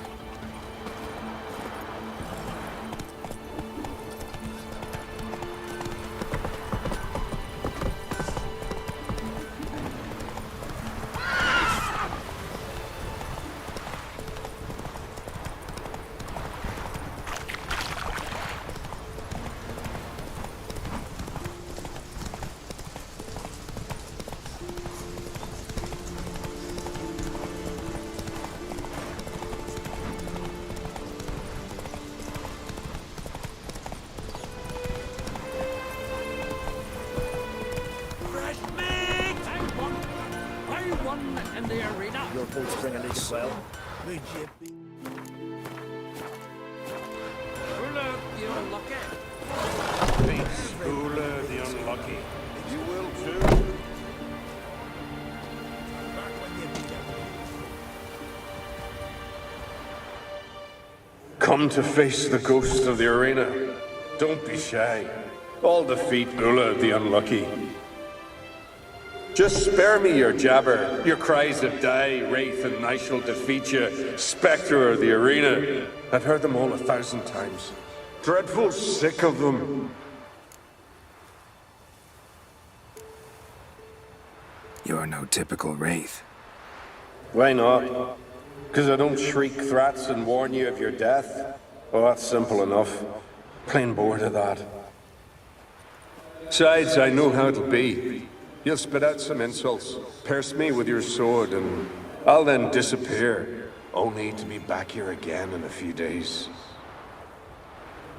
[SPEAKER 15] In the arena.
[SPEAKER 3] Your boats bring a little well.
[SPEAKER 15] Ula, the unlucky.
[SPEAKER 1] Face Ula the Unlucky. You will too. Come to face the ghost of the arena. Don't be shy. I'll defeat Ula the Unlucky. Just spare me your jabber, your cries of die, wraith, and I shall defeat you, spectre of the arena. I've heard them all 1,000 times. Dreadful sick of them.
[SPEAKER 6] You're no typical wraith.
[SPEAKER 1] Why not? Because I don't shriek threats and warn you of your death? Oh, that's simple enough. Plain bored of that. Besides, I know how it'll be. You'll spit out some insults, pierce me with your sword, and I'll then disappear, only to be back here again in a few days.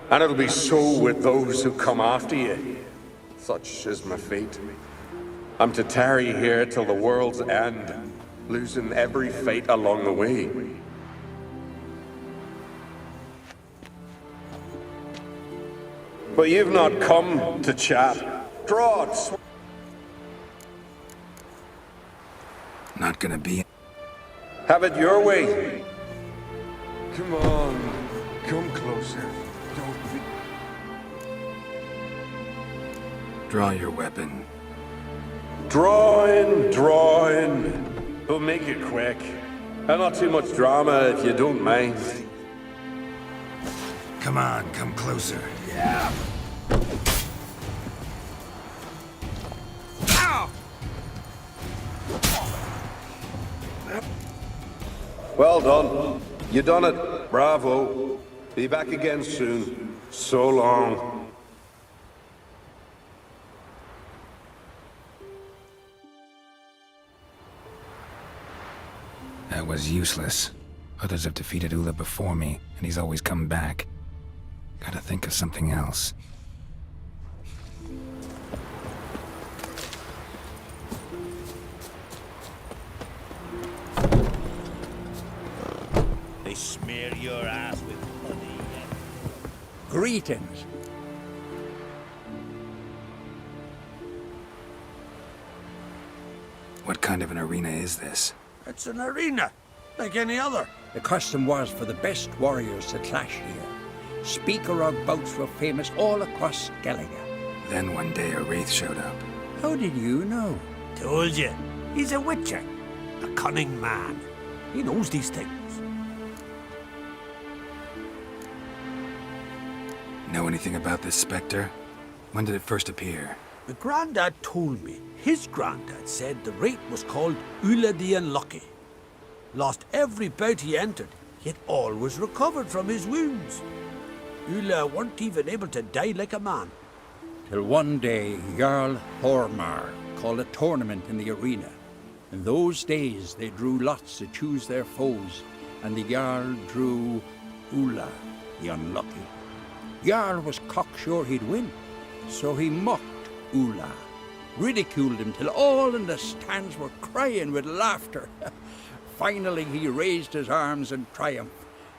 [SPEAKER 1] And it'll be so with those who come after you. Such is my fate. I'm to tarry here till the world's end, losing every fate along the way. But you've not come to chat. Draw it.
[SPEAKER 6] Not gonna be.
[SPEAKER 1] Have it your way. Come on, come closer. Don't be.
[SPEAKER 6] Draw your weapon.
[SPEAKER 1] Draw in. But make it quick. And not too much drama if you don't mind.
[SPEAKER 6] Come on, come closer.
[SPEAKER 1] Yeah. Well done. You done it. Bravo. Be back again soon. So long.
[SPEAKER 6] That was useless. Others have defeated Ula before me, and he's always come back. Gotta think of something else.
[SPEAKER 15] They smear your ass with honey.
[SPEAKER 10] Greetings.
[SPEAKER 6] What kind of an arena is this?
[SPEAKER 15] It's an arena, like any other.
[SPEAKER 10] The custom was for the best warriors to clash here. Speaker-og bouts were famous all across Skellige.
[SPEAKER 6] Then one day a wraith showed up.
[SPEAKER 10] How did you know?
[SPEAKER 15] Told you. He's a witcher. A cunning man. He knows these things.
[SPEAKER 6] Know anything about this specter? When did it first appear?
[SPEAKER 15] The Grandad told me. His Grandad said the wraith was called Ula the Unlucky. Lost every bout he entered, yet always recovered from his wounds. Ula weren't even able to die like a man.
[SPEAKER 10] Till one day, Jarl Hormar called a tournament in the arena. In those days, they drew lots to choose their foes, and the Jarl drew Ula the Unlucky. Jarl was cocksure he'd win, so he mocked Ula, ridiculed him till all in the stands were crying with laughter. Finally, he raised his arms in triumph,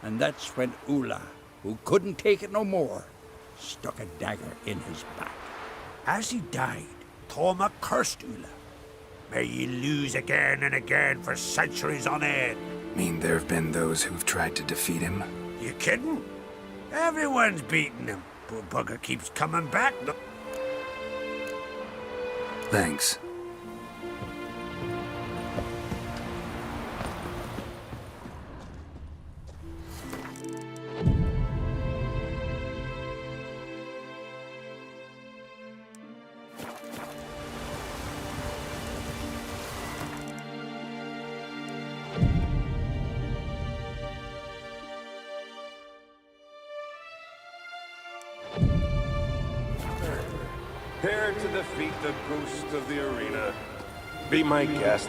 [SPEAKER 10] and that's when Ula, who couldn't take it no more, stuck a dagger in his back.
[SPEAKER 15] As he died, Toma cursed Ula. May ye lose again and again for centuries on end.
[SPEAKER 6] Mean there have been those who've tried to defeat him?
[SPEAKER 15] You kidding? Everyone's beating him. Poor bugger keeps coming back.
[SPEAKER 6] Thanks.
[SPEAKER 16] Prepare to defeat the ghost of the arena. Be my guest.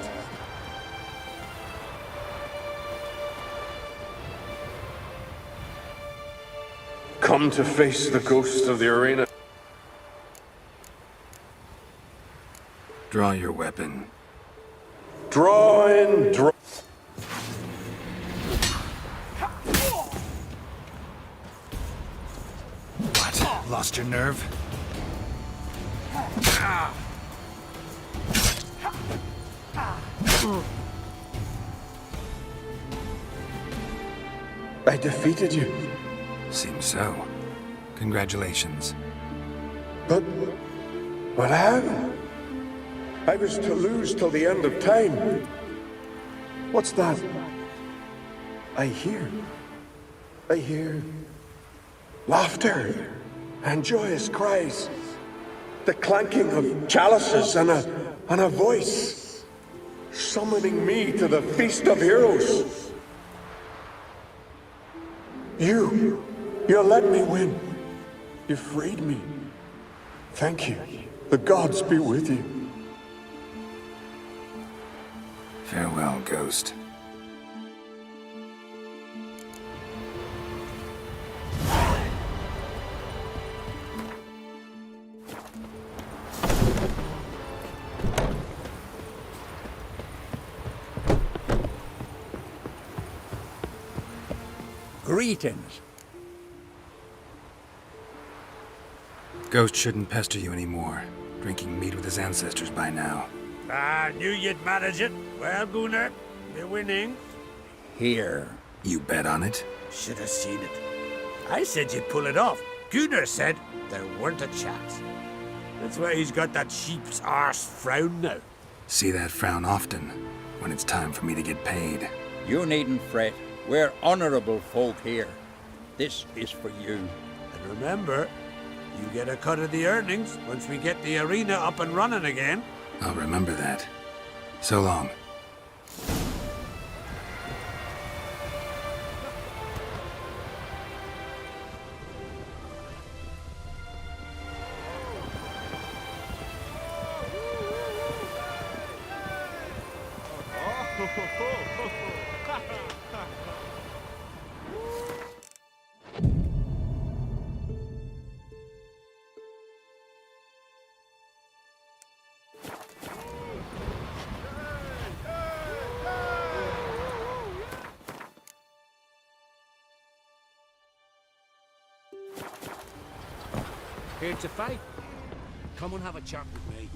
[SPEAKER 16] Come to face the ghost of the arena.
[SPEAKER 6] Draw your weapon.
[SPEAKER 16] Draw in, draw.
[SPEAKER 6] What? Lost your nerve?
[SPEAKER 16] I defeated you.
[SPEAKER 6] Seems so. Congratulations.
[SPEAKER 16] But how? I was to lose till the end of time. What's that? I hear laughter and joyous cries. The clanking of chalices and a voice summoning me to the feast of heroes. You let me win. You freed me. Thank you. The gods be with you.
[SPEAKER 6] Farewell, Ghost.
[SPEAKER 15] Greetings.
[SPEAKER 6] Ghost shouldn't pester you anymore. Drinking mead with his ancestors by now.
[SPEAKER 15] I knew you'd manage it. Well, Gunnar, you're winning. Here.
[SPEAKER 6] You bet on it?
[SPEAKER 15] Should have seen it. I said you'd pull it off. Gunnar said there weren't a chance. That's why he's got that sheep's arse frown now.
[SPEAKER 6] See that frown often, when it's time for me to get paid.
[SPEAKER 17] You needn't fret. We're honorable folk here. This is for you.
[SPEAKER 15] And remember, you get a cut of the earnings once we get the arena up and running again.
[SPEAKER 6] I'll remember that. So long.
[SPEAKER 15] Here to fight. Come and have a chat with me.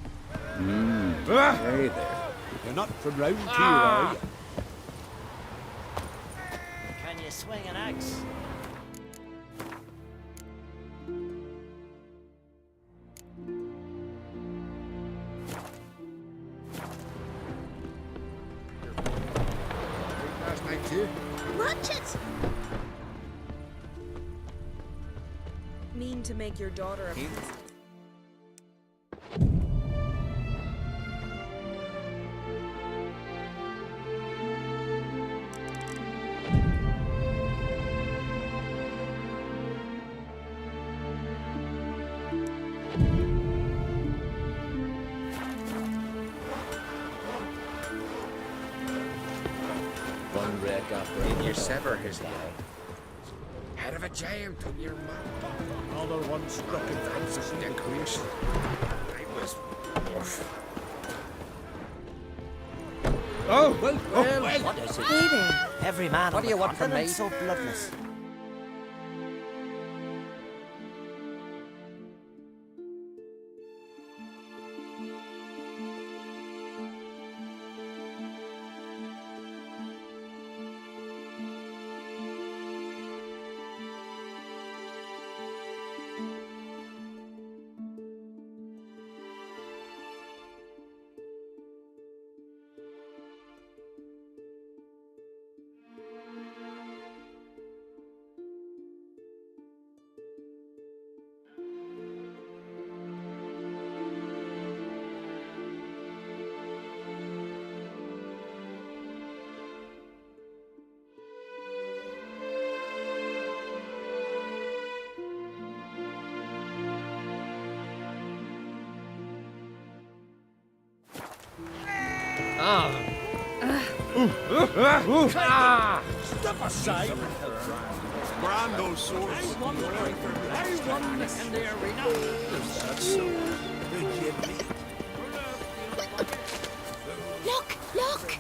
[SPEAKER 17] Hey there.
[SPEAKER 15] You're not from round here, are you?
[SPEAKER 18] Can you swing an axe?
[SPEAKER 3] Last night too.
[SPEAKER 12] Watch it! Mean to make your daughter a princess.
[SPEAKER 18] One wreck after
[SPEAKER 3] Did you sever his leg? Head of a giant on your mouth.
[SPEAKER 15] Another one struck in
[SPEAKER 3] That's a decoration. I was.
[SPEAKER 18] Oh,
[SPEAKER 3] well.
[SPEAKER 18] What is it?
[SPEAKER 12] Hey there.
[SPEAKER 18] Every man
[SPEAKER 17] What
[SPEAKER 18] on
[SPEAKER 17] do you
[SPEAKER 18] the
[SPEAKER 17] want from me?
[SPEAKER 18] continent's so bloodless.
[SPEAKER 15] Step aside.
[SPEAKER 16] Brando source.
[SPEAKER 15] I won the in the arena.
[SPEAKER 16] That's so.
[SPEAKER 13] Look! Look!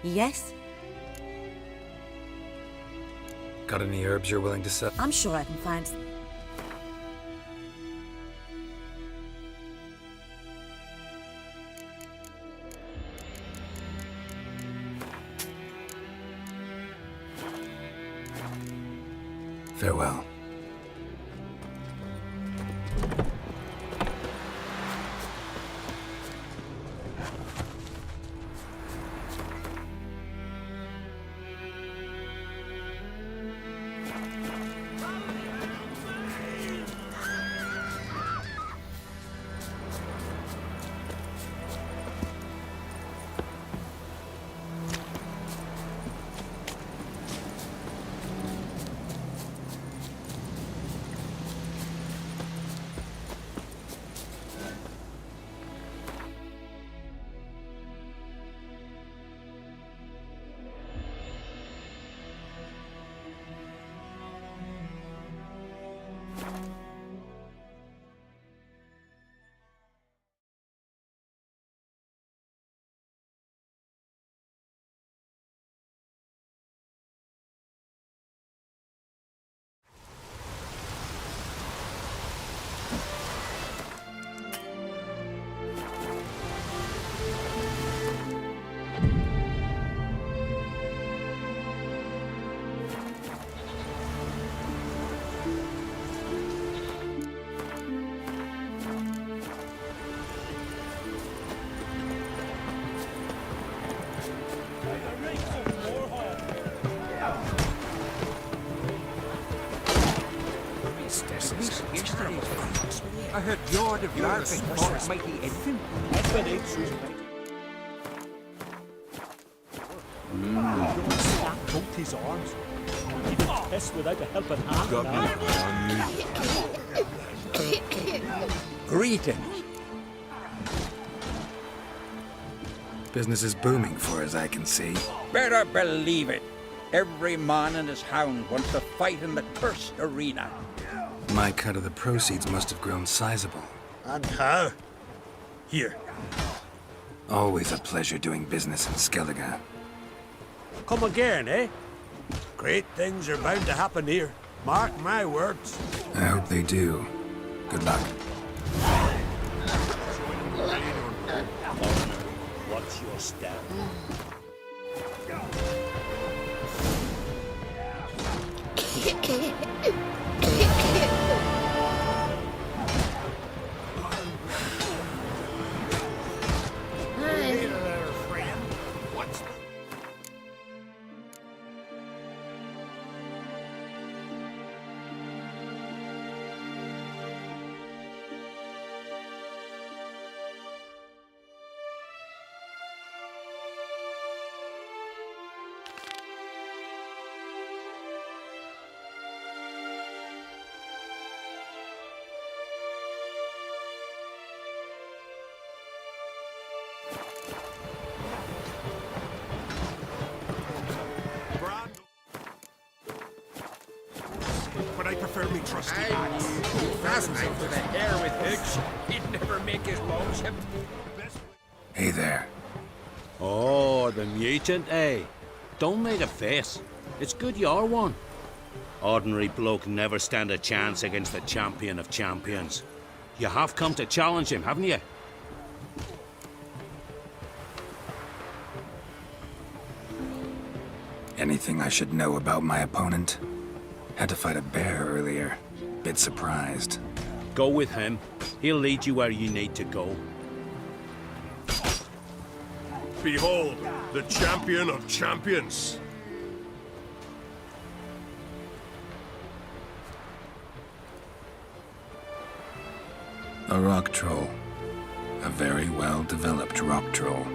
[SPEAKER 4] Yes?
[SPEAKER 6] Got any herbs you're willing to sell?
[SPEAKER 4] I'm sure I can find...
[SPEAKER 6] Farewell.
[SPEAKER 15] I heard you're the largest mighty infant.
[SPEAKER 1] Both his arms. He didn't test without a helping hand.
[SPEAKER 17] Greetings.
[SPEAKER 6] Business is booming for as I can see.
[SPEAKER 17] Better believe it. Every man and his hound wants to fight in the cursed arena.
[SPEAKER 6] My cut of the proceeds must have grown sizable.
[SPEAKER 15] And how? Here.
[SPEAKER 6] Always a pleasure doing business in Skellige.
[SPEAKER 15] Come again, eh? Great things are bound to happen here. Mark my words.
[SPEAKER 6] I hope they do. Good luck.
[SPEAKER 1] What's your step?
[SPEAKER 15] But I prefer me trusty axe.
[SPEAKER 17] Fast night for the hare with hooks. He'd never make his lordship.
[SPEAKER 6] Hey there.
[SPEAKER 15] Oh, the mutant, eh? Don't make a face. It's good you're one. Ordinary bloke never stand a chance against the champion of champions. You have come to challenge him, haven't you?
[SPEAKER 6] Anything I should know about my opponent? Had to fight a bear earlier. Bit surprised.
[SPEAKER 15] Go with him. He'll lead you where you need to go.
[SPEAKER 16] Behold, the champion of champions.
[SPEAKER 6] A rock troll. A very well-developed rock troll.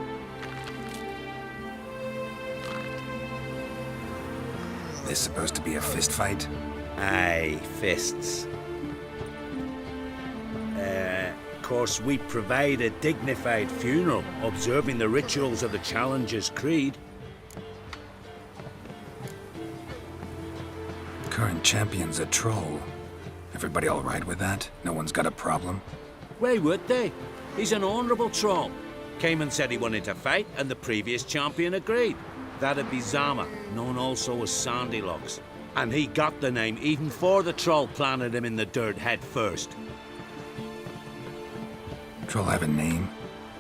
[SPEAKER 6] This supposed to be a fist fight?
[SPEAKER 15] Aye, fists. Of course, we provide a dignified funeral, observing the rituals of the Challenger's Creed.
[SPEAKER 6] Current champion's a troll. Everybody all right with that? No one's got a problem?
[SPEAKER 15] Why would they? He's an honourable troll. Came and said he wanted to fight, and the previous champion agreed. That'd be Zama, known also as Sandylocks. And he got the name even before the troll planted him in the dirt head first.
[SPEAKER 6] Troll have a name?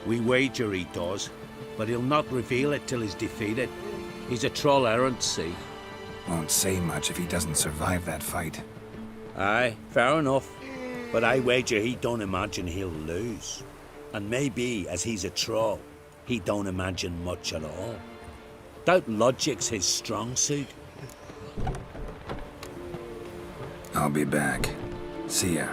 [SPEAKER 15] We wager he does, but he'll not reveal it till he's defeated. He's a troll errant, see?
[SPEAKER 6] Won't say much if he doesn't survive that fight.
[SPEAKER 15] Aye, fair enough. But I wager he don't imagine he'll lose. And maybe, as he's a troll, he don't imagine much at all. Doubt logic's his strong suit.
[SPEAKER 6] I'll be back. See ya.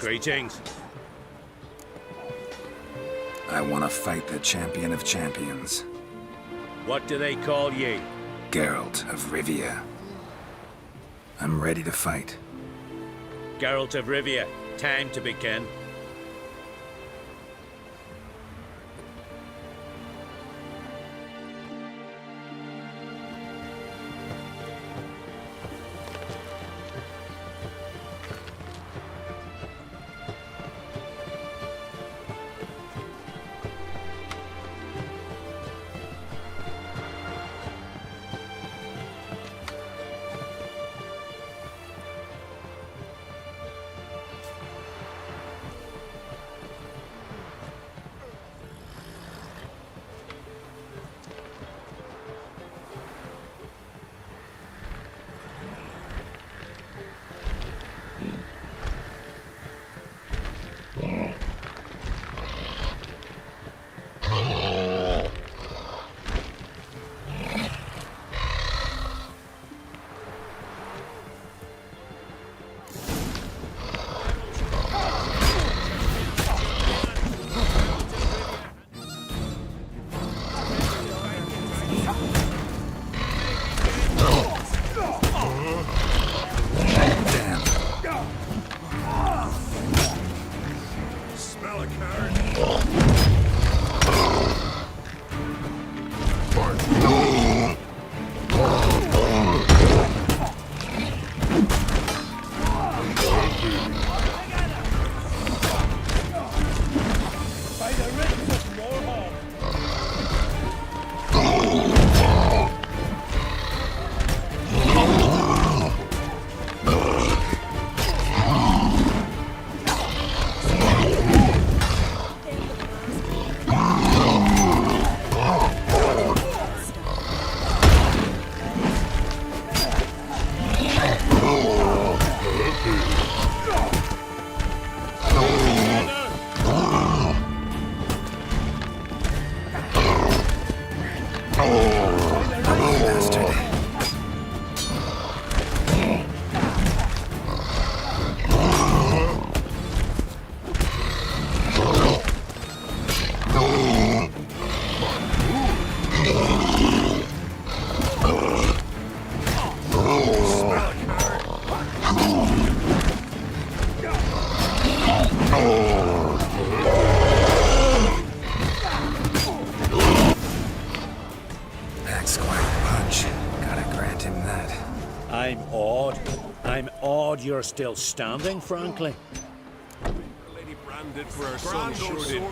[SPEAKER 15] Greetings.
[SPEAKER 6] I want to fight the champion of champions.
[SPEAKER 15] What do they call ye?
[SPEAKER 6] Geralt of Rivia. I'm ready to fight.
[SPEAKER 15] Geralt of Rivia, time to begin. You're still standing, frankly.
[SPEAKER 16] Lady branded for our son showed it.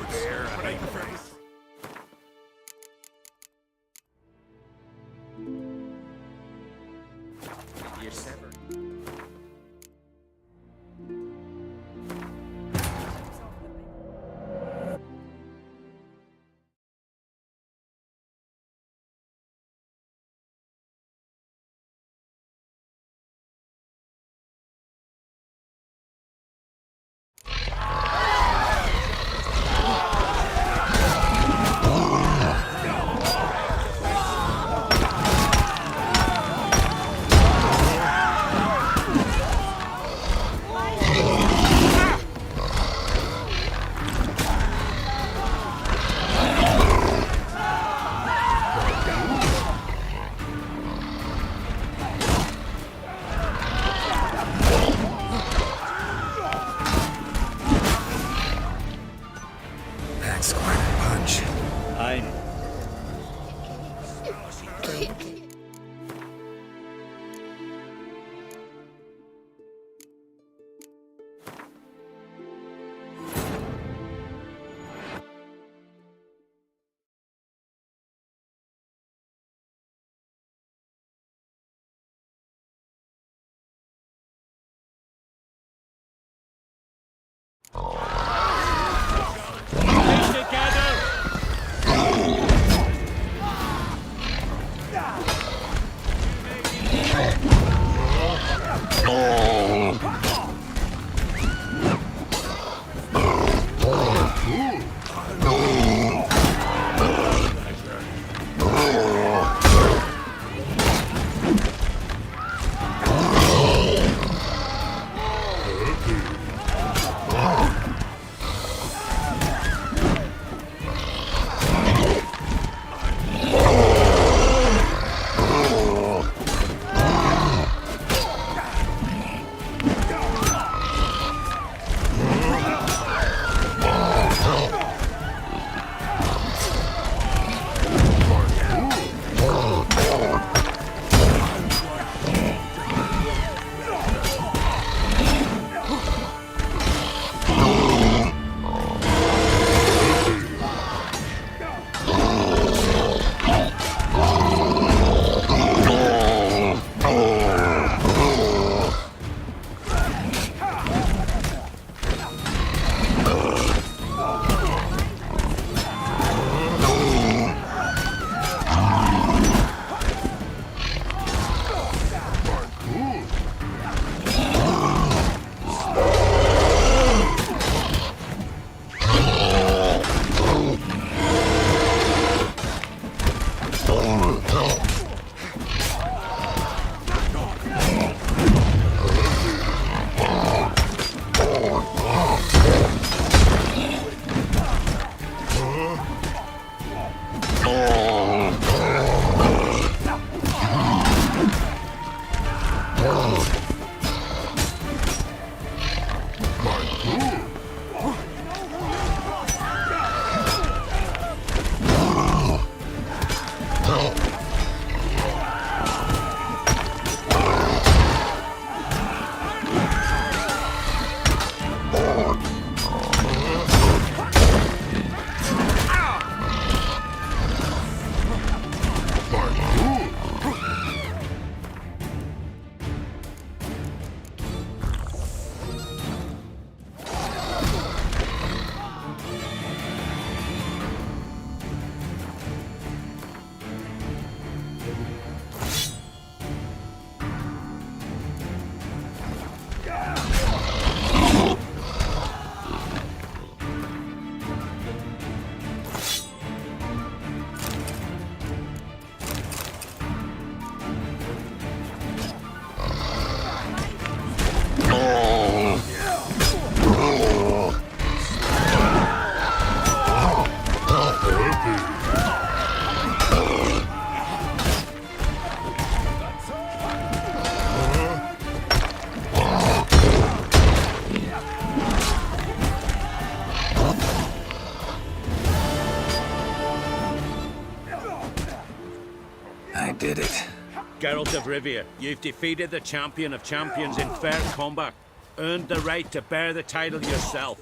[SPEAKER 19] Geralt of Rivia, you've defeated the champion of champions in fair combat, earned the right to bear the title yourself.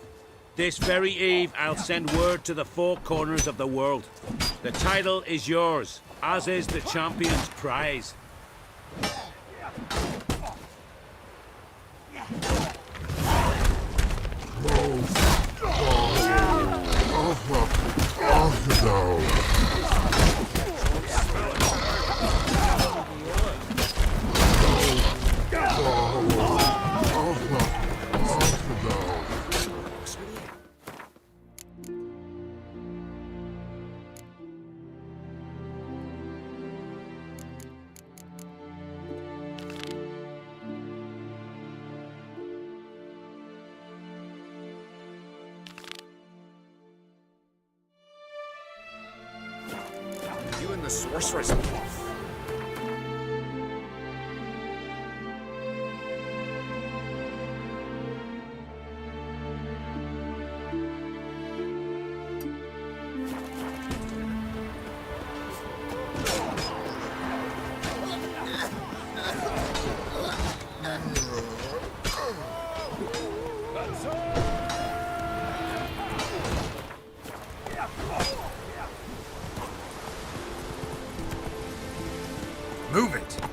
[SPEAKER 19] This very eve, I'll send word to the four corners of the world. The title is yours, as is the champion's prize.
[SPEAKER 5] You and the sorceress. Move it!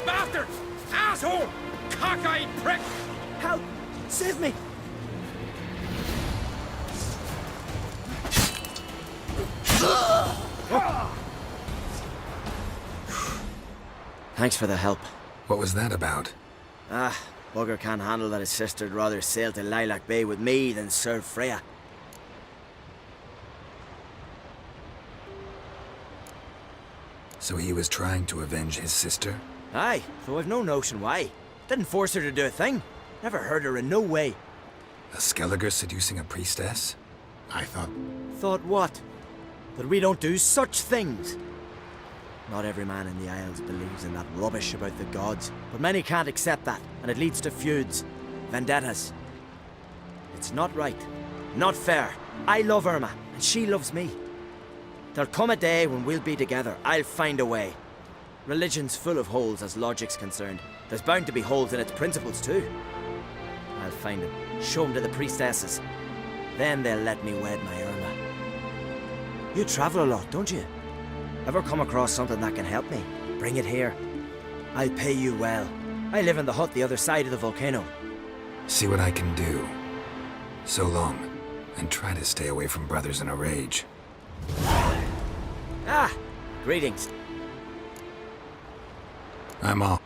[SPEAKER 17] Bastard! Asshole! Cockeyed prick!
[SPEAKER 18] Help! Save me! Thanks for the help.
[SPEAKER 6] What was that about?
[SPEAKER 18] Bugger can't handle that his sister'd rather sail to Lilac Bay with me than serve Freya.
[SPEAKER 6] So he was trying to avenge his sister?
[SPEAKER 18] Aye, though I've no notion why. Didn't force her to do a thing. Never hurt her in no way.
[SPEAKER 6] A Skelliger seducing a priestess? I thought...
[SPEAKER 18] Thought what? That we don't do such things. Not every man in the Isles believes in that rubbish about the gods, but many can't accept that, and it leads to feuds, vendettas. It's not right, not fair. I love Irma, and she loves me. There'll come a day when we'll be together. I'll find a way. Religion's full of holes as logic's concerned. There's bound to be holes in its principles too. I'll find them, show them to the priestesses. Then they'll let me wed my Irma. You travel a lot, don't you? Ever come across something that can help me? Bring it here. I'll pay you well. I live in the hut the other side of the volcano.
[SPEAKER 6] See what I can do. So long, and try to stay away from brothers in a rage.
[SPEAKER 18] Greetings.
[SPEAKER 6] I'm off.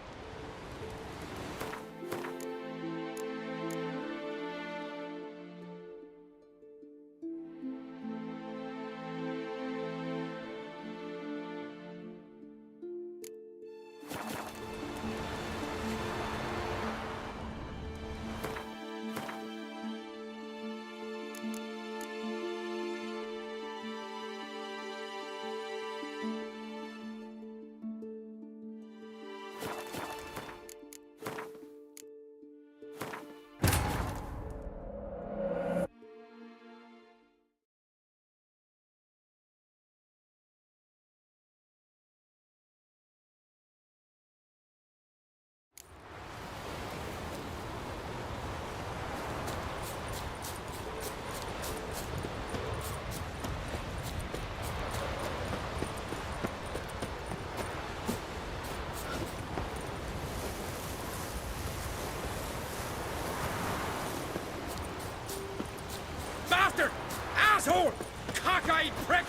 [SPEAKER 17] Bastard! Asshole! Cockeyed prick!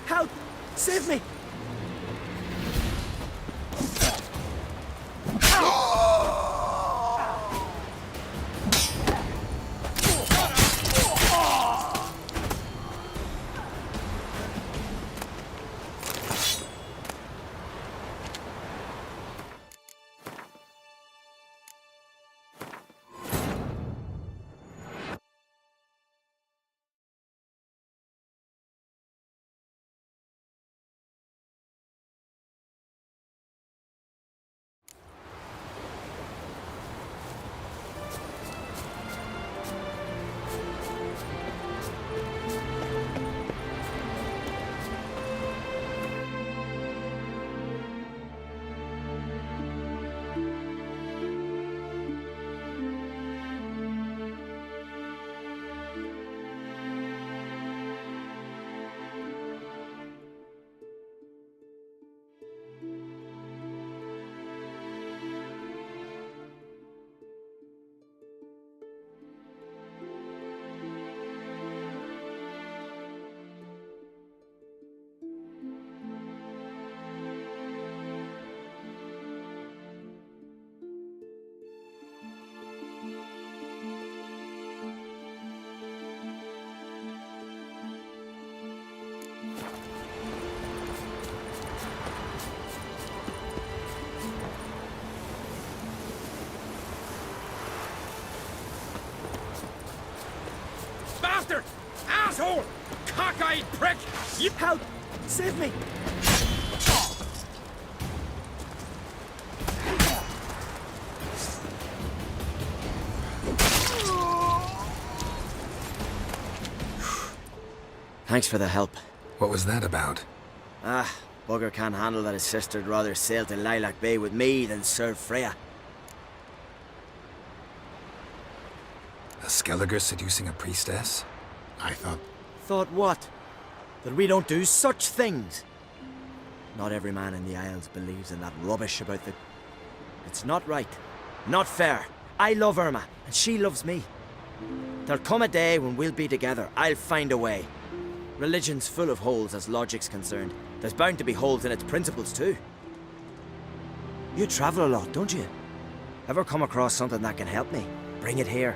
[SPEAKER 18] Help! Save me!
[SPEAKER 17] asshole! Cockeyed prick! You
[SPEAKER 18] help! Save me! Thanks for the help.
[SPEAKER 6] What was that about?
[SPEAKER 18] Bugger can't handle that his sister'd rather sail to Lilac Bay with me than serve Freya.
[SPEAKER 6] A Skelliger seducing a priestess? I thought...
[SPEAKER 18] Thought what? That we don't do such things? Not every man in the Isles believes in that rubbish about the... It's not right. Not fair. I love Irma, and she loves me. There'll come a day when we'll be together. I'll find a way. Religion's full of holes as logic's concerned. There's bound to be holes in its principles too. You travel a lot, don't you? Ever come across something that can help me? Bring it here.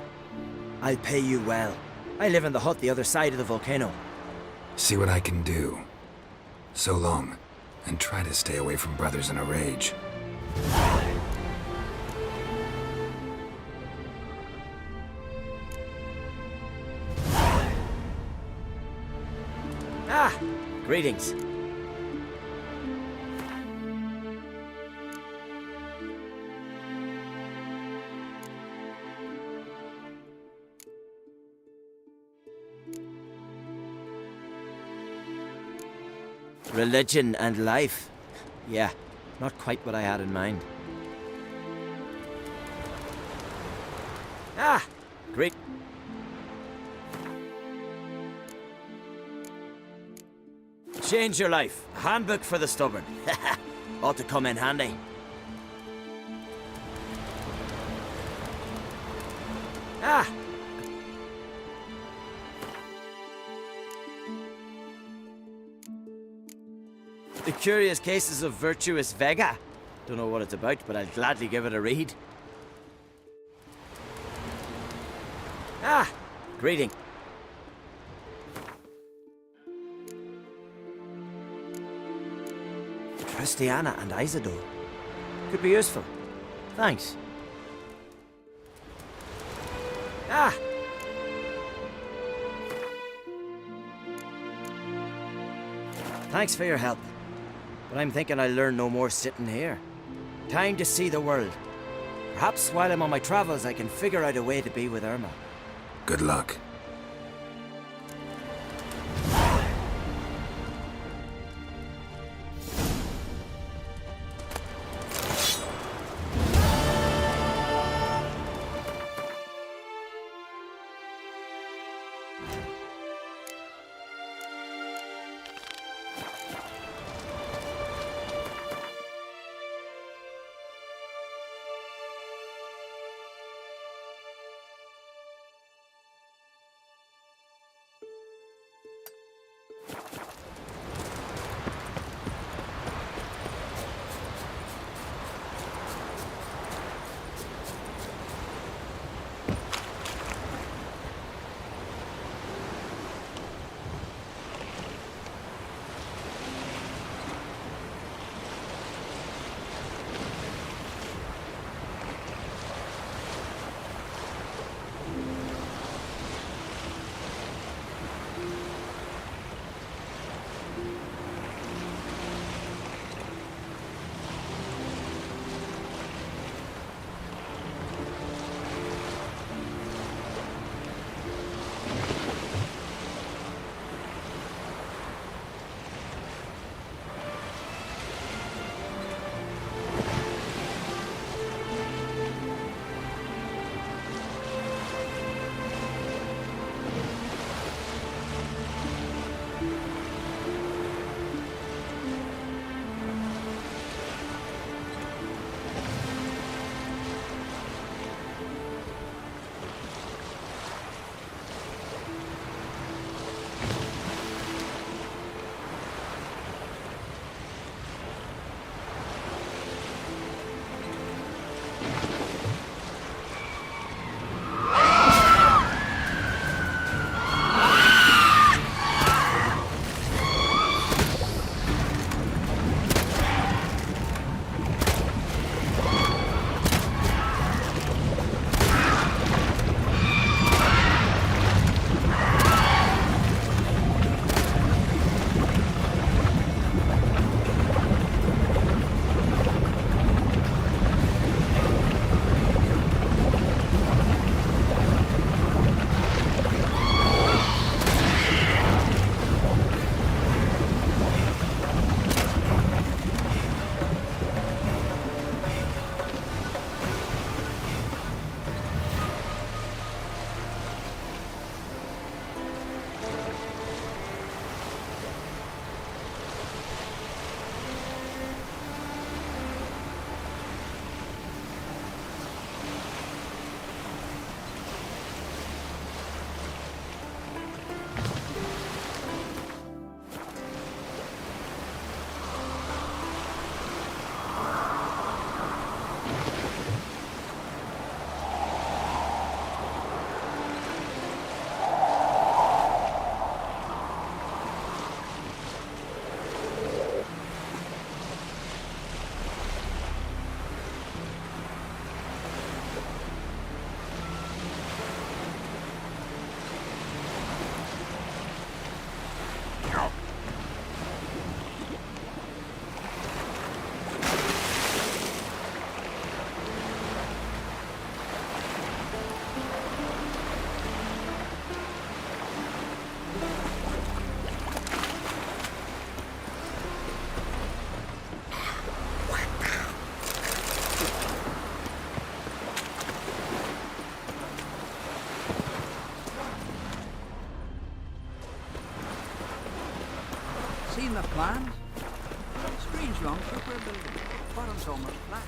[SPEAKER 18] I'll pay you well. I live in the hut the other side of the volcano.
[SPEAKER 6] See what I can do. So long, and try to stay away from brothers in a rage.
[SPEAKER 18] Greetings. Religion and life. Yeah, not quite what I had in mind. Great. Change your life. A handbook for the stubborn. Ought to come in handy. The Curious Cases of Virtuous Vega. Don't know what it's about, but I'll gladly give it a read. Greeting. Christiana and Isidore. Could be useful. Thanks. Thanks for your help. But I'm thinking I'll learn no more sitting here. Time to see the world. Perhaps while I'm on my travels I can figure out a way to be with Irma.
[SPEAKER 6] Good luck.
[SPEAKER 15] långt på bilden. Bara en sommarplats.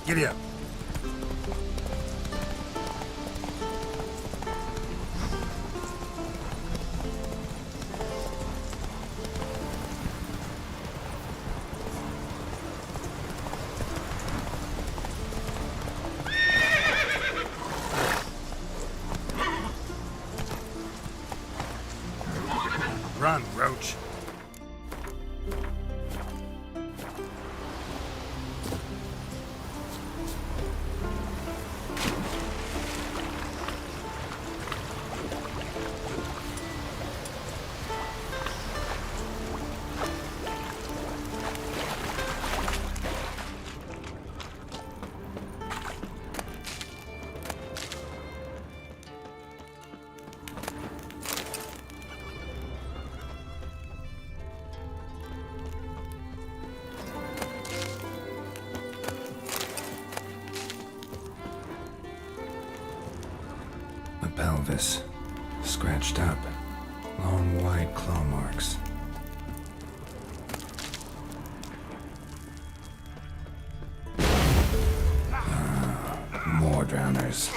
[SPEAKER 6] Giddy up. Run, Roach. Pelvis, scratched up, long wide claw marks. More drowners.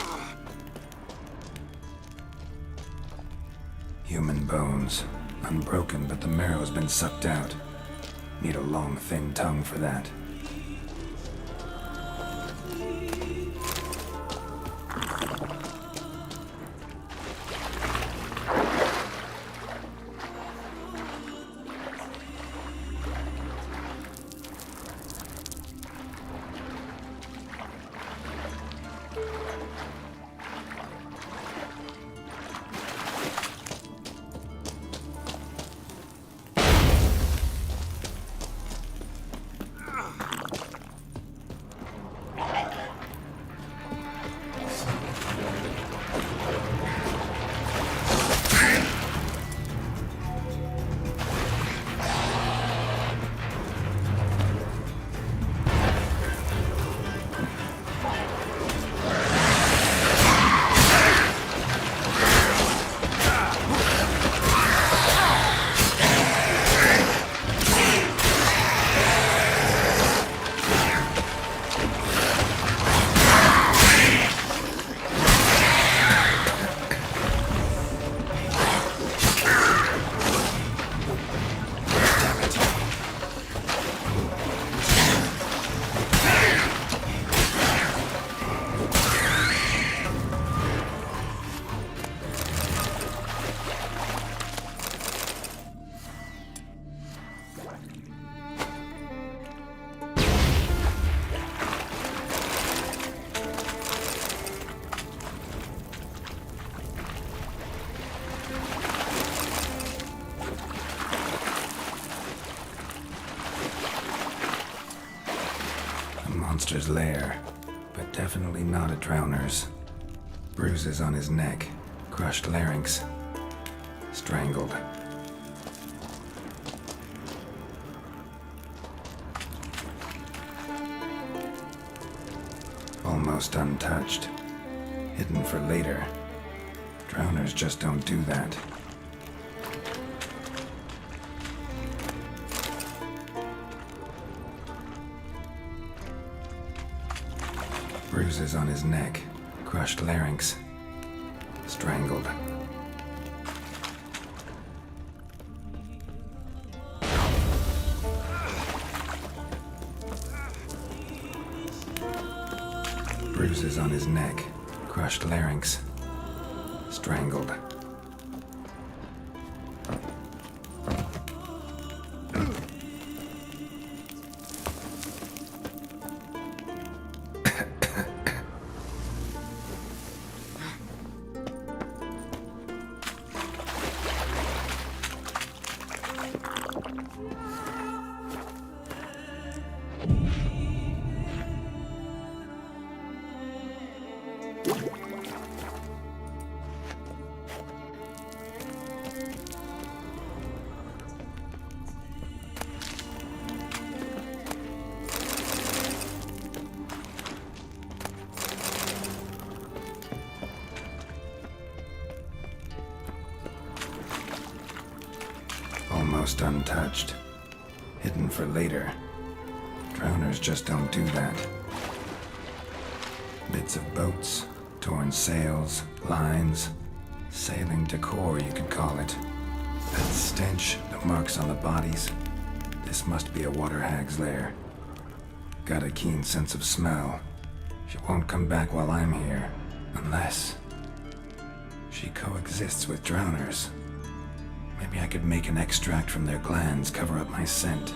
[SPEAKER 6] Human bones, unbroken, but the marrow's been sucked out. Need a long, thin tongue for that. Monster's lair, but definitely not a drowner's. Bruises on his neck, crushed larynx, strangled. Almost untouched, hidden for later. Drowners just don't do that. Bruises on his neck, crushed larynx, strangled. Bruises on his neck, crushed larynx, strangled. almost untouched. Hidden for later. Drowners just don't do that. Bits of boats, torn sails, lines, sailing decor, you could call it. That stench, the marks on the bodies. This must be a water hag's lair. Got a keen sense of smell. She won't come back while I'm here, unless she coexists with drowners. Maybe I could make an extract from their glands cover up my scent.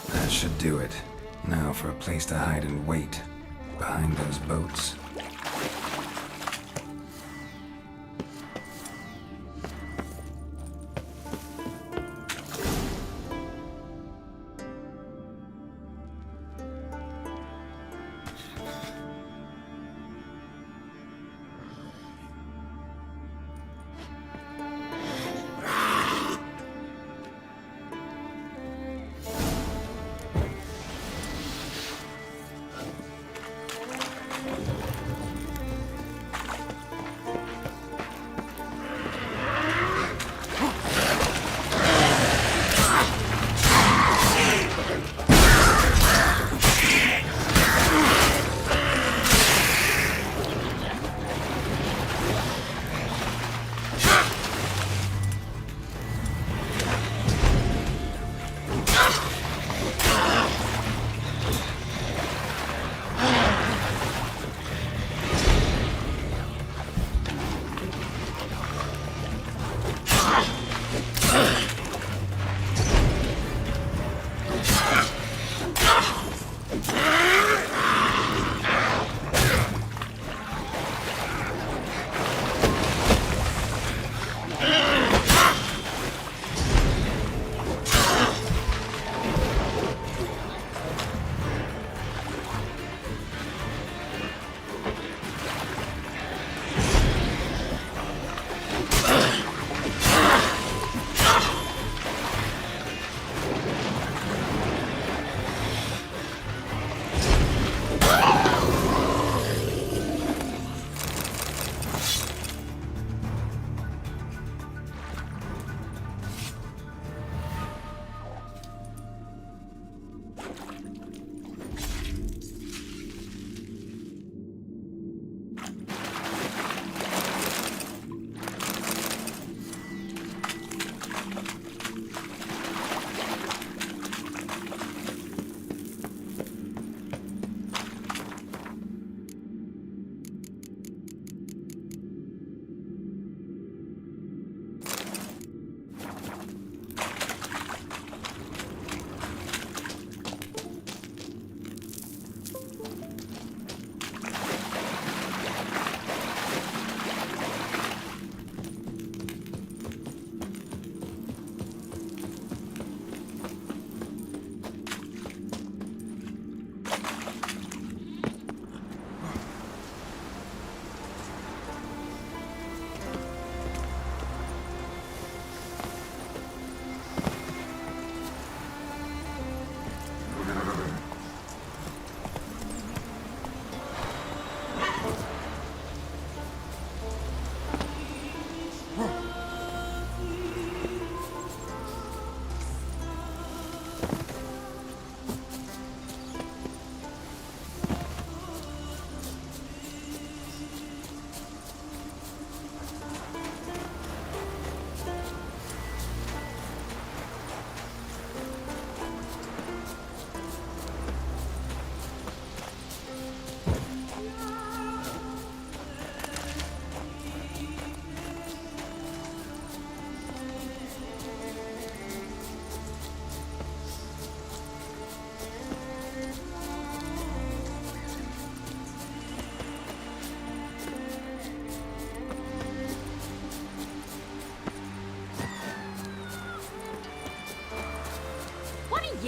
[SPEAKER 6] That should do it. Now for a place to hide and wait. Behind those boats.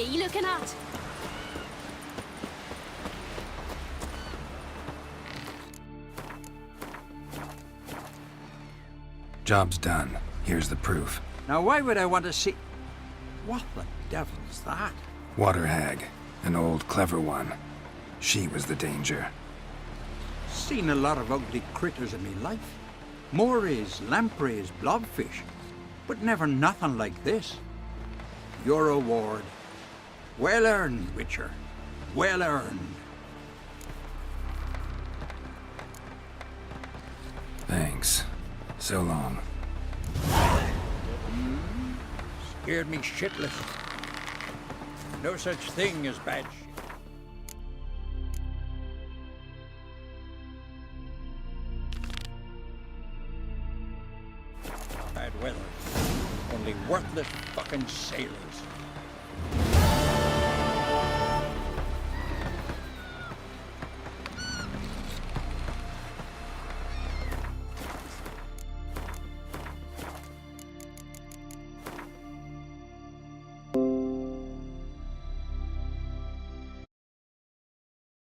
[SPEAKER 11] ye looking at?
[SPEAKER 6] Job's done. Here's the proof.
[SPEAKER 17] Now, why would I want to see... What the devil's that?
[SPEAKER 6] Water hag. An old, clever one. She was the danger.
[SPEAKER 17] Seen a lot of ugly critters in me life. Morays, lampreys, blobfish. But never nothing like this. Your reward. Well earned, Witcher. Well earned.
[SPEAKER 6] Thanks. So long.
[SPEAKER 17] Scared me shitless. No such thing as bad shit. Bad weather. Only worthless fucking sailors.